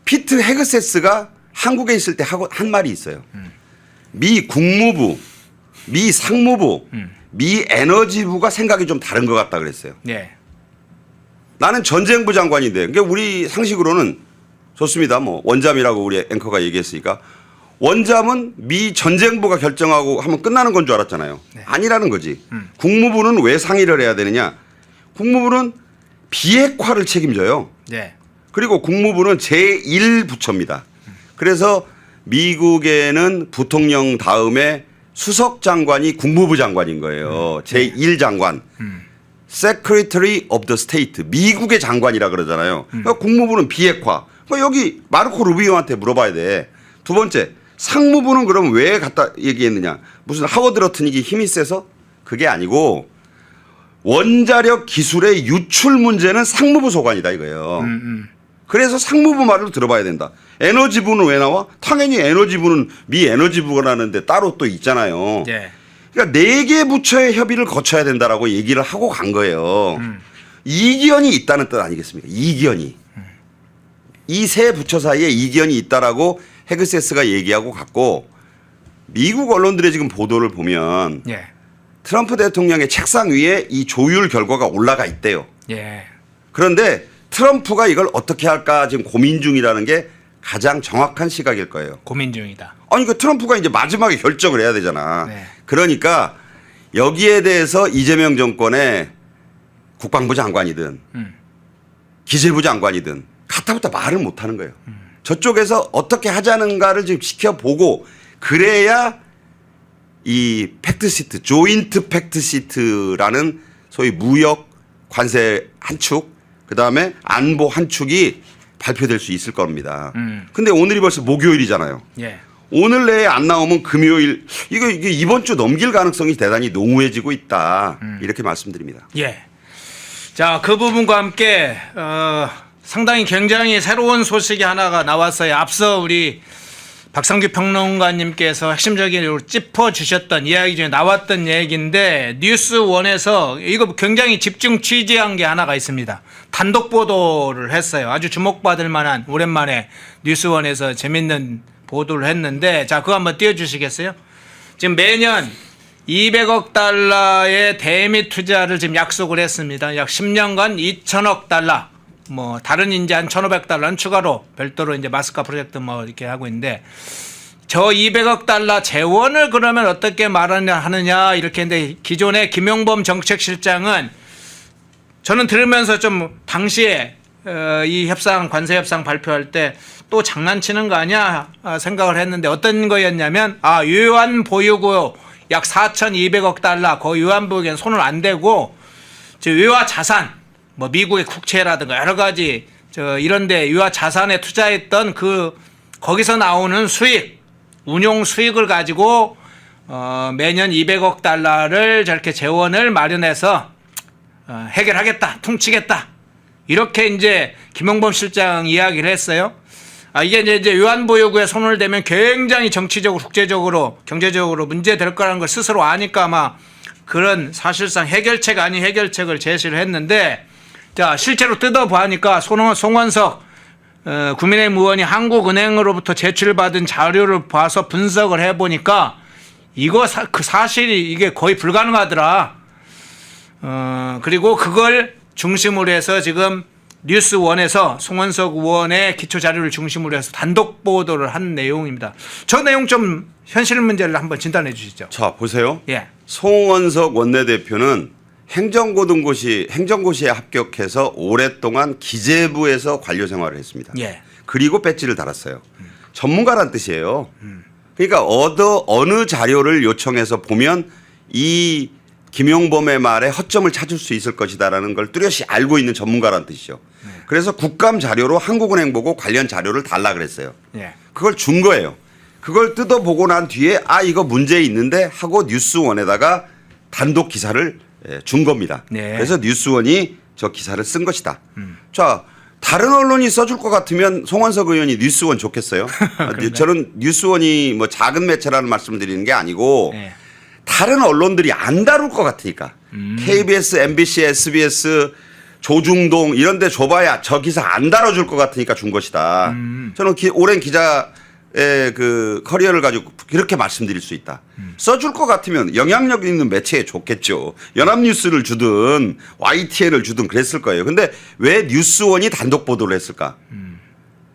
Speaker 3: 피트 헤그세스가 한국에 있을 때 한 말이 있어요. 미 국무부, 미 상무부, 미 에너지부가 생각이 좀 다른 것 같다 그랬어요.
Speaker 2: 네.
Speaker 3: 나는 전쟁부 장관인데, 그러니까 우리 상식으로는 좋습니다. 뭐 원잠이라고 우리 앵커가 얘기했으니까 원잠은 미 전쟁부가 결정하고 하면 끝나는 건 줄 알았잖아요.
Speaker 2: 네.
Speaker 3: 아니라는 거지. 국무부는 왜 상의를 해야 되느냐? 국무부는 비핵화를 책임져요.
Speaker 2: 네.
Speaker 3: 그리고 국무부는 제1부처입니다. 그래서 미국에는 부통령 다음에 수석 장관이 국무부 장관인 거예요. 제1장관. Secretary of the State. 미국의 장관이라 그러잖아요. 그러니까 국무부는 비핵화. 그러니까 여기 마르코 루비오한테 물어봐야 돼. 두 번째, 상무부는 그럼 왜 갖다 얘기했느냐. 무슨 하워드 러트닉이 힘이 세서? 그게 아니고 원자력 기술의 유출 문제는 상무부 소관이다 이거예요. 그래서 상무부 말을 들어봐야 된다. 에너지부는 왜 나와? 당연히 에너지부는 미 에너지부라는데 따로 또 있잖아요.
Speaker 2: 네.
Speaker 3: 그러니까 4개 부처의 협의를 거쳐야 된다라고 얘기를 하고 간 거예요. 이견이 있다는 뜻 아니겠습니까? 이견이. 이 세 부처 사이에 이견이 있다라고 헤그세스가 얘기하고 갔고 미국 언론들의 지금 보도를 보면
Speaker 2: 예.
Speaker 3: 트럼프 대통령의 책상 위에 이 조율 결과가 올라가 있대요.
Speaker 2: 예.
Speaker 3: 그런데 트럼프가 이걸 어떻게 할까 지금 고민 중이라는 게 가장 정확한 시각일 거예요.
Speaker 2: 고민 중이다.
Speaker 3: 아니 그 트럼프가 이제 마지막에 결정을 해야 되잖아.
Speaker 2: 네.
Speaker 3: 그러니까 여기에 대해서 이재명 정권의 국방부 장관이든 기재부 장관이든 가타부터 말을 못 하는 거예요. 저쪽에서 어떻게 하자는가를 지금 지켜보고 그래야 이 팩트시트, 조인트 팩트시트라는 소위 무역 관세 한 축, 그다음에 안보 한 축이 발표될 수 있을 겁니다. 근데 오늘이 벌써 목요일이잖아요.
Speaker 2: 예.
Speaker 3: 오늘 내에 안 나오면 금요일 이게 이번 주 넘길 가능성이 대단히 농후해지고 있다. 이렇게 말씀드립니다.
Speaker 2: 예. 자, 그 부분과 함께 상당히 굉장히 새로운 소식이 하나가 나왔어요. 앞서 우리 박상규 평론가님께서 핵심적으로 짚어주셨던 이야기 중에 나왔던 얘기인데 뉴스원에서 이거 굉장히 집중 취재한 게 하나가 있습니다. 단독 보도를 했어요. 아주 주목받을 만한 오랜만에 뉴스원에서 재밌는 보도를 했는데 자, 그거 한번 띄워주시겠어요? 지금 매년 200억 달러의 대미 투자를 지금 약속을 했습니다. 약 10년간 2천억 달러. 뭐 다른 이제 한 1,500달러는 추가로 별도로 이제 마스카 프로젝트 뭐 이렇게 하고 있는데 저 200억 달러 재원을 그러면 어떻게 하느냐 이렇게 했는데 기존의 김용범 정책실장은 저는 들으면서 좀 당시에 이 협상 관세 협상 발표할 때 또 장난치는 거 아니야 생각을 했는데 어떤 거였냐면 유한 보유고 약 4,200억 달러 그 유한 보유고에는 손을 안 대고 저 유화 자산 뭐 미국의 국채라든가 여러 가지 이런데 유화 자산에 투자했던 거기서 나오는 수익 운용 수익을 가지고 매년 200억 달러를 저렇게 재원을 마련해서 해결하겠다 퉁치겠다 이렇게 이제 김용범 실장 이야기를 했어요. 이게 이제 유한보유고에 손을 대면 굉장히 정치적으로 국제적으로 경제적으로 문제될 거라는 걸 스스로 아니까 아마 그런 사실상 해결책 아닌 해결책을 제시를 했는데 자, 실제로 뜯어보니까 송원석 국민의힘 의원이 한국은행으로부터 제출받은 자료를 봐서 분석을 해보니까 이거 사실이 이게 거의 불가능하더라. 그리고 그걸 중심으로 해서 지금 뉴스원에서 송원석 의원의 기초 자료를 중심으로 해서 단독 보도를 한 내용입니다. 저 내용 좀 현실 문제를 한번 진단해 주시죠.
Speaker 3: 자, 보세요.
Speaker 2: 예.
Speaker 3: 송원석 원내대표는 행정고시에 합격해서 오랫동안 기재부에서 관료 생활을 했습니다.
Speaker 2: 예.
Speaker 3: 그리고 배지를 달았어요. 전문가란 뜻이에요. 그러니까 어느 자료를 요청해서 보면 이 김용범의 말에 허점을 찾을 수 있을 것이다라는 걸 뚜렷이 알고 있는 전문가란 뜻이죠. 그래서 국감 자료로 한국은행 보고 관련 자료를 달라 그랬어요.
Speaker 2: 예.
Speaker 3: 그걸 준 거예요. 그걸 뜯어보고 난 뒤에 이거 문제 있는데 하고 뉴스원에다가 단독 기사를 준 겁니다.
Speaker 2: 네.
Speaker 3: 그래서 뉴스원이 저 기사를 쓴 것이다. 자, 다른 언론이 써줄 것 같으면 송원석 의원이 뉴스원 좋겠어요. 저는 뉴스원이 뭐 작은 매체라는 말씀을 드리는 게 아니고
Speaker 2: 네. 다른
Speaker 3: 다른 언론들이 안 다룰 것 같으니까 KBS, MBC, SBS, 조중동 이런 데 줘봐야 저 기사 안 다뤄줄 것 같으니까 준 것이다. 저는 오랜 기자의 그 커리어를 가지고 그렇게 말씀드릴 수 있다. 써줄 것 같으면 영향력 있는 매체에 줬겠죠. 연합뉴스를 주든 YTN을 주든 그랬을 거예요. 근데 왜 뉴스원이 단독 보도를 했을까?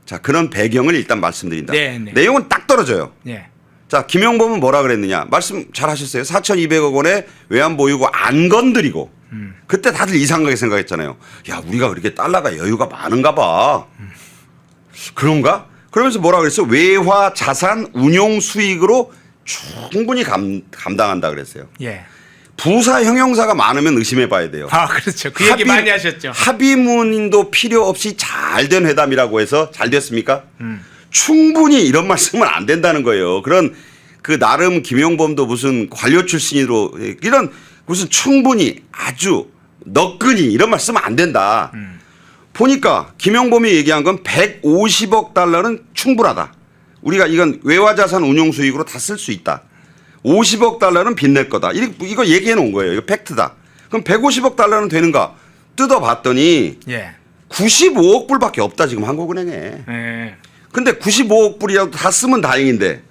Speaker 3: 자, 그런 배경을 일단 말씀드린다.
Speaker 2: 네, 네.
Speaker 3: 내용은 딱 떨어져요.
Speaker 2: 예.
Speaker 3: 자, 김용범은 뭐라 그랬느냐. 말씀 잘 하셨어요. 4,200억 원의 외환 보유고 안 건드리고 그때 다들 이상하게 생각했잖아요. 야, 우리가 그렇게 달러가 여유가 많은가 봐. 그런가? 그러면서 뭐라 그랬어요? 외화 자산 운용 수익으로 충분히 감당한다 그랬어요.
Speaker 2: 예.
Speaker 3: 부사 형용사가 많으면 의심해 봐야 돼요.
Speaker 2: 아, 그렇죠. 그 얘기 많이 하셨죠.
Speaker 3: 합의문도 필요 없이 잘 된 회담이라고 해서 잘 됐습니까? 충분히 이런 말씀은 안 된다는 거예요. 그런 그 나름 김용범도 무슨 관료 출신으로 이런 무슨 충분히 아주 너끈히 이런 말씀은 안 된다. 보니까 김용범이 얘기한 건 150억 달러는 충분하다. 우리가 이건 외화자산 운용 수익으로 다 쓸 수 있다. 50억 달러는 빚낼 거다. 이거 얘기해 놓은 거예요. 이거 팩트다. 그럼 150억 달러는 되는가? 뜯어봤더니
Speaker 2: 예.
Speaker 3: 95억 불밖에 없다 지금 한국은행에.
Speaker 2: 예.
Speaker 3: 근데 95억 불이라도 다 쓰면 다행인데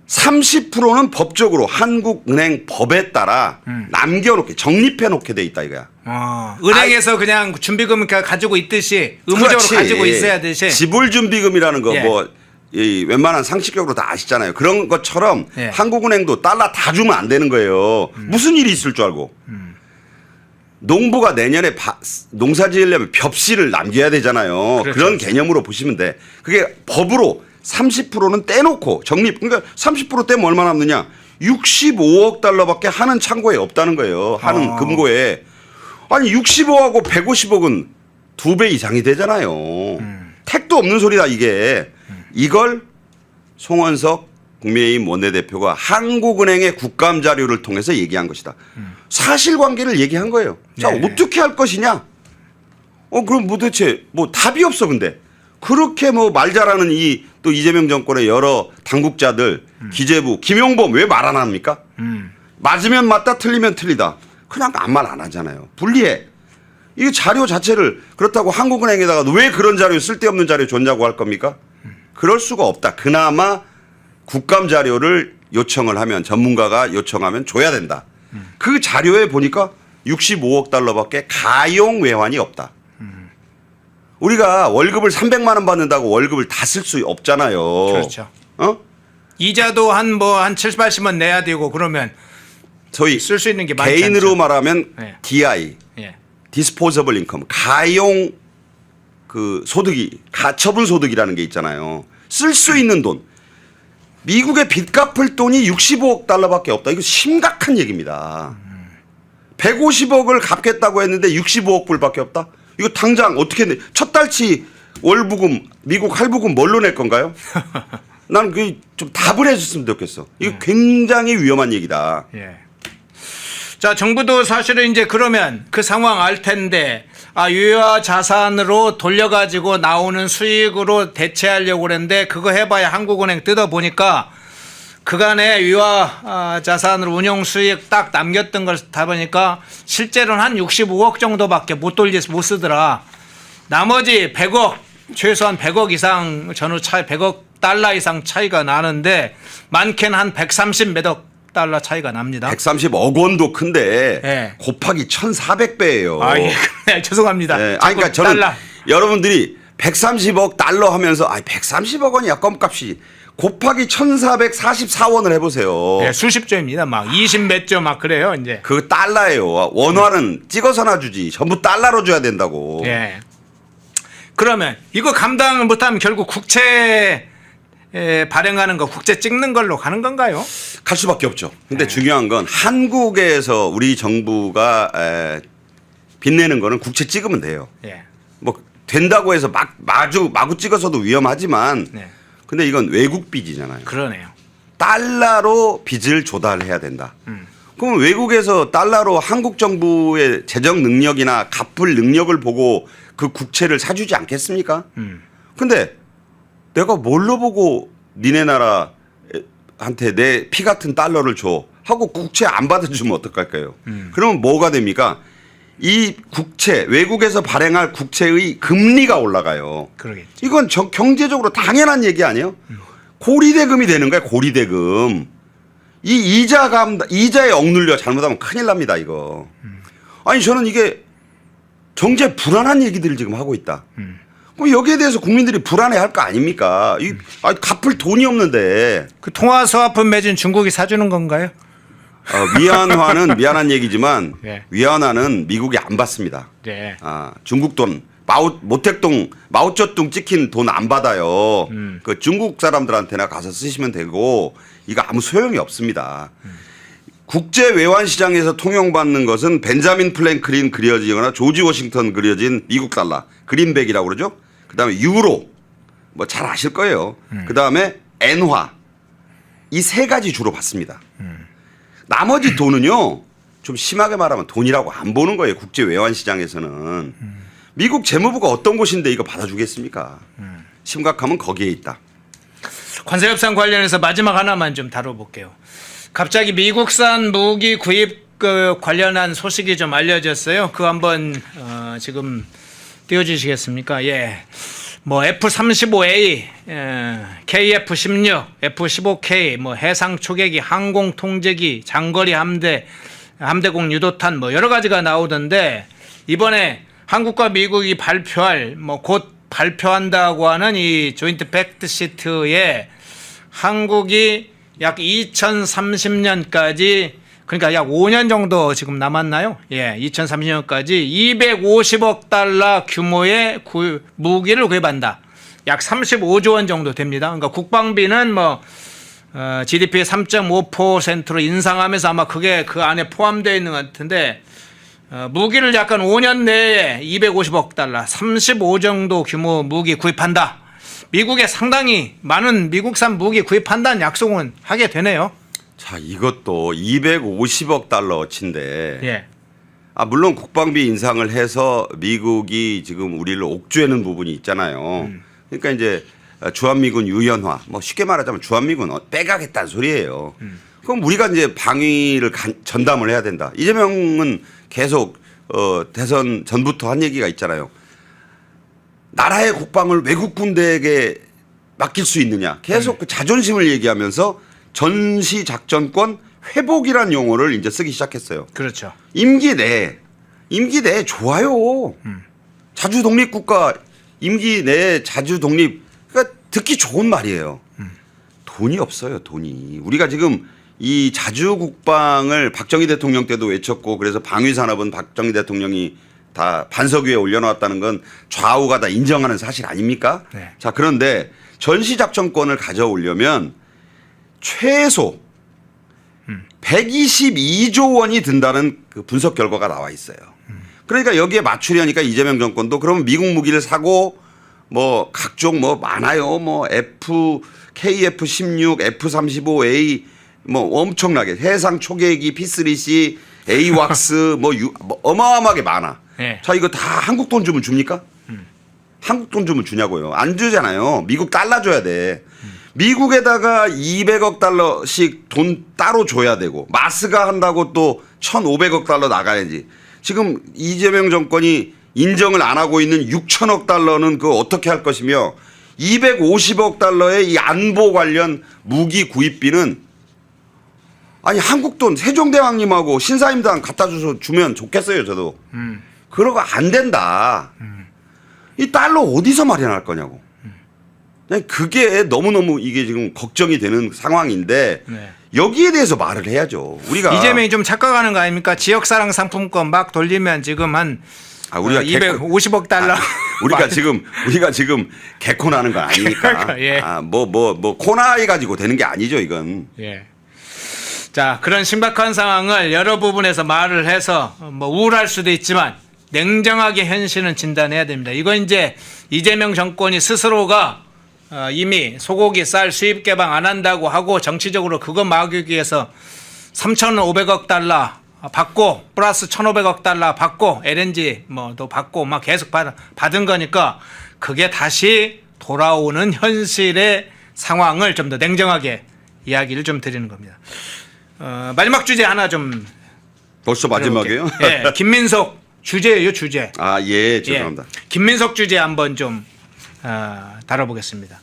Speaker 3: 30%는 법적으로 한국은행 법에 따라 남겨놓게 적립해 놓게 돼 있다 이거야.
Speaker 2: 은행에서 그냥 준비금 가지고 있듯이 의무적으로
Speaker 3: 그렇지.
Speaker 2: 가지고 있어야 되시.
Speaker 3: 지불준비금이라는 거
Speaker 2: 예.
Speaker 3: 뭐 이 웬만한 상식적으로 다 아시잖아요. 그런 것처럼
Speaker 2: 예.
Speaker 3: 한국은행도 달러 다 주면 안 되는 거예요. 무슨 일이 있을 줄 알고. 농부가 내년에 농사 지으려면 벽시를 남겨야 되잖아요.
Speaker 2: 그렇죠.
Speaker 3: 그런 개념으로 보시면 돼. 그게 법으로 30%는 떼놓고 적립. 그러니까 30% 떼면 얼마 남느냐. 65억 달러밖에 하는 창고에 없다는 거예요. 하는 금고에. 아니 65하고 150억은 2배 이상이 되잖아요. 택도 없는 소리다 이게. 이걸 송원석 국민의힘 원내대표가 한국은행의 국감 자료를 통해서 얘기한 것이다. 사실관계를 얘기한 거예요. 자,
Speaker 2: 네.
Speaker 3: 어떻게 할 것이냐? 그럼 도대체 뭐 답이 없어 근데. 그렇게 뭐 말 잘하는 또 이재명 정권의 여러 당국자들, 기재부, 김용범 왜 말 안 합니까? 맞으면 맞다, 틀리면 틀리다. 그냥 아무 말 안 하잖아요. 불리해. 이 자료 자체를 그렇다고 한국은행에다가 왜 그런 자료 쓸데없는 자료 줬냐고 할 겁니까? 그럴 수가 없다. 그나마 국감 자료를 요청을 하면 전문가가 요청하면 줘야 된다. 그 자료에 보니까 65억 달러밖에 가용 외환이 없다. 우리가 월급을 300만 원 받는다고 월급을 다 쓸 수 없잖아요.
Speaker 2: 그렇죠.
Speaker 3: 이자도
Speaker 2: 한 70, 80원 내야 되고 그러면
Speaker 3: 소위
Speaker 2: 쓸 수 있는 게 많지
Speaker 3: 개인으로
Speaker 2: 않죠.
Speaker 3: 말하면
Speaker 2: 네.
Speaker 3: DI,
Speaker 2: 예.
Speaker 3: 디스포저블 인컴, 가용 그 소득이 가처분 소득이라는 게 있잖아요. 쓸 수 있는 돈. 미국의 빚 갚을 돈이 65억 달러밖에 없다. 이거 심각한 얘기입니다. 150억을 갚겠다고 했는데 65억 불밖에 없다. 이거 당장 어떻게 내? 첫 달치 월부금, 미국 할부금 뭘로 낼 건가요? 나는 그 좀 답을 해줬으면 좋겠어. 이거 굉장히 위험한 얘기다.
Speaker 2: 예. 자, 정부도 사실은 이제 그러면 그 상황 알 텐데, 유효 자산으로 돌려가지고 나오는 수익으로 대체하려고 그랬는데, 그거 해봐야 한국은행 뜯어보니까, 그간에 유효 자산으로 운용 수익 딱 남겼던 걸 다 보니까, 실제로는 한 65억 정도밖에 못 쓰더라. 나머지 100억, 최소한 100억 이상 전후 차이, 100억 달러 이상 차이가 나는데, 많게는 한 130 몇억 달러 차이가 납니다.
Speaker 3: 130억 원도 큰데
Speaker 2: 네.
Speaker 3: 곱하기 1,400배예요.
Speaker 2: 예, 죄송합니다.
Speaker 3: 네. 그러니까 저는
Speaker 2: 달러.
Speaker 3: 여러분들이 130억 달러 하면서 130억 원이야 껌값이 곱하기 1,444원을 해보세요.
Speaker 2: 예, 수십 조입니다. 막 20 몇 조 막 그래요. 이제.
Speaker 3: 그 달러예요. 원화는 찍어서나 주지. 전부 달러로 줘야 된다고.
Speaker 2: 예. 그러면 이거 감당을 못하면 결국 국채 발행하는 거, 국채 찍는 걸로 가는 건가요?
Speaker 3: 갈 수밖에 없죠. 근데 중요한 건 한국에서 우리 정부가 빚내는 거는 국채 찍으면 돼요.
Speaker 2: 예.
Speaker 3: 뭐 된다고 해서 마구 찍어서도 위험하지만
Speaker 2: 네.
Speaker 3: 근데 이건 외국 빚이잖아요.
Speaker 2: 그러네요.
Speaker 3: 달러로 빚을 조달해야 된다. 그럼 외국에서 달러로 한국 정부의 재정 능력이나 갚을 능력을 보고 그 국채를 사주지 않겠습니까? 근데 내가 뭘로 보고 니네 나라한테 내 피 같은 달러를 줘 하고 국채 안 받아주면 어떡할까요? 그러면 뭐가 됩니까? 이 국채, 외국에서 발행할 국채의 금리가 올라가요.
Speaker 2: 그러겠죠.
Speaker 3: 이건 경제적으로 당연한 얘기 아니에요? 고리대금이 되는 거야, 고리대금. 이 이자에 억눌려 잘못하면 큰일 납니다, 이거. 아니, 저는 이게 경제 불안한 얘기들을 지금 하고 있다. 그럼 여기에 대해서 국민들이 불안해 할 거 아닙니까? 갚을 돈이 없는데.
Speaker 2: 그 통화 스와프 맺은 중국이 사주는 건가요?
Speaker 3: 위안화는 미안한 얘기지만
Speaker 2: 네.
Speaker 3: 위안화는 미국이 안 받습니다.
Speaker 2: 네.
Speaker 3: 중국 돈 마오쩌둥 찍힌 돈 안 받아요. 그 중국 사람들한테나 가서 쓰시면 되고 이거 아무 소용이 없습니다. 국제 외환 시장에서 통용받는 것은 벤자민 플랭클린 그려지거나 조지 워싱턴 그려진 미국 달러 그린백이라고 그러죠. 그다음에 유로 뭐 잘 아실 거예요. 그다음에 엔화 이 세 가지 주로 받습니다. 나머지 돈은요 좀 심하게 말하면 돈이라고 안 보는 거예요. 국제 외환 시장에서는. 미국 재무부가 어떤 곳인데 이거 받아주겠습니까? 심각하면 거기에 있다.
Speaker 2: 관세 협상 관련해서 마지막 하나만 좀 다뤄볼게요. 갑자기 미국산 무기 구입 관련한 소식이 좀 알려졌어요. 그거 한번 지금 띄워주시겠습니까? 예. 뭐 F-35A, KF-16, F-15K, 뭐 해상 초계기, 항공 통제기, 장거리 함대공 유도탄 뭐 여러 가지가 나오던데 이번에 한국과 미국이 발표할 뭐 곧 발표한다고 하는 이 조인트 팩트 시트에 한국이 약 2030년까지 그러니까 약 5년 정도 지금 남았나요? 예, 2030년까지 250억 달러 규모의 무기를 구입한다. 약 35조 원 정도 됩니다. 그러니까 국방비는 뭐 GDP의 3.5%로 인상하면서 아마 그게 그 안에 포함되어 있는 것 같은데 무기를 약간 5년 내에 250억 달러, 35 정도 규모 무기 구입한다. 미국에 상당히 많은 미국산 무기 구입한다는 약속은 하게 되네요.
Speaker 3: 자, 이것도 250억 달러어치인데
Speaker 2: 예.
Speaker 3: 물론 국방비 인상을 해서 미국이 지금 우리를 옥죄는 부분이 있잖아요. 그러니까 이제 주한미군 유연화, 뭐 쉽게 말하자면 주한미군 빼가겠다는 소리예요. 그럼 우리가 이제 방위를 전담을 해야 된다. 이재명은 계속 대선 전부터 한 얘기가 있잖아요. 나라의 국방을 외국 군대에게 맡길 수 있느냐. 계속 그 자존심을 얘기하면서 전시작전권 회복이란 용어를 이제 쓰기 시작했어요.
Speaker 2: 그렇죠.
Speaker 3: 임기 내에 좋아요. 자주 독립국가 임기 내에 자주 독립 그러니까 듣기 좋은 말이에요. 돈이 없어요. 돈이. 우리가 지금 이 자주 국방을 박정희 대통령 때도 외쳤고 그래서 방위산업은 박정희 대통령이 다 반석 위에 올려놓았다는 건 좌우가 다 인정하는 사실 아닙니까?
Speaker 2: 네.
Speaker 3: 자, 그런데 전시작전권을 가져오려면 최소 122조 원이 든다는 그 분석 결과가 나와 있어요. 그러니까 여기에 맞추려니까 이재명 정권도 그러면 미국 무기를 사고 뭐 각종 뭐 많아요. 뭐 KF-16, F-35A 뭐 엄청나게 해상 초계기 P3C, AWACS 뭐 어마어마하게 많아.
Speaker 2: 네.
Speaker 3: 자, 이거 다 한국 돈 주면 줍니까? 한국 돈 주면 주냐고요. 안 주잖아요. 미국 달러 줘야 돼. 미국에다가 200억 달러씩 돈 따로 줘야 되고 마스가 한다고 또 1,500억 달러 나가야지. 지금 이재명 정권이 인정을 안 하고 있는 6천억 달러는 그거 어떻게 할 것이며 250억 달러의 이 안보 관련 무기 구입비는 아니 한국 돈 세종대왕님하고 신사임당 갖다 주면 좋겠어요. 저도. 그러고 안 된다. 이 달러 어디서 마련할 거냐고. 그게 너무너무 이게 지금 걱정이 되는 상황인데
Speaker 2: 네.
Speaker 3: 여기에 대해서 말을 해야죠. 우리가
Speaker 2: 이재명이 좀 착각하는 거 아닙니까? 지역사랑 상품권 막 돌리면 지금 한
Speaker 3: 우리가
Speaker 2: 250억 달러.
Speaker 3: 우리가 지금 개콘하는 건 아니니까.
Speaker 2: 예.
Speaker 3: 뭐 코나해 가지고 되는 게 아니죠, 이건.
Speaker 2: 예. 자, 그런 심각한 상황을 여러 부분에서 말을 해서 뭐 우울할 수도 있지만 냉정하게 현실은 진단해야 됩니다. 이건 이제 이재명 정권이 스스로가 이미 소고기 쌀 수입 개방 안 한다고 하고 정치적으로 그거 막기 위해서 3,500억 달러 받고 플러스 1,500억 달러 받고 LNG 뭐도 받고 막 계속 받은 거니까 그게 다시 돌아오는 현실의 상황을 좀 더 냉정하게 이야기를 좀 드리는 겁니다. 마지막 주제 하나 좀
Speaker 3: 벌써 마지막이에요?
Speaker 2: 예, 김민석 주제예요, 주제.
Speaker 3: 아, 예, 죄송합니다.
Speaker 2: 예, 김민석 주제 한번 좀 다뤄보겠습니다.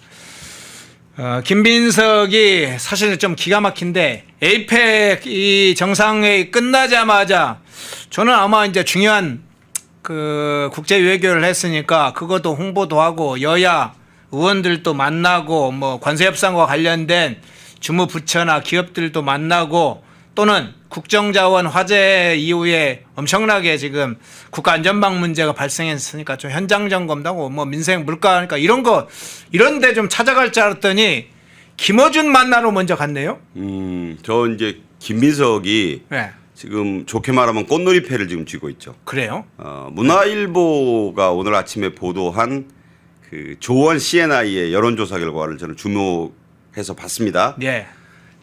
Speaker 2: 김민석이 사실 좀 기가 막힌데 에이펙 이 정상회의 끝나자마자 저는 아마 이제 중요한 그 국제 외교를 했으니까 그것도 홍보도 하고 여야 의원들도 만나고 뭐 관세 협상과 관련된 주무부처나 기업들도 만나고 또는 국정자원 화재 이후에 엄청나게 지금 국가안전망 문제가 발생했으니까 좀 현장 점검도 하고 뭐 민생 물가 하니까 이런 데 좀 찾아갈 줄 알았더니 김어준 만나러 먼저 갔네요.
Speaker 3: 저 이제 김민석이
Speaker 2: 네.
Speaker 3: 지금 좋게 말하면 꽃놀이패를 지금 쥐고 있죠.
Speaker 2: 그래요?
Speaker 3: 문화일보가 오늘 아침에 보도한 그 조원 CNI의 여론조사 결과를 저는 주목해서 봤습니다.
Speaker 2: 예.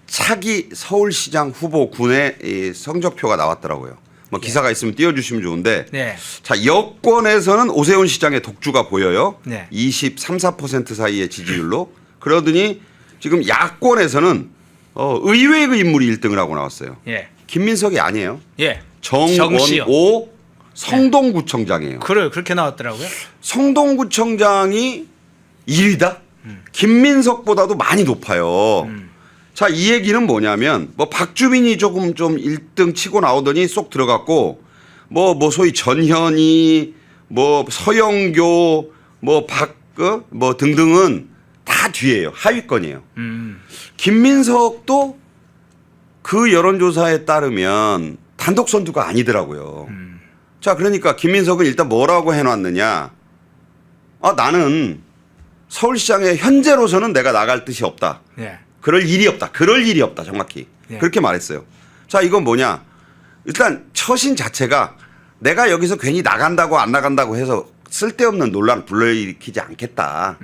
Speaker 3: 차기 서울시장 후보 군의 이 성적표가 나왔더라고요. 뭐 기사가 있으면 띄워주시면 좋은데,
Speaker 2: 네.
Speaker 3: 자 여권에서는 오세훈 시장의 독주가 보여요.
Speaker 2: 네.
Speaker 3: 23, 4% 사이의 지지율로. 그러더니 지금 야권에서는 의외의 인물이 1등을 하고 나왔어요.
Speaker 2: 예.
Speaker 3: 김민석이 아니에요.
Speaker 2: 예.
Speaker 3: 정원오 성동구청장이에요.
Speaker 2: 그렇게 나왔더라고요.
Speaker 3: 성동구청장이 1위다. 김민석보다도 많이 높아요. 자, 이 얘기는 뭐냐면 뭐 박주민이 조금 좀 1등 치고 나오더니 쏙 들어갔고 뭐 소위 전현희 뭐 서영교 뭐 뭐 등등은 다 뒤에요. 하위권이에요. 김민석도 그 여론조사에 따르면 단독 선두가 아니더라고요. 자, 그러니까 김민석은 일단 뭐라고 해놨느냐. 나는 서울시장에 현재로서는 내가 나갈 뜻이 없다.
Speaker 2: 예.
Speaker 3: 그럴 일이 없다. 정확히.
Speaker 2: 예.
Speaker 3: 그렇게 말했어요. 자, 이건 뭐냐. 일단 처신 자체가 내가 여기서 괜히 나간다고 안 나간다고 해서 쓸데없는 논란 불러일으키지 않겠다.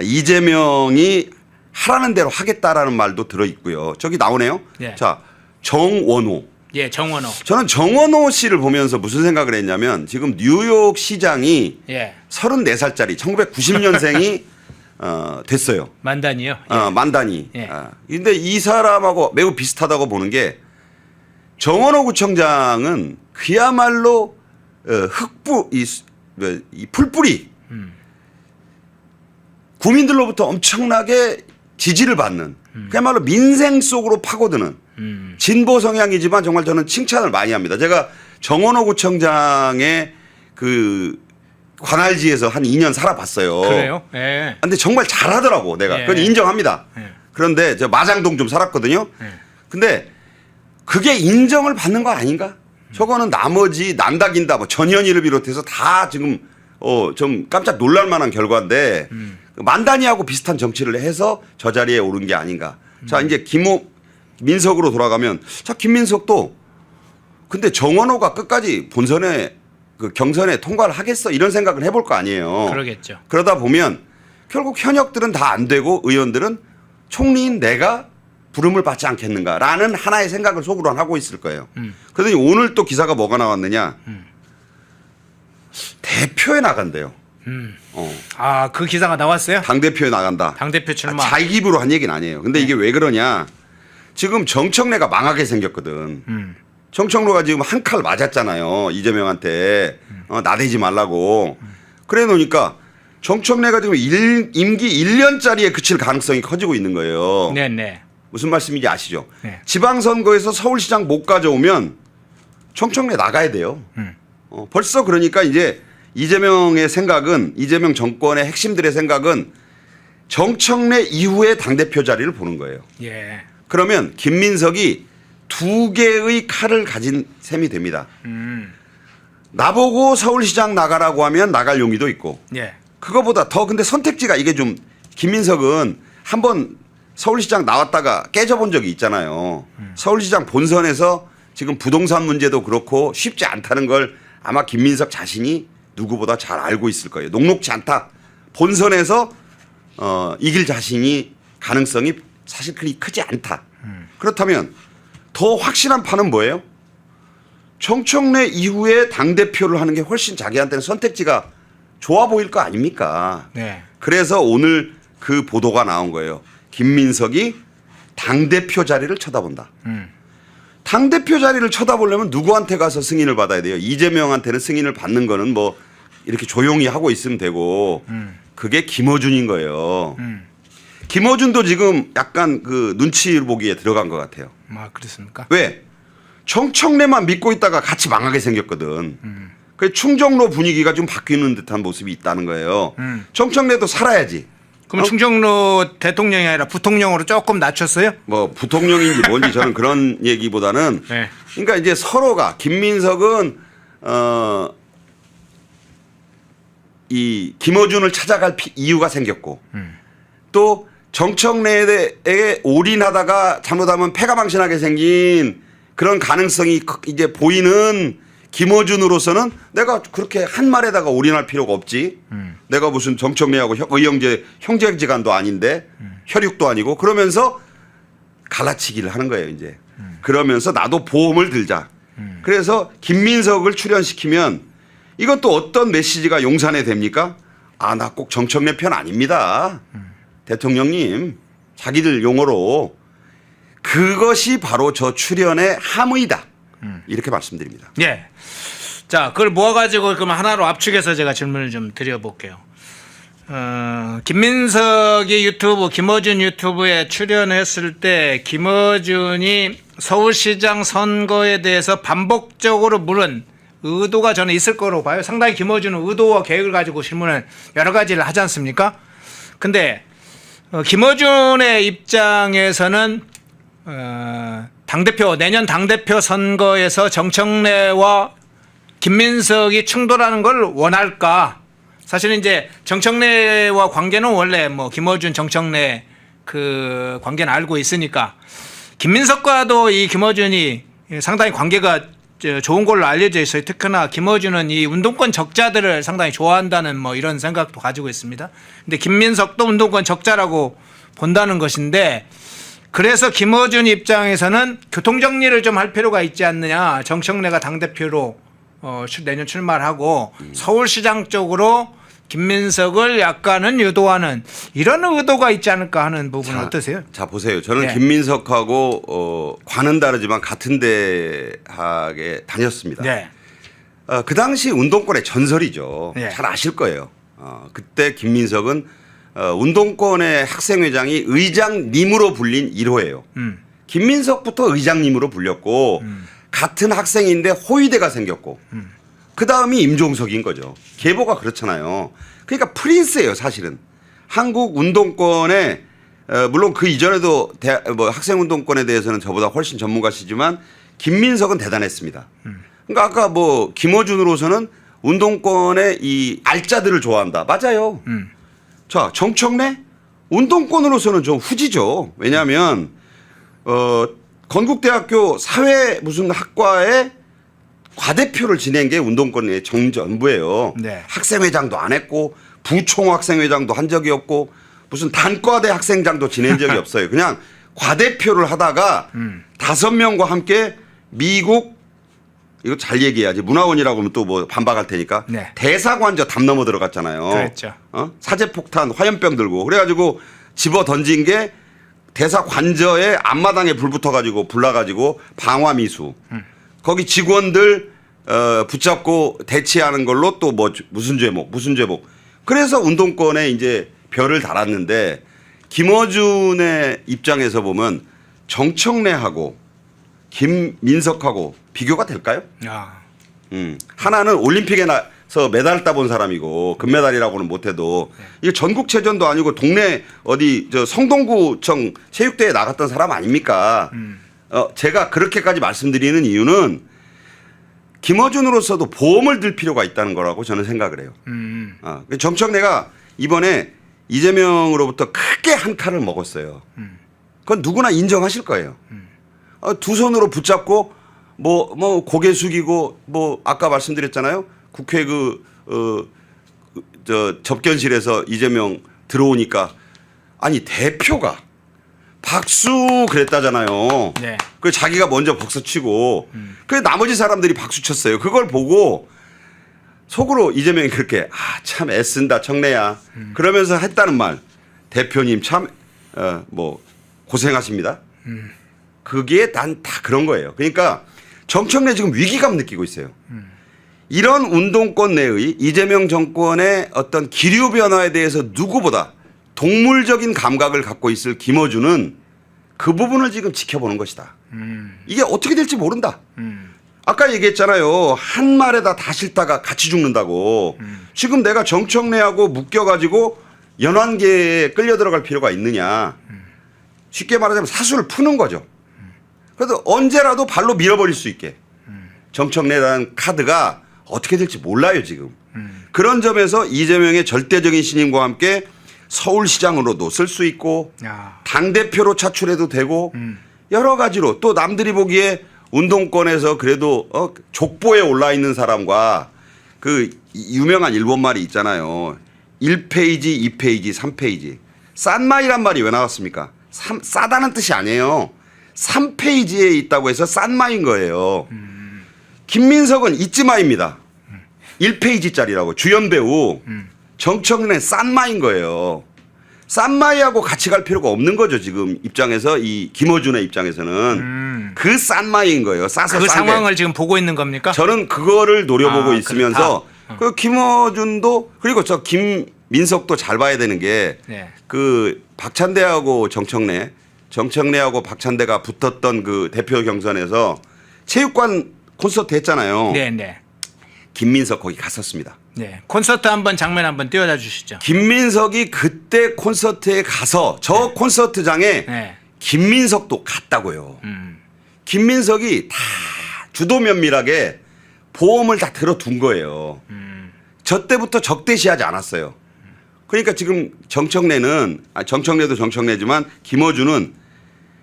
Speaker 3: 이재명이 하라는 대로 하겠다라는 말도 들어있고요. 저기 나오네요.
Speaker 2: 예.
Speaker 3: 자, 정원호.
Speaker 2: 예, 정원호.
Speaker 3: 저는 정원호 씨를 보면서 무슨 생각을 했냐면 지금 뉴욕 시장이
Speaker 2: 예.
Speaker 3: 34살짜리 1990년생이 됐어요.
Speaker 2: 만단이요.
Speaker 3: 만단이.
Speaker 2: 예.
Speaker 3: 근데 이 사람하고 매우 비슷하다고 보는 게 정원호 구청장은 그야말로 이 풀뿌리 국민들로부터 엄청나게 지지를 받는 그야말로 민생 속으로 파고드는 진보 성향이지만 정말 저는 칭찬을 많이 합니다. 제가 정원호 구청장의 그 관할지에서 한 2년 살아봤어요.
Speaker 2: 그래요? 예.
Speaker 3: 근데 정말 잘하더라고 내가.
Speaker 2: 예.
Speaker 3: 그건 인정합니다.
Speaker 2: 예.
Speaker 3: 그런데 저 마장동 좀 살았거든요.
Speaker 2: 예.
Speaker 3: 근데 그게 인정을 받는 거 아닌가? 저거는 나머지 난다긴다 뭐 전현희를 비롯해서 다 지금 좀 깜짝 놀랄 만한 결과인데 만단이하고 비슷한 정치를 해서 저 자리에 오른 게 아닌가. 자, 이제 민석으로 돌아가면 자, 김민석도 근데 정원호가 끝까지 본선에 그 경선에 통과를 하겠어 이런 생각을 해볼 거 아니에요.
Speaker 2: 그러겠죠.
Speaker 3: 그러다 보면 결국 현역들은 다 안 되고 의원들은 총리인 내가 부름을 받지 않겠는가라는 하나의 생각을 속으로 하고 있을 거예요. 그러더니 오늘 또 기사가 뭐가 나왔느냐. 대표에 나간대요.
Speaker 2: 그 기사가 나왔어요?
Speaker 3: 당대표에 나간다.
Speaker 2: 당대표 출마.
Speaker 3: 자기 입으로 한 얘기는 아니에요. 근데 이게 왜 그러냐. 지금 정청래가 망하게 생겼거든. 정청래가 지금 한 칼 맞았잖아요. 이재명한테 나대지 말라고. 그래 놓으니까 정청래가 지금 임기 1년짜리에 그칠 가능성이 커지고 있는 거예요.
Speaker 2: 네네.
Speaker 3: 무슨 말씀인지 아시죠?
Speaker 2: 네.
Speaker 3: 지방선거에서 서울시장 못 가져오면 정청래 나가야 돼요. 벌써 그러니까 이제 이재명의 생각은 이재명 정권의 핵심들의 생각은 정청래 이후에 당대표 자리를 보는 거예요.
Speaker 2: 예.
Speaker 3: 그러면 김민석이 2개의 칼을 가진 셈이 됩니다. 나보고 서울시장 나가라고 하면 나갈 용의도 있고
Speaker 2: 예.
Speaker 3: 그거보다 더 근데 선택지가 이게 좀 김민석은 한번 서울시장 나왔다가 깨져본 적이 있잖아요. 서울시장 본선에서 지금 부동산 문제도 그렇고 쉽지 않다는 걸 아마 김민석 자신이 누구보다 잘 알고 있을 거예요. 녹록지 않다. 본선에서 이길 자신이 가능성이 사실 그리 크지 않다. 그렇다면 더 확실한 판은 뭐예요? 정청래 이후에 당대표를 하는 게 훨씬 자기한테는 선택지가 좋아 보일 거 아닙니까?
Speaker 2: 네.
Speaker 3: 그래서 오늘 그 보도가 나온 거예요. 김민석이 당대표 자리를 쳐다본다. 당대표 자리를 쳐다보려면 누구한테 가서 승인을 받아야 돼요? 이재명한테는 승인을 받는 거는 뭐 이렇게 조용히 하고 있으면 되고 그게 김어준인 거예요. 김어준도 지금 약간 그 눈치 보기에 들어간 것 같아요.
Speaker 2: 아, 그렇습니까?
Speaker 3: 왜? 정청래만 믿고 있다가 같이 망하게 생겼거든. 그 충정로 분위기가 좀 바뀌는 듯한 모습이 있다는 거예요. 정청래도 살아야지.
Speaker 2: 그럼 충정로 대통령이 아니라 부통령으로 조금 낮췄어요?
Speaker 3: 뭐 부통령인지 뭔지 저는 그런 얘기보다는
Speaker 2: 네.
Speaker 3: 그러니까 이제 서로가 김민석은 이 김어준을 찾아갈 이유가 생겼고 또 정청래에 올인하다가 잘못하면 패가망신하게 생긴 그런 가능성이 이제 보이는 김어준으로서는 내가 그렇게 한 말에다가 올인할 필요가 없지. 내가 무슨 정청래하고 의형제 형제지간도 아닌데 혈육도 아니고 그러면서 갈라치기를 하는 거예요 이제. 그러면서 나도 보험을 들자. 그래서 김민석을 출연시키면 이건 또 어떤 메시지가 용산에 됩니까? 아, 나 꼭 정청래 편 아닙니다. 대통령님 자기들 용어로 그것이 바로 저 출연의 함의다. 이렇게 말씀드립니다.
Speaker 2: 예. 자, 그걸 모아가지고 그럼 하나로 압축해서 제가 질문을 좀 드려볼게요. 김민석이 유튜브, 김어준 유튜브에 출연했을 때 김어준이 서울시장 선거에 대해서 반복적으로 물은 의도가 저는 있을 거로 봐요. 상당히 김어준은 의도와 계획을 가지고 질문을 여러 가지를 하지 않습니까? 근데 김어준의 입장에서는 당대표 내년 당대표 선거에서 정청래와 김민석이 충돌하는 걸 원할까? 사실은 이제 정청래와 관계는 원래 뭐 김어준 정청래 그 관계는 알고 있으니까 김민석과도 이 김어준이 상당히 관계가 좋은 걸로 알려져 있어요. 특히나 김어준은 이 운동권 적자들을 상당히 좋아한다는 뭐 이런 생각도 가지고 있습니다. 근데 김민석도 운동권 적자라고 본다는 것인데 그래서 김어준 입장에서는 교통정리를 좀 할 필요가 있지 않느냐. 정청래가 당대표로 내년 출마를 하고 서울시장 쪽으로 김민석을 약간은 유도하는 이런 의도가 있지 않을까 하는 부분은 어떠세요?
Speaker 3: 자 보세요. 저는
Speaker 2: 네.
Speaker 3: 김민석하고 관은 다르지만 같은 대학에 다녔습니다.
Speaker 2: 네.
Speaker 3: 그 당시 운동권의 전설이죠.
Speaker 2: 네.
Speaker 3: 잘 아실 거예요. 그때 김민석은 운동권의 학생회장이 의장님으로 불린 1호예요. 김민석부터 의장님으로 불렸고 같은 학생인데 호위대가 생겼고 그 다음이 임종석인 거죠. 계보가 그렇잖아요. 그러니까 프린스예요 사실은. 한국 운동권에 물론 그 이전에도 뭐 학생 운동권에 대해서는 저보다 훨씬 전문가시지만 김민석은 대단했습니다. 그러니까 아까 뭐 김어준으로서는 운동권의 이 알짜들을 좋아한다. 맞아요. 자 정청래 운동권으로서는 좀 후지죠. 왜냐하면 건국대학교 사회 무슨 학과에 과대표를 지낸 게 운동권의 정전부예요.
Speaker 2: 네.
Speaker 3: 학생회장도 안 했고 부총학생회장도 한 적이 없고 무슨 단과대 학생장도 지낸 적이 없어요. 그냥 과대표를 하다가 5명과 함께 미국 이거 잘 얘기해야지 문화원이라고 하면 또 뭐 반박할 테니까
Speaker 2: 네.
Speaker 3: 대사관저 담 넘어 들어갔잖아요.
Speaker 2: 그랬죠.
Speaker 3: 사제폭탄 화염병 들고 그래가지고 집어 던진 게 대사관저에 앞마당에 불 붙어가지고 불나가지고 방화미수 거기 직원들 붙잡고 대치하는 걸로 또 뭐 무슨 죄목 그래서 운동권에 이제 별을 달았는데 김어준의 입장에서 보면 정청래하고 김민석하고 비교가 될까요?
Speaker 2: 야.
Speaker 3: 하나는 올림픽에 나서 메달 따본 사람이고 금메달이라고는 못해도 이게 전국체전도 아니고 동네 어디 저 성동구청 체육대회에 나갔던 사람 아닙니까? 제가 그렇게까지 말씀드리는 이유는 김어준으로서도 보험을 들 필요가 있다는 거라고 저는 생각을 해요. 정청래가 이번에 이재명으로부터 크게 한 칼을 먹었어요. 그건 누구나 인정하실 거예요. 두 손으로 붙잡고 뭐 고개 숙이고 뭐 아까 말씀드렸잖아요. 국회 저 접견실에서 이재명 들어오니까 아니 대표가 박수 그랬다잖아요.
Speaker 2: 네.
Speaker 3: 그 자기가 먼저 박수치고 그 나머지 사람들이 박수쳤어요. 그걸 보고 속으로 이재명이 그렇게 참 애쓴다 청래야 그러면서 했다는 말. 대표님 참 뭐 고생하십니다. 그게 난 다 그런 거예요. 그러니까 정청래 지금 위기감 느끼고 있어요. 이런 운동권 내의 이재명 정권의 어떤 기류 변화에 대해서 누구보다 동물적인 감각을 갖고 있을 김어준은 그 부분을 지금 지켜보는 것이다. 이게 어떻게 될지 모른다. 아까 얘기했잖아요. 한 말에다 다 싫다가 같이 죽는다고. 지금 내가 정청래하고 묶여가지고 연관계에 끌려 들어갈 필요가 있느냐. 쉽게 말하자면 사수를 푸는 거죠. 그래도 언제라도 발로 밀어버릴 수 있게. 정청래라는 카드가 어떻게 될지 몰라요 지금. 그런 점에서 이재명의 절대적인 신임과 함께 서울시장으로도 쓸 수 있고
Speaker 2: 야.
Speaker 3: 당대표로 차출해도 되고 여러 가지로 또 남들이 보기에 운동권에서 그래도 족보에 올라 있는 사람과 그 유명한 일본말이 있잖아요. 1페이지, 2페이지, 3페이지. 싼마이란 말이 왜 나왔습니까? 싸다는 뜻이 아니에요. 3페이지에 있다고 해서 싼마인 거예요. 김민석은 잊지마입니다. 1페이지짜리라고 주연 배우. 정청래는 싼마인 거예요. 싼마이하고 같이 갈 필요가 없는 거죠. 지금 입장에서 이 김어준의 입장에서는 그 싼마이인 거예요. 싸서
Speaker 2: 그
Speaker 3: 싼 게.
Speaker 2: 상황을 지금 보고 있는 겁니까?
Speaker 3: 저는 그거를 노려보고
Speaker 2: 아,
Speaker 3: 있으면서
Speaker 2: 그렇다.
Speaker 3: 그 김어준도 그리고 저 김민석도 잘 봐야 되는 게 그
Speaker 2: 네.
Speaker 3: 박찬대하고 정청래하고 박찬대가 붙었던 그 대표 경선에서 체육관 콘서트 했잖아요.
Speaker 2: 네, 네.
Speaker 3: 김민석 거기 갔었습니다.
Speaker 2: 네. 콘서트 한번 장면 한번 띄워다 주시죠.
Speaker 3: 김민석이 그때 콘서트에 가서 저 콘서트장에
Speaker 2: 네.
Speaker 3: 김민석도 갔다고요. 김민석이 다 주도 면밀하게 보험을 다 들어둔 거예요. 저 때부터 적대시하지 않았어요. 그러니까 지금 정청래도 정청래지만 김어준은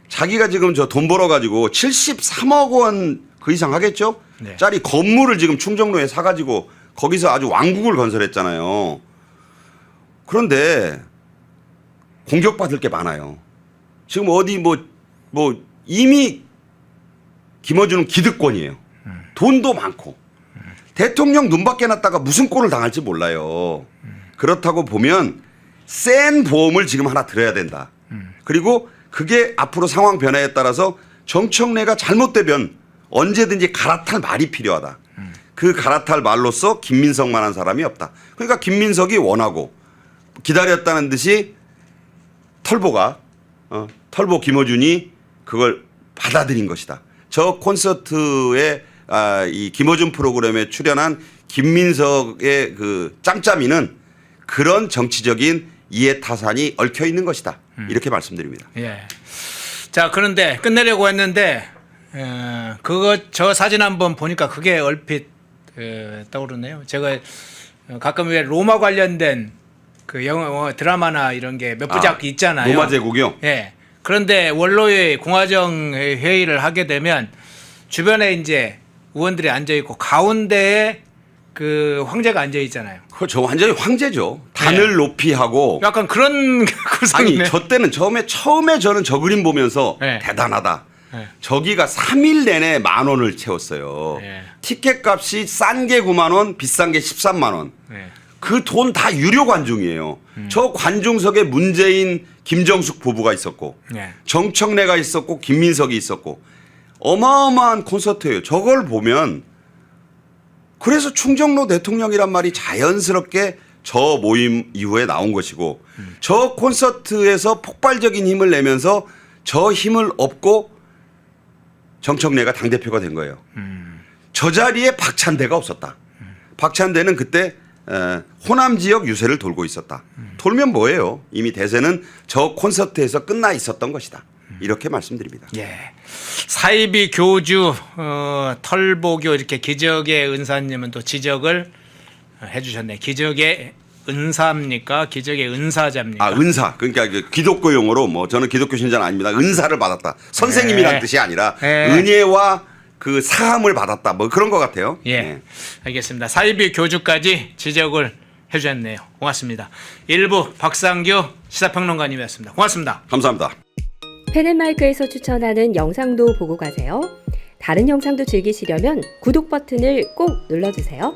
Speaker 3: 자기가 지금 저 돈 벌어가지고 73억 원 그 이상 하겠죠?
Speaker 2: 네.
Speaker 3: 짜리 건물을 지금 충정로에 사가지고 거기서 아주 왕국을 건설했잖아요. 그런데 공격받을 게 많아요. 지금 어디 뭐 이미 김어준은 기득권이에요. 돈도 많고 대통령 눈밖에 났다가 무슨 꼴을 당할지 몰라요. 그렇다고 보면 센 보험을 지금 하나 들어야 된다. 그리고 그게 앞으로 상황 변화에 따라서 정청래가 잘못되면 언제든지 갈아탈 말이 필요하다. 그 갈아탈 말로써 김민석만한 사람이 없다. 그러니까 김민석이 원하고 기다렸다는 듯이 털보 김어준이 그걸 받아들인 것이다. 저 콘서트에 이 김어준 프로그램에 출연한 김민석의 그 짬짬이는 그런 정치적인 이해타산이 얽혀 있는 것이다. 이렇게 말씀드립니다.
Speaker 2: 예. 자, 그런데 끝내려고 했는데 저 사진 한번 보니까 그게 얼핏 떠오르네요. 제가 가끔 왜 로마 관련된 그 영화 드라마나 이런 게 몇 부작 있잖아요.
Speaker 3: 로마 제국이요?
Speaker 2: 예. 그런데 원로의 공화정 회의를 하게 되면 주변에 이제 의원들이 앉아 있고 가운데에 그 황제가 앉아 있잖아요.
Speaker 3: 그저 완전히 황제죠. 단을 높이 하고.
Speaker 2: 약간 그런 구성이네.
Speaker 3: 아니 저 때는 처음에 저는 저 그림 보면서
Speaker 2: 네.
Speaker 3: 대단하다.
Speaker 2: 네.
Speaker 3: 저기가 3일 내내 10,000원을 채웠어요.
Speaker 2: 네.
Speaker 3: 티켓 값이 싼 게 9만 원, 비싼 게 13만 원.
Speaker 2: 네.
Speaker 3: 그 돈 다 유료 관중이에요. 저 관중석에 문재인, 김정숙 부부가 있었고
Speaker 2: 네.
Speaker 3: 정청래가 있었고 김민석이 있었고 어마어마한 콘서트예요. 저걸 보면 그래서 충정로 대통령이란 말이 자연스럽게 저 모임 이후에 나온 것이고 저 콘서트에서 폭발적인 힘을 내면서 저 힘을 얻고 정청래가 당대표가 된 거예요. 저 자리에 박찬대가 없었다. 박찬대는 그때 호남 지역 유세를 돌고 있었다. 돌면 뭐예요? 이미 대세는 저 콘서트에서 끝나 있었던 것이다. 이렇게 말씀드립니다.
Speaker 2: 예. 사이비 교주 털보교 이렇게 기적의 은사님은 또 지적을 해주셨네. 기적의 은사입니까? 기적의 은사자입니까?
Speaker 3: 아, 은사. 그러니까 기독교 용어로 뭐 저는 기독교 신자는 아닙니다. 은사를 받았다. 선생님이란
Speaker 2: 네.
Speaker 3: 뜻이 아니라
Speaker 2: 네.
Speaker 3: 은혜와 그 사함을 받았다. 뭐 그런 것 같아요.
Speaker 2: 예.
Speaker 3: 네.
Speaker 2: 알겠습니다. 사이비 교주까지 지적을 해주셨네요. 고맙습니다. 일부 박상규 시사평론가님이었습니다. 고맙습니다.
Speaker 3: 감사합니다.
Speaker 1: 펜앤마이크에서 추천하는 영상도 보고 가세요. 다른 영상도 즐기시려면 구독 버튼을 꼭 눌러주세요.